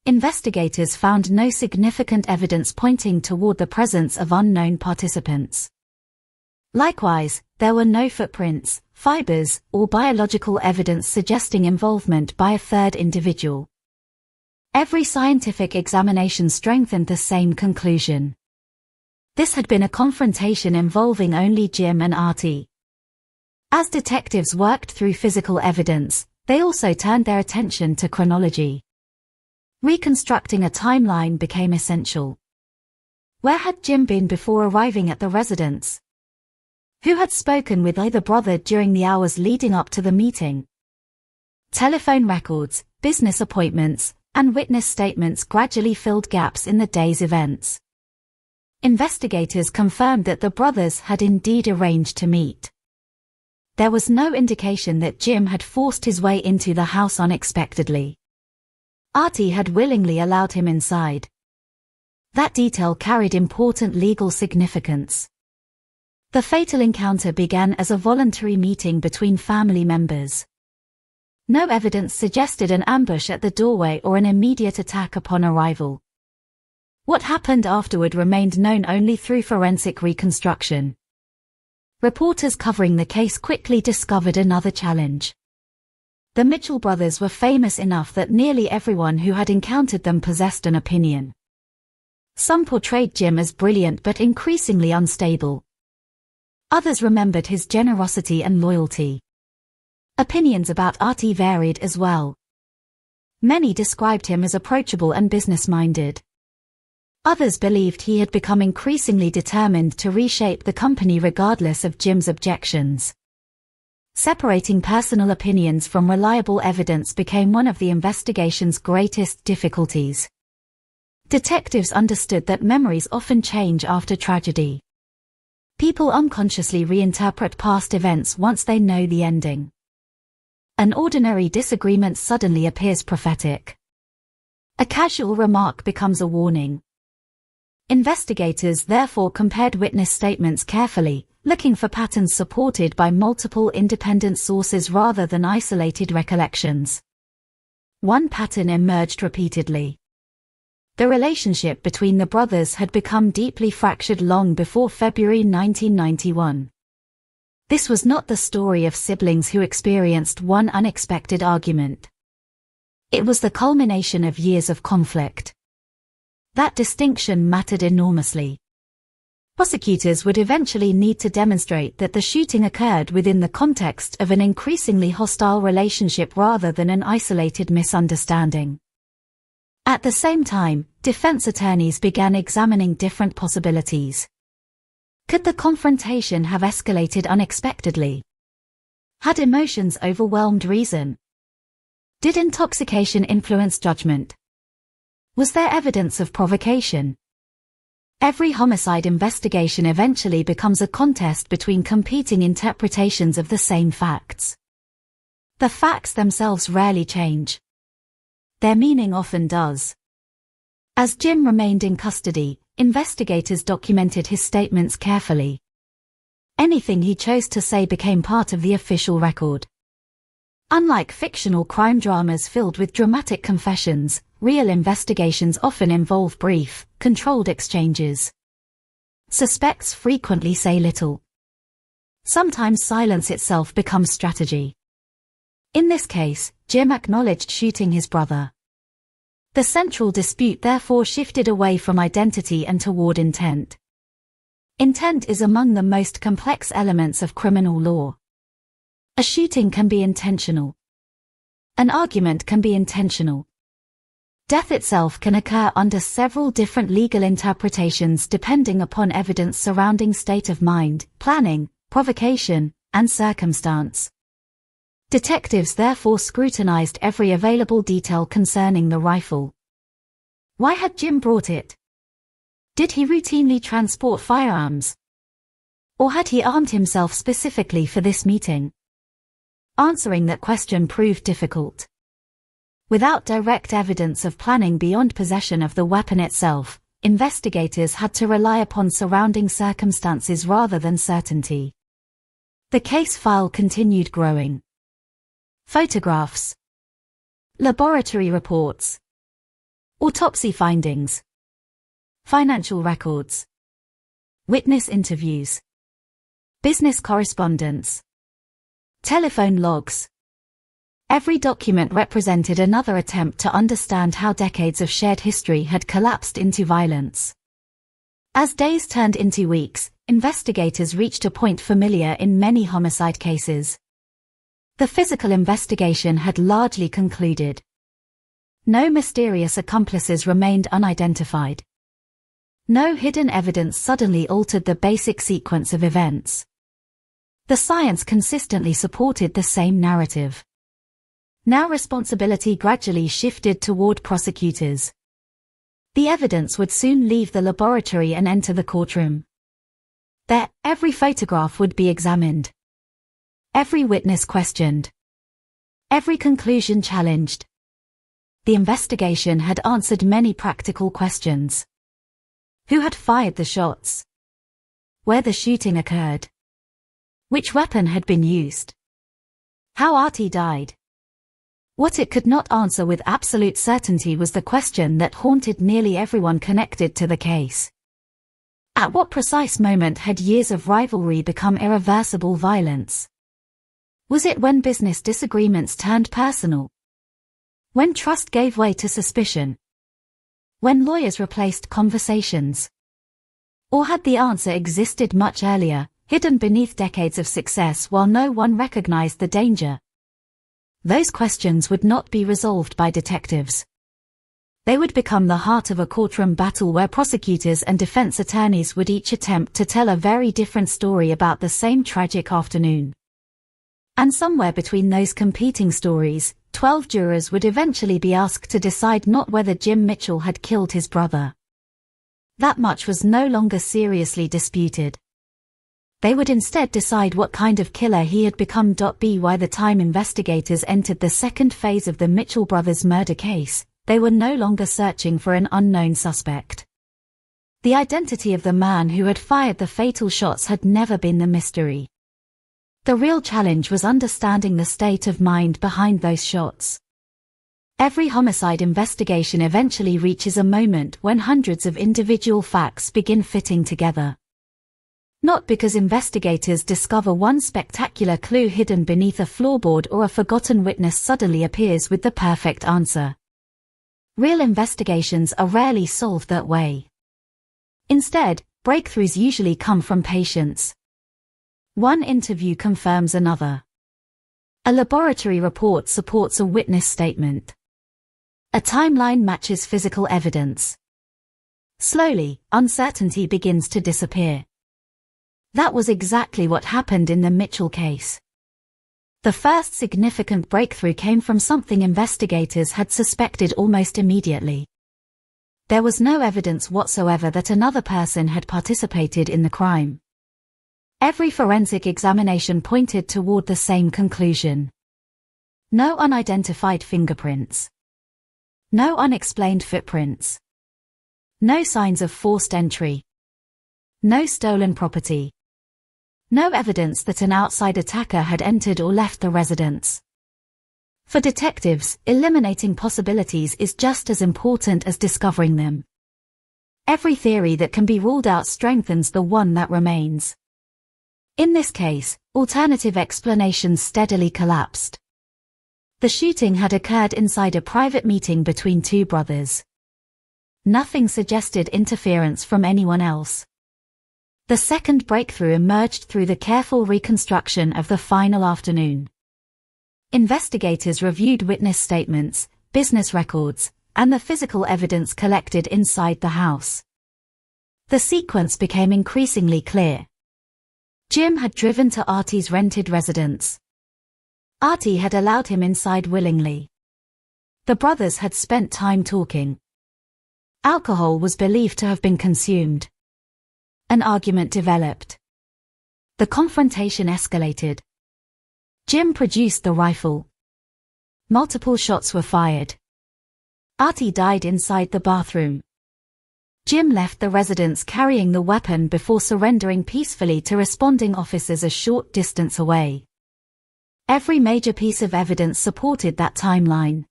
Investigators found no significant evidence pointing toward the presence of unknown participants. Likewise, there were no footprints, fibers, or biological evidence suggesting involvement by a third individual. Every scientific examination strengthened the same conclusion. This had been a confrontation involving only Jim and Artie. As detectives worked through physical evidence, they also turned their attention to chronology. Reconstructing a timeline became essential. Where had Jim been before arriving at the residence? Who had spoken with either brother during the hours leading up to the meeting? Telephone records, business appointments, and witness statements gradually filled gaps in the day's events. Investigators confirmed that the brothers had indeed arranged to meet. There was no indication that Jim had forced his way into the house unexpectedly. Artie had willingly allowed him inside. That detail carried important legal significance. The fatal encounter began as a voluntary meeting between family members. No evidence suggested an ambush at the doorway or an immediate attack upon arrival. What happened afterward remained known only through forensic reconstruction. Reporters covering the case quickly discovered another challenge. The Mitchell brothers were famous enough that nearly everyone who had encountered them possessed an opinion. Some portrayed Jim as brilliant but increasingly unstable. Others remembered his generosity and loyalty. Opinions about Artie varied as well. Many described him as approachable and business-minded. Others believed he had become increasingly determined to reshape the company regardless of Jim's objections. Separating personal opinions from reliable evidence became one of the investigation's greatest difficulties. Detectives understood that memories often change after tragedy. People unconsciously reinterpret past events once they know the ending. An ordinary disagreement suddenly appears prophetic. A casual remark becomes a warning. Investigators therefore compared witness statements carefully, looking for patterns supported by multiple independent sources rather than isolated recollections. One pattern emerged repeatedly. The relationship between the brothers had become deeply fractured long before February 1991. This was not the story of siblings who experienced one unexpected argument. It was the culmination of years of conflict. That distinction mattered enormously. Prosecutors would eventually need to demonstrate that the shooting occurred within the context of an increasingly hostile relationship rather than an isolated misunderstanding. At the same time, defense attorneys began examining different possibilities. Could the confrontation have escalated unexpectedly? Had emotions overwhelmed reason? Did intoxication influence judgment? Was there evidence of provocation? Every homicide investigation eventually becomes a contest between competing interpretations of the same facts. The facts themselves rarely change. Their meaning often does. As Jim remained in custody, investigators documented his statements carefully. Anything he chose to say became part of the official record. Unlike fictional crime dramas filled with dramatic confessions, real investigations often involve brief, controlled exchanges. Suspects frequently say little. Sometimes silence itself becomes strategy. In this case, Jim acknowledged shooting his brother. The central dispute therefore shifted away from identity and toward intent. Intent is among the most complex elements of criminal law. A shooting can be intentional. An argument can be intentional. Death itself can occur under several different legal interpretations depending upon evidence surrounding state of mind, planning, provocation, and circumstance. Detectives therefore scrutinized every available detail concerning the rifle. Why had Jim brought it? Did he routinely transport firearms? Or had he armed himself specifically for this meeting? Answering that question proved difficult. Without direct evidence of planning beyond possession of the weapon itself, investigators had to rely upon surrounding circumstances rather than certainty. The case file continued growing. Photographs, laboratory reports, autopsy findings, financial records, witness interviews, business correspondence, telephone logs. Every document represented another attempt to understand how decades of shared history had collapsed into violence. As days turned into weeks, investigators reached a point familiar in many homicide cases. The physical investigation had largely concluded. No mysterious accomplices remained unidentified. No hidden evidence suddenly altered the basic sequence of events. The science consistently supported the same narrative. Now responsibility gradually shifted toward prosecutors. The evidence would soon leave the laboratory and enter the courtroom. There, every photograph would be examined. Every witness questioned. Every conclusion challenged. The investigation had answered many practical questions. Who had fired the shots? Where the shooting occurred? Which weapon had been used? How Artie died? What it could not answer with absolute certainty was the question that haunted nearly everyone connected to the case. At what precise moment had years of rivalry become irreversible violence? Was it when business disagreements turned personal? When trust gave way to suspicion? When lawyers replaced conversations? Or had the answer existed much earlier, hidden beneath decades of success while no one recognized the danger? Those questions would not be resolved by detectives. They would become the heart of a courtroom battle where prosecutors and defense attorneys would each attempt to tell a very different story about the same tragic afternoon. And somewhere between those competing stories, 12 jurors would eventually be asked to decide not whether Jim Mitchell had killed his brother. That much was no longer seriously disputed. They would instead decide what kind of killer he had become. By the time investigators entered the second phase of the Mitchell brothers' murder case, they were no longer searching for an unknown suspect. The identity of the man who had fired the fatal shots had never been the mystery. The real challenge was understanding the state of mind behind those shots. Every homicide investigation eventually reaches a moment when hundreds of individual facts begin fitting together. Not because investigators discover one spectacular clue hidden beneath a floorboard or a forgotten witness suddenly appears with the perfect answer. Real investigations are rarely solved that way. Instead, breakthroughs usually come from patients. One interview confirms another. A laboratory report supports a witness statement. A timeline matches physical evidence. Slowly, uncertainty begins to disappear. That was exactly what happened in the Mitchell case. The first significant breakthrough came from something investigators had suspected almost immediately. There was no evidence whatsoever that another person had participated in the crime. Every forensic examination pointed toward the same conclusion. No unidentified fingerprints. No unexplained footprints. No signs of forced entry. No stolen property. No evidence that an outside attacker had entered or left the residence. For detectives, eliminating possibilities is just as important as discovering them. Every theory that can be ruled out strengthens the one that remains. In this case, alternative explanations steadily collapsed. The shooting had occurred inside a private meeting between two brothers. Nothing suggested interference from anyone else. The second breakthrough emerged through the careful reconstruction of the final afternoon. Investigators reviewed witness statements, business records, and the physical evidence collected inside the house. The sequence became increasingly clear. Jim had driven to Artie's rented residence. Artie had allowed him inside willingly. The brothers had spent time talking. Alcohol was believed to have been consumed. An argument developed. The confrontation escalated. Jim produced the rifle. Multiple shots were fired. Artie died inside the bathroom. Jim left the residence carrying the weapon before surrendering peacefully to responding officers a short distance away. Every major piece of evidence supported that timeline.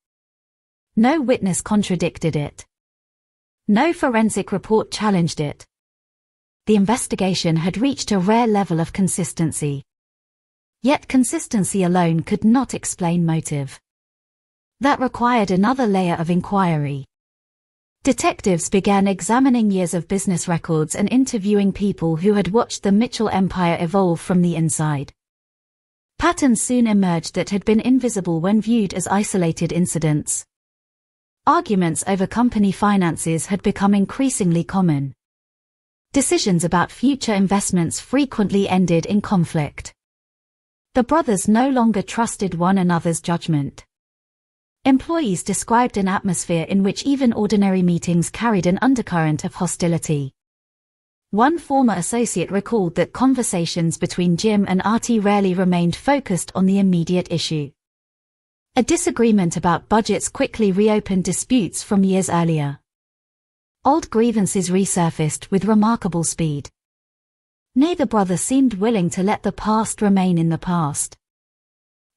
No witness contradicted it. No forensic report challenged it. The investigation had reached a rare level of consistency. Yet consistency alone could not explain motive. That required another layer of inquiry. Detectives began examining years of business records and interviewing people who had watched the Mitchell empire evolve from the inside. Patterns soon emerged that had been invisible when viewed as isolated incidents. Arguments over company finances had become increasingly common. Decisions about future investments frequently ended in conflict. The brothers no longer trusted one another's judgment. Employees described an atmosphere in which even ordinary meetings carried an undercurrent of hostility. One former associate recalled that conversations between Jim and Artie rarely remained focused on the immediate issue. A disagreement about budgets quickly reopened disputes from years earlier. Old grievances resurfaced with remarkable speed. Neither brother seemed willing to let the past remain in the past.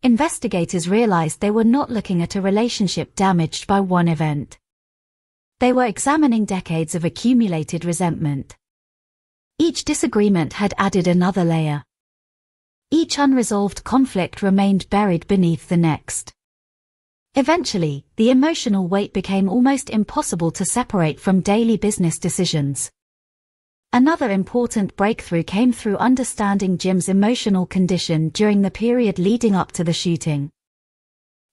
Investigators realized they were not looking at a relationship damaged by one event. They were examining decades of accumulated resentment. Each disagreement had added another layer. Each unresolved conflict remained buried beneath the next. Eventually, the emotional weight became almost impossible to separate from daily business decisions. Another important breakthrough came through understanding Jim's emotional condition during the period leading up to the shooting.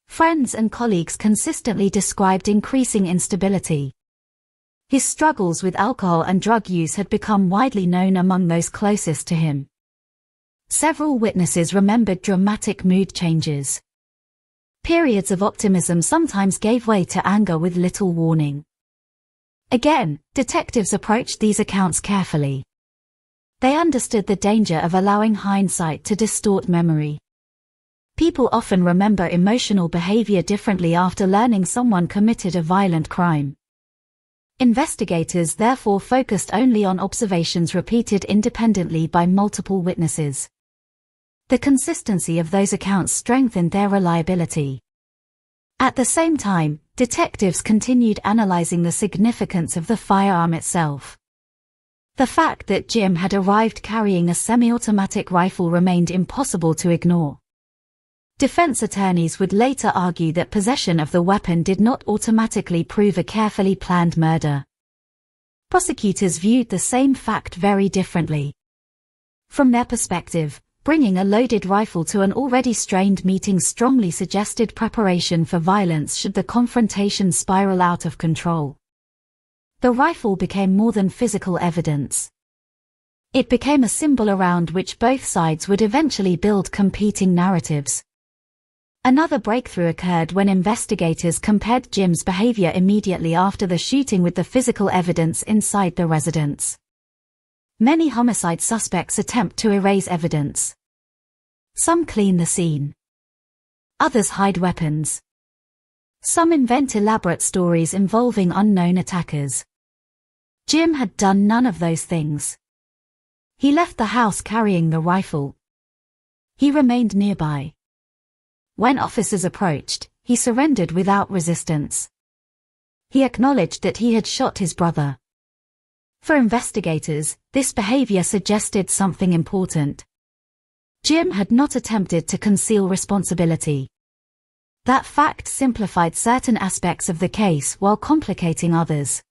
Friends and colleagues consistently described increasing instability. His struggles with alcohol and drug use had become widely known among those closest to him. Several witnesses remembered dramatic mood changes. Periods of optimism sometimes gave way to anger with little warning. Again, detectives approached these accounts carefully. They understood the danger of allowing hindsight to distort memory. People often remember emotional behavior differently after learning someone committed a violent crime. Investigators therefore focused only on observations repeated independently by multiple witnesses. The consistency of those accounts strengthened their reliability. At the same time, detectives continued analyzing the significance of the firearm itself. The fact that Jim had arrived carrying a semi-automatic rifle remained impossible to ignore. Defense attorneys would later argue that possession of the weapon did not automatically prove a carefully planned murder. prosecutors viewed the same fact very differently. From their perspective, bringing a loaded rifle to an already strained meeting strongly suggested preparation for violence should the confrontation spiral out of control. The rifle became more than physical evidence. It became a symbol around which both sides would eventually build competing narratives. Another breakthrough occurred when investigators compared Jim's behavior immediately after the shooting with the physical evidence inside the residence. Many homicide suspects attempt to erase evidence. Some clean the scene. Others hide weapons. Some invent elaborate stories involving unknown attackers. Jim had done none of those things. He left the house carrying the rifle. He remained nearby. When officers approached, he surrendered without resistance. He acknowledged that he had shot his brother. For investigators, this behavior suggested something important. Jim had not attempted to conceal responsibility. That fact simplified certain aspects of the case while complicating others.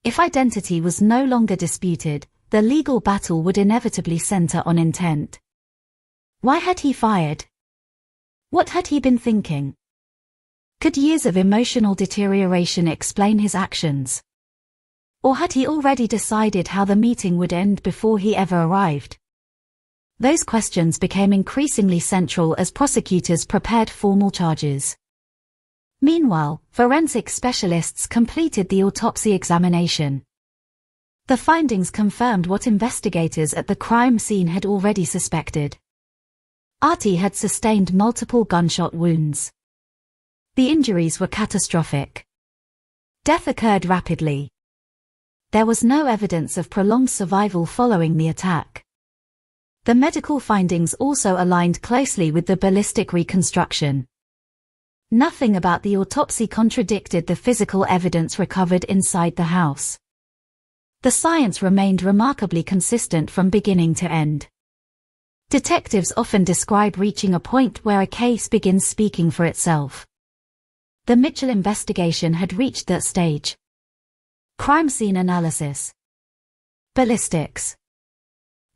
If identity was no longer disputed, the legal battle would inevitably center on intent. Why had he fired? What had he been thinking? Could years of emotional deterioration explain his actions? Or had he already decided how the meeting would end before he ever arrived? Those questions became increasingly central as prosecutors prepared formal charges. Meanwhile, forensic specialists completed the autopsy examination. The findings confirmed what investigators at the crime scene had already suspected. Artie had sustained multiple gunshot wounds. The injuries were catastrophic. Death occurred rapidly. There was no evidence of prolonged survival following the attack. The medical findings also aligned closely with the ballistic reconstruction. Nothing about the autopsy contradicted the physical evidence recovered inside the house. The science remained remarkably consistent from beginning to end. Detectives often describe reaching a point where a case begins speaking for itself. The Mitchell investigation had reached that stage. Crime scene analysis. Ballistics.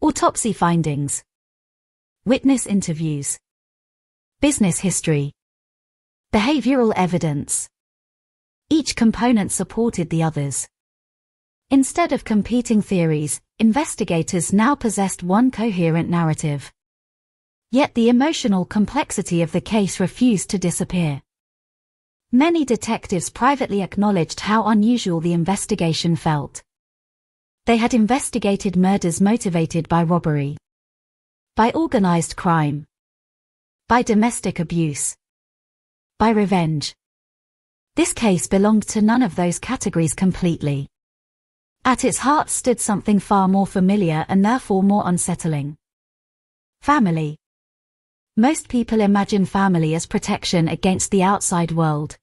Autopsy findings. Witness interviews. Business history. Behavioral evidence. Each component supported the others. Instead of competing theories, investigators now possessed one coherent narrative. Yet the emotional complexity of the case refused to disappear. Many detectives privately acknowledged how unusual the investigation felt. They had investigated murders motivated by robbery, by organized crime, by domestic abuse, by revenge. This case belonged to none of those categories completely. At its heart stood something far more familiar and therefore more unsettling. Family. Most people imagine family as protection against the outside world.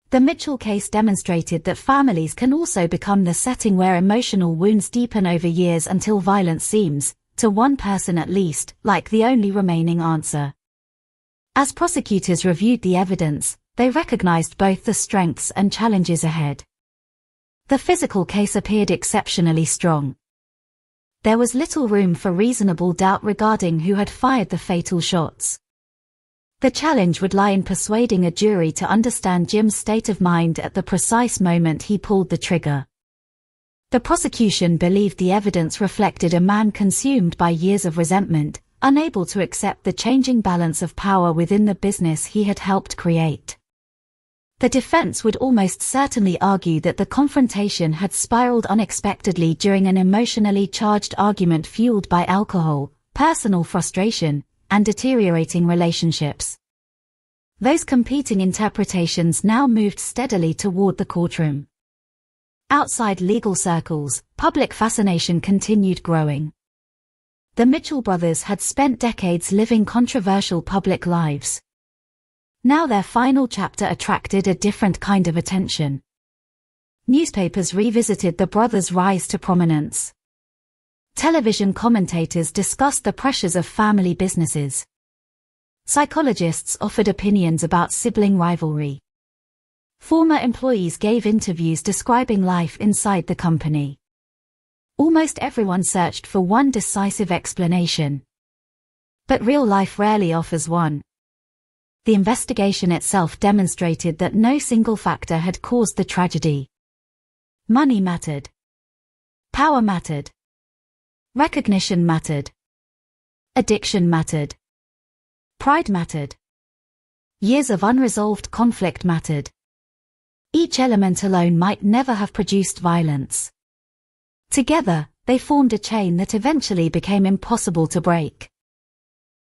The Mitchell case demonstrated that families can also become the setting where emotional wounds deepen over years until violence seems, to one person at least, like the only remaining answer. As prosecutors reviewed the evidence, they recognized both the strengths and challenges ahead. The physical case appeared exceptionally strong. There was little room for reasonable doubt regarding who had fired the fatal shots. The challenge would lie in persuading a jury to understand Jim's state of mind at the precise moment he pulled the trigger. The prosecution believed the evidence reflected a man consumed by years of resentment, unable to accept the changing balance of power within the business he had helped create. The defense would almost certainly argue that the confrontation had spiraled unexpectedly during an emotionally charged argument fueled by alcohol, personal frustration, and deteriorating relationships. Those competing interpretations now moved steadily toward the courtroom. Outside legal circles, public fascination continued growing. The Mitchell brothers had spent decades living controversial public lives. Now their final chapter attracted a different kind of attention. Newspapers revisited the brothers' rise to prominence. Television commentators discussed the pressures of family businesses. Psychologists offered opinions about sibling rivalry. Former employees gave interviews describing life inside the company. Almost everyone searched for one decisive explanation. But real life rarely offers one. The investigation itself demonstrated that no single factor had caused the tragedy. Money mattered. Power mattered. Recognition mattered. Addiction mattered. Pride mattered. Years of unresolved conflict mattered. Each element alone might never have produced violence. Together, they formed a chain that eventually became impossible to break.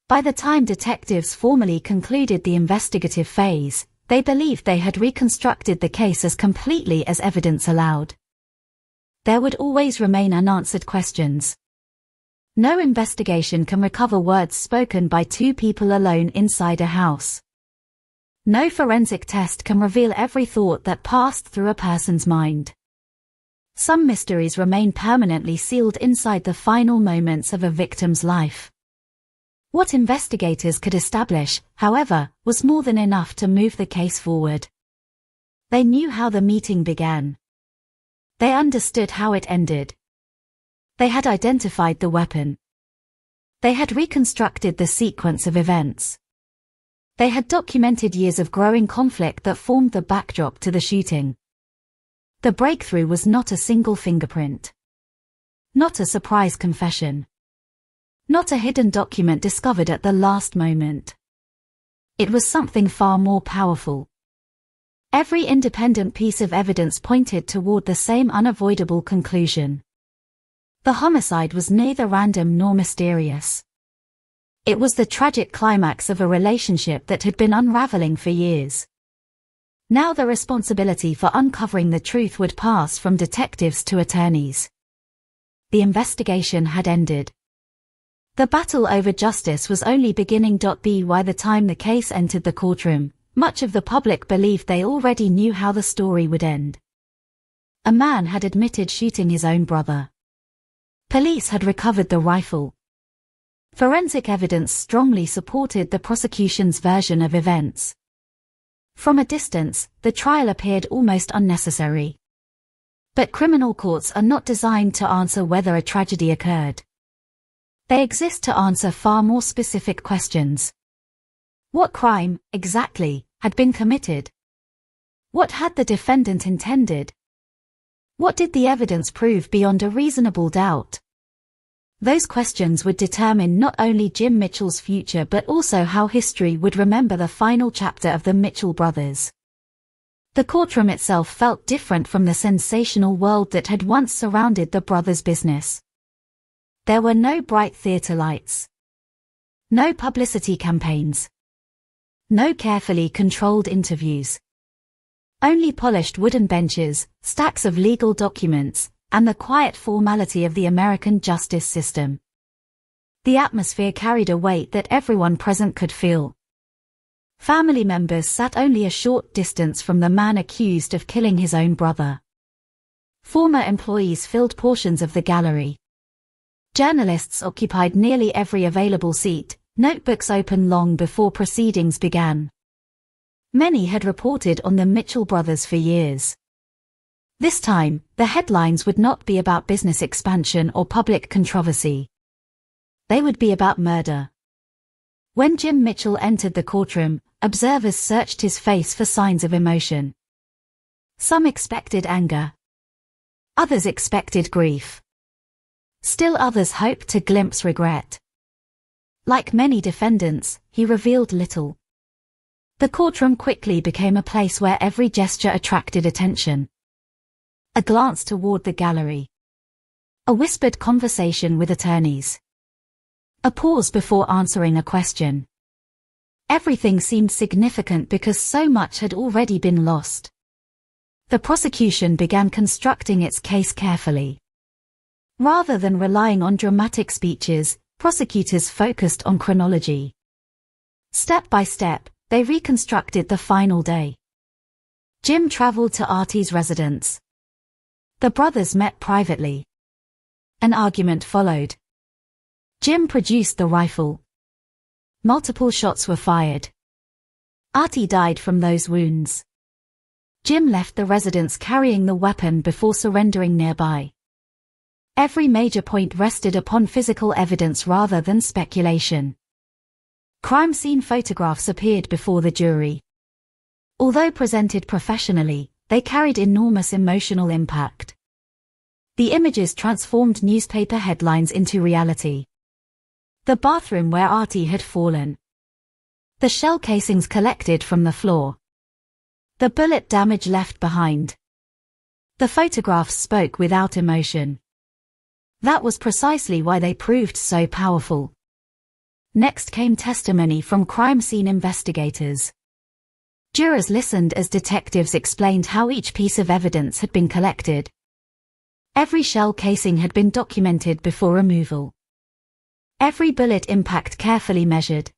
By the time detectives formally concluded the investigative phase, they believed they had reconstructed the case as completely as evidence allowed. There would always remain unanswered questions. No investigation can recover words spoken by two people alone inside a house. No forensic test can reveal every thought that passed through a person's mind. Some mysteries remain permanently sealed inside the final moments of a victim's life. What investigators could establish, however, was more than enough to move the case forward. They knew how the meeting began. They understood how it ended. They had identified the weapon. They had reconstructed the sequence of events. They had documented years of growing conflict that formed the backdrop to the shooting. The breakthrough was not a single fingerprint. Not a surprise confession. Not a hidden document discovered at the last moment. It was something far more powerful. Every independent piece of evidence pointed toward the same unavoidable conclusion. The homicide was neither random nor mysterious. It was the tragic climax of a relationship that had been unraveling for years. Now the responsibility for uncovering the truth would pass from detectives to attorneys. The investigation had ended. The battle over justice was only beginning. By the time the case entered the courtroom, much of the public believed they already knew how the story would end. A man had admitted shooting his own brother. Police had recovered the rifle. Forensic evidence strongly supported the prosecution's version of events. From a distance, the trial appeared almost unnecessary. But criminal courts are not designed to answer whether a tragedy occurred. They exist to answer far more specific questions. What crime, exactly, had been committed? What had the defendant intended? What did the evidence prove beyond a reasonable doubt? Those questions would determine not only Jim Mitchell's future but also how history would remember the final chapter of the Mitchell brothers. The courtroom itself felt different from the sensational world that had once surrounded the brothers' business. There were no bright theater lights. No publicity campaigns. No carefully controlled interviews. Only polished wooden benches, stacks of legal documents, and the quiet formality of the American justice system. The atmosphere carried a weight that everyone present could feel. Family members sat only a short distance from the man accused of killing his own brother. Former employees filled portions of the gallery. Journalists occupied nearly every available seat, notebooks open long before proceedings began. Many had reported on the Mitchell brothers for years. This time, the headlines would not be about business expansion or public controversy. They would be about murder. When Jim Mitchell entered the courtroom, observers searched his face for signs of emotion. Some expected anger. Others expected grief. Still others hoped to glimpse regret. Like many defendants, he revealed little. The courtroom quickly became a place where every gesture attracted attention. A glance toward the gallery. A whispered conversation with attorneys. A pause before answering a question. Everything seemed significant because so much had already been lost. The prosecution began constructing its case carefully. Rather than relying on dramatic speeches, prosecutors focused on chronology. Step by step, they reconstructed the final day. Jim traveled to Artie's residence. The brothers met privately. An argument followed. Jim produced the rifle. Multiple shots were fired. Artie died from those wounds. Jim left the residence carrying the weapon before surrendering nearby. Every major point rested upon physical evidence rather than speculation. Crime scene photographs appeared before the jury. Although presented professionally, they carried enormous emotional impact. The images transformed newspaper headlines into reality. The bathroom where Artie had fallen. The shell casings collected from the floor. The bullet damage left behind. The photographs spoke without emotion. That was precisely why they proved so powerful. Next came testimony from crime scene investigators. Jurors listened as detectives explained how each piece of evidence had been collected. Every shell casing had been documented before removal. Every bullet impact carefully measured.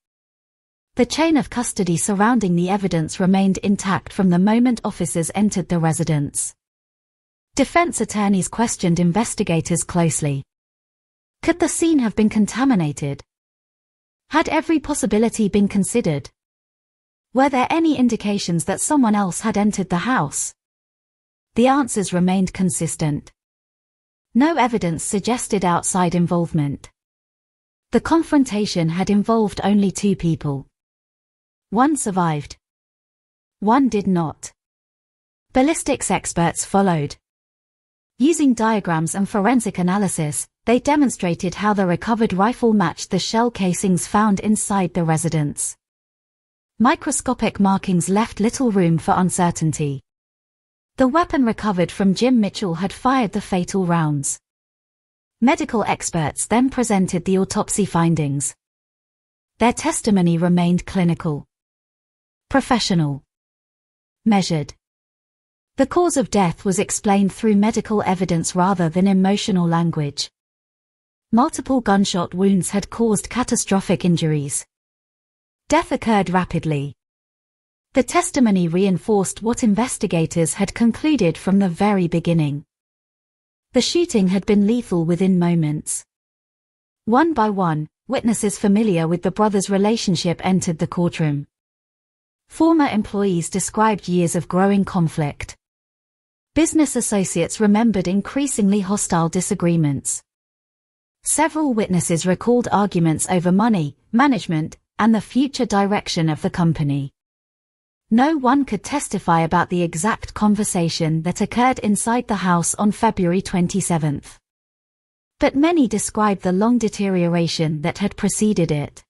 The chain of custody surrounding the evidence remained intact from the moment officers entered the residence. Defense attorneys questioned investigators closely. Could the scene have been contaminated? Had every possibility been considered? Were there any indications that someone else had entered the house? The answers remained consistent. No evidence suggested outside involvement. The confrontation had involved only two people. One survived. One did not. Ballistics experts followed. Using diagrams and forensic analysis, they demonstrated how the recovered rifle matched the shell casings found inside the residence. Microscopic markings left little room for uncertainty. The weapon recovered from Jim Mitchell had fired the fatal rounds. Medical experts then presented the autopsy findings. Their testimony remained clinical, professional, measured. The cause of death was explained through medical evidence rather than emotional language. Multiple gunshot wounds had caused catastrophic injuries. Death occurred rapidly. The testimony reinforced what investigators had concluded from the very beginning. The shooting had been lethal within moments. One by one, witnesses familiar with the brothers' relationship entered the courtroom. Former employees described years of growing conflict. Business associates remembered increasingly hostile disagreements. Several witnesses recalled arguments over money, management, and the future direction of the company. No one could testify about the exact conversation that occurred inside the house on February 27. But many described the long deterioration that had preceded it.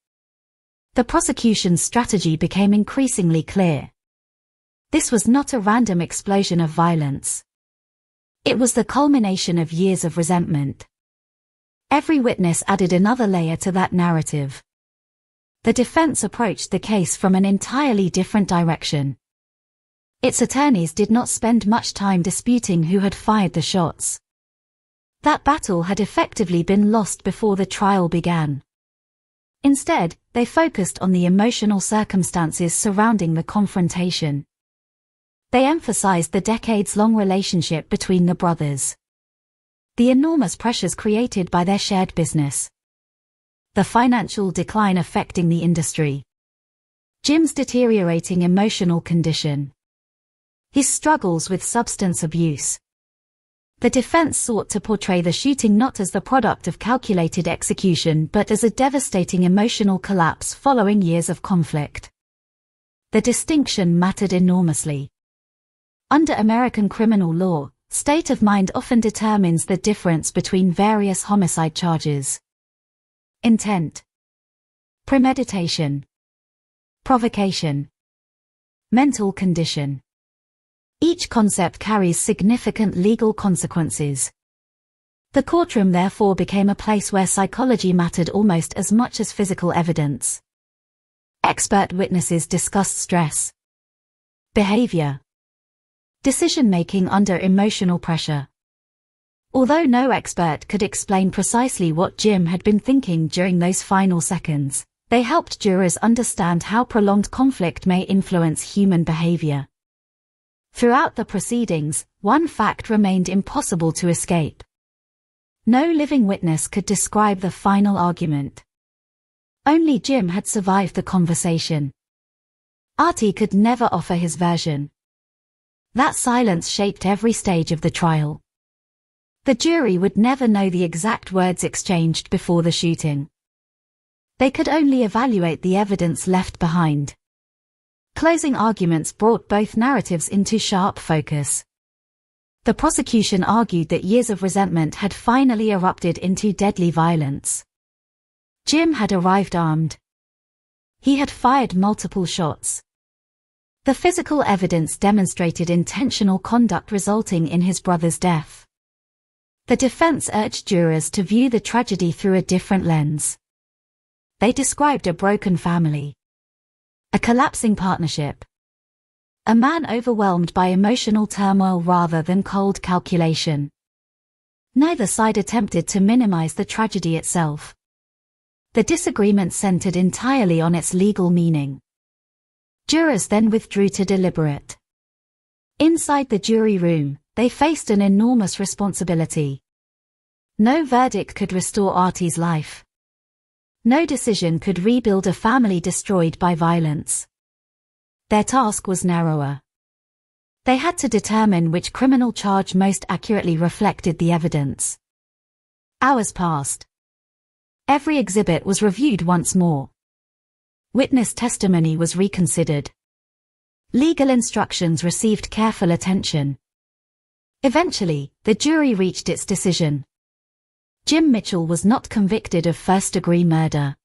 The prosecution's strategy became increasingly clear. This was not a random explosion of violence. It was the culmination of years of resentment. Every witness added another layer to that narrative. The defense approached the case from an entirely different direction. Its attorneys did not spend much time disputing who had fired the shots. That battle had effectively been lost before the trial began. Instead, they focused on the emotional circumstances surrounding the confrontation. They emphasized the decades-long relationship between the brothers. The enormous pressures created by their shared business. The financial decline affecting the industry. Jim's deteriorating emotional condition. His struggles with substance abuse. The defense sought to portray the shooting not as the product of calculated execution but as a devastating emotional collapse following years of conflict. The distinction mattered enormously. Under American criminal law, state of mind often determines the difference between various homicide charges. Intent, premeditation, provocation, mental condition. Each concept carries significant legal consequences. The courtroom therefore became a place where psychology mattered almost as much as physical evidence. Expert witnesses discussed stress, behavior, decision-making under emotional pressure. Although no expert could explain precisely what Jim had been thinking during those final seconds, they helped jurors understand how prolonged conflict may influence human behavior. Throughout the proceedings, one fact remained impossible to escape. No living witness could describe the final argument. Only Jim had survived the conversation. Artie could never offer his version. That silence shaped every stage of the trial. The jury would never know the exact words exchanged before the shooting. They could only evaluate the evidence left behind. Closing arguments brought both narratives into sharp focus. The prosecution argued that years of resentment had finally erupted into deadly violence. Jim had arrived armed. He had fired multiple shots. The physical evidence demonstrated intentional conduct resulting in his brother's death. The defense urged jurors to view the tragedy through a different lens. They described a broken family, a collapsing partnership, a man overwhelmed by emotional turmoil rather than cold calculation. Neither side attempted to minimize the tragedy itself. The disagreement centered entirely on its legal meaning. Jurors then withdrew to deliberate. Inside the jury room, they faced an enormous responsibility. No verdict could restore Artie's life. No decision could rebuild a family destroyed by violence. Their task was narrower. They had to determine which criminal charge most accurately reflected the evidence. Hours passed. Every exhibit was reviewed once more. Witness testimony was reconsidered. Legal instructions received careful attention. Eventually, the jury reached its decision. Jim Mitchell was not convicted of first-degree murder.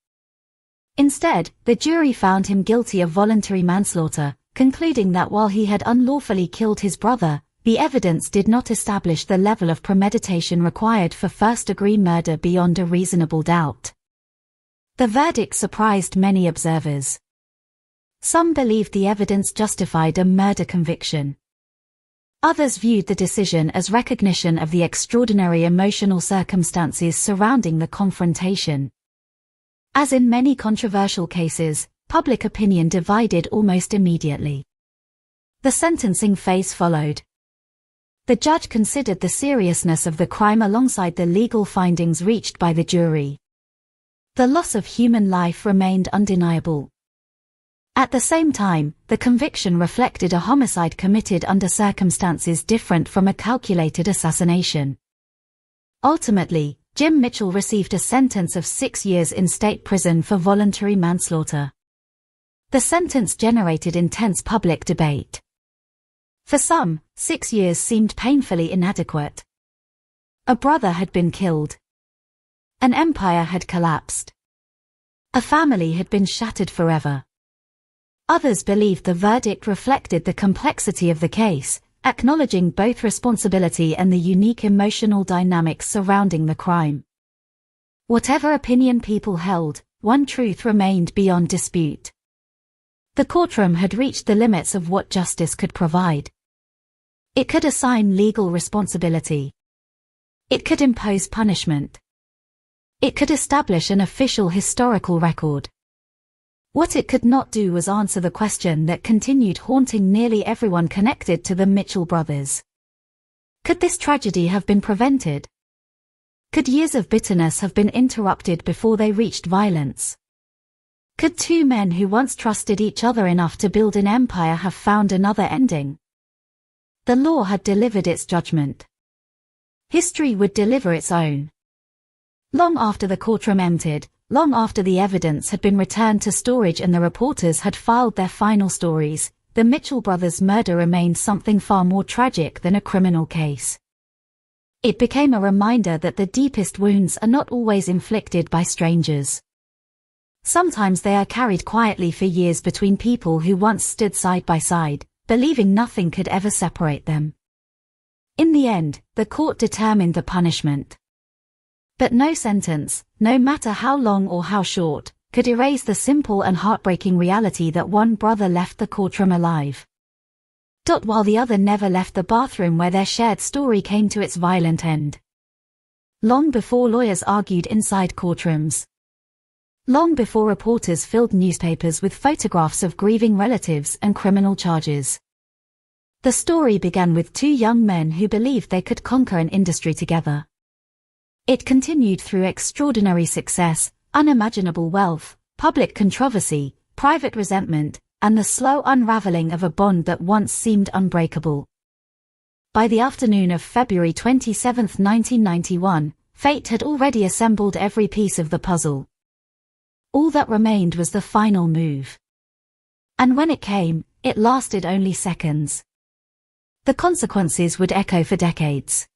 Instead, the jury found him guilty of voluntary manslaughter, concluding that while he had unlawfully killed his brother, the evidence did not establish the level of premeditation required for first-degree murder beyond a reasonable doubt. The verdict surprised many observers. Some believed the evidence justified a murder conviction. Others viewed the decision as recognition of the extraordinary emotional circumstances surrounding the confrontation. As in many controversial cases, public opinion divided almost immediately. The sentencing phase followed. The judge considered the seriousness of the crime alongside the legal findings reached by the jury. The loss of human life remained undeniable. At the same time, the conviction reflected a homicide committed under circumstances different from a calculated assassination. Ultimately, Jim Mitchell received a sentence of 6 years in state prison for voluntary manslaughter. The sentence generated intense public debate. For some, 6 years seemed painfully inadequate. A brother had been killed. An empire had collapsed. A family had been shattered forever. Others believed the verdict reflected the complexity of the case, acknowledging both responsibility and the unique emotional dynamics surrounding the crime. Whatever opinion people held, one truth remained beyond dispute. The courtroom had reached the limits of what justice could provide. It could assign legal responsibility. It could impose punishment. It could establish an official historical record. What it could not do was answer the question that continued haunting nearly everyone connected to the Mitchell brothers. Could this tragedy have been prevented? Could years of bitterness have been interrupted before they reached violence? Could two men who once trusted each other enough to build an empire have found another ending? The law had delivered its judgment. History would deliver its own. Long after the courtroom emptied, long after the evidence had been returned to storage and the reporters had filed their final stories, the Mitchell brothers' murder remained something far more tragic than a criminal case. It became a reminder that the deepest wounds are not always inflicted by strangers. Sometimes they are carried quietly for years between people who once stood side by side, believing nothing could ever separate them. In the end, the court determined the punishment. But no sentence, no matter how long or how short, could erase the simple and heartbreaking reality that one brother left the courtroom alive. While the other never left the bathroom where their shared story came to its violent end. Long before lawyers argued inside courtrooms. Long before reporters filled newspapers with photographs of grieving relatives and criminal charges. The story began with two young men who believed they could conquer an industry together. It continued through extraordinary success, unimaginable wealth, public controversy, private resentment, and the slow unraveling of a bond that once seemed unbreakable. By the afternoon of February 27, 1991, fate had already assembled every piece of the puzzle. All that remained was the final move. And when it came, it lasted only seconds. The consequences would echo for decades.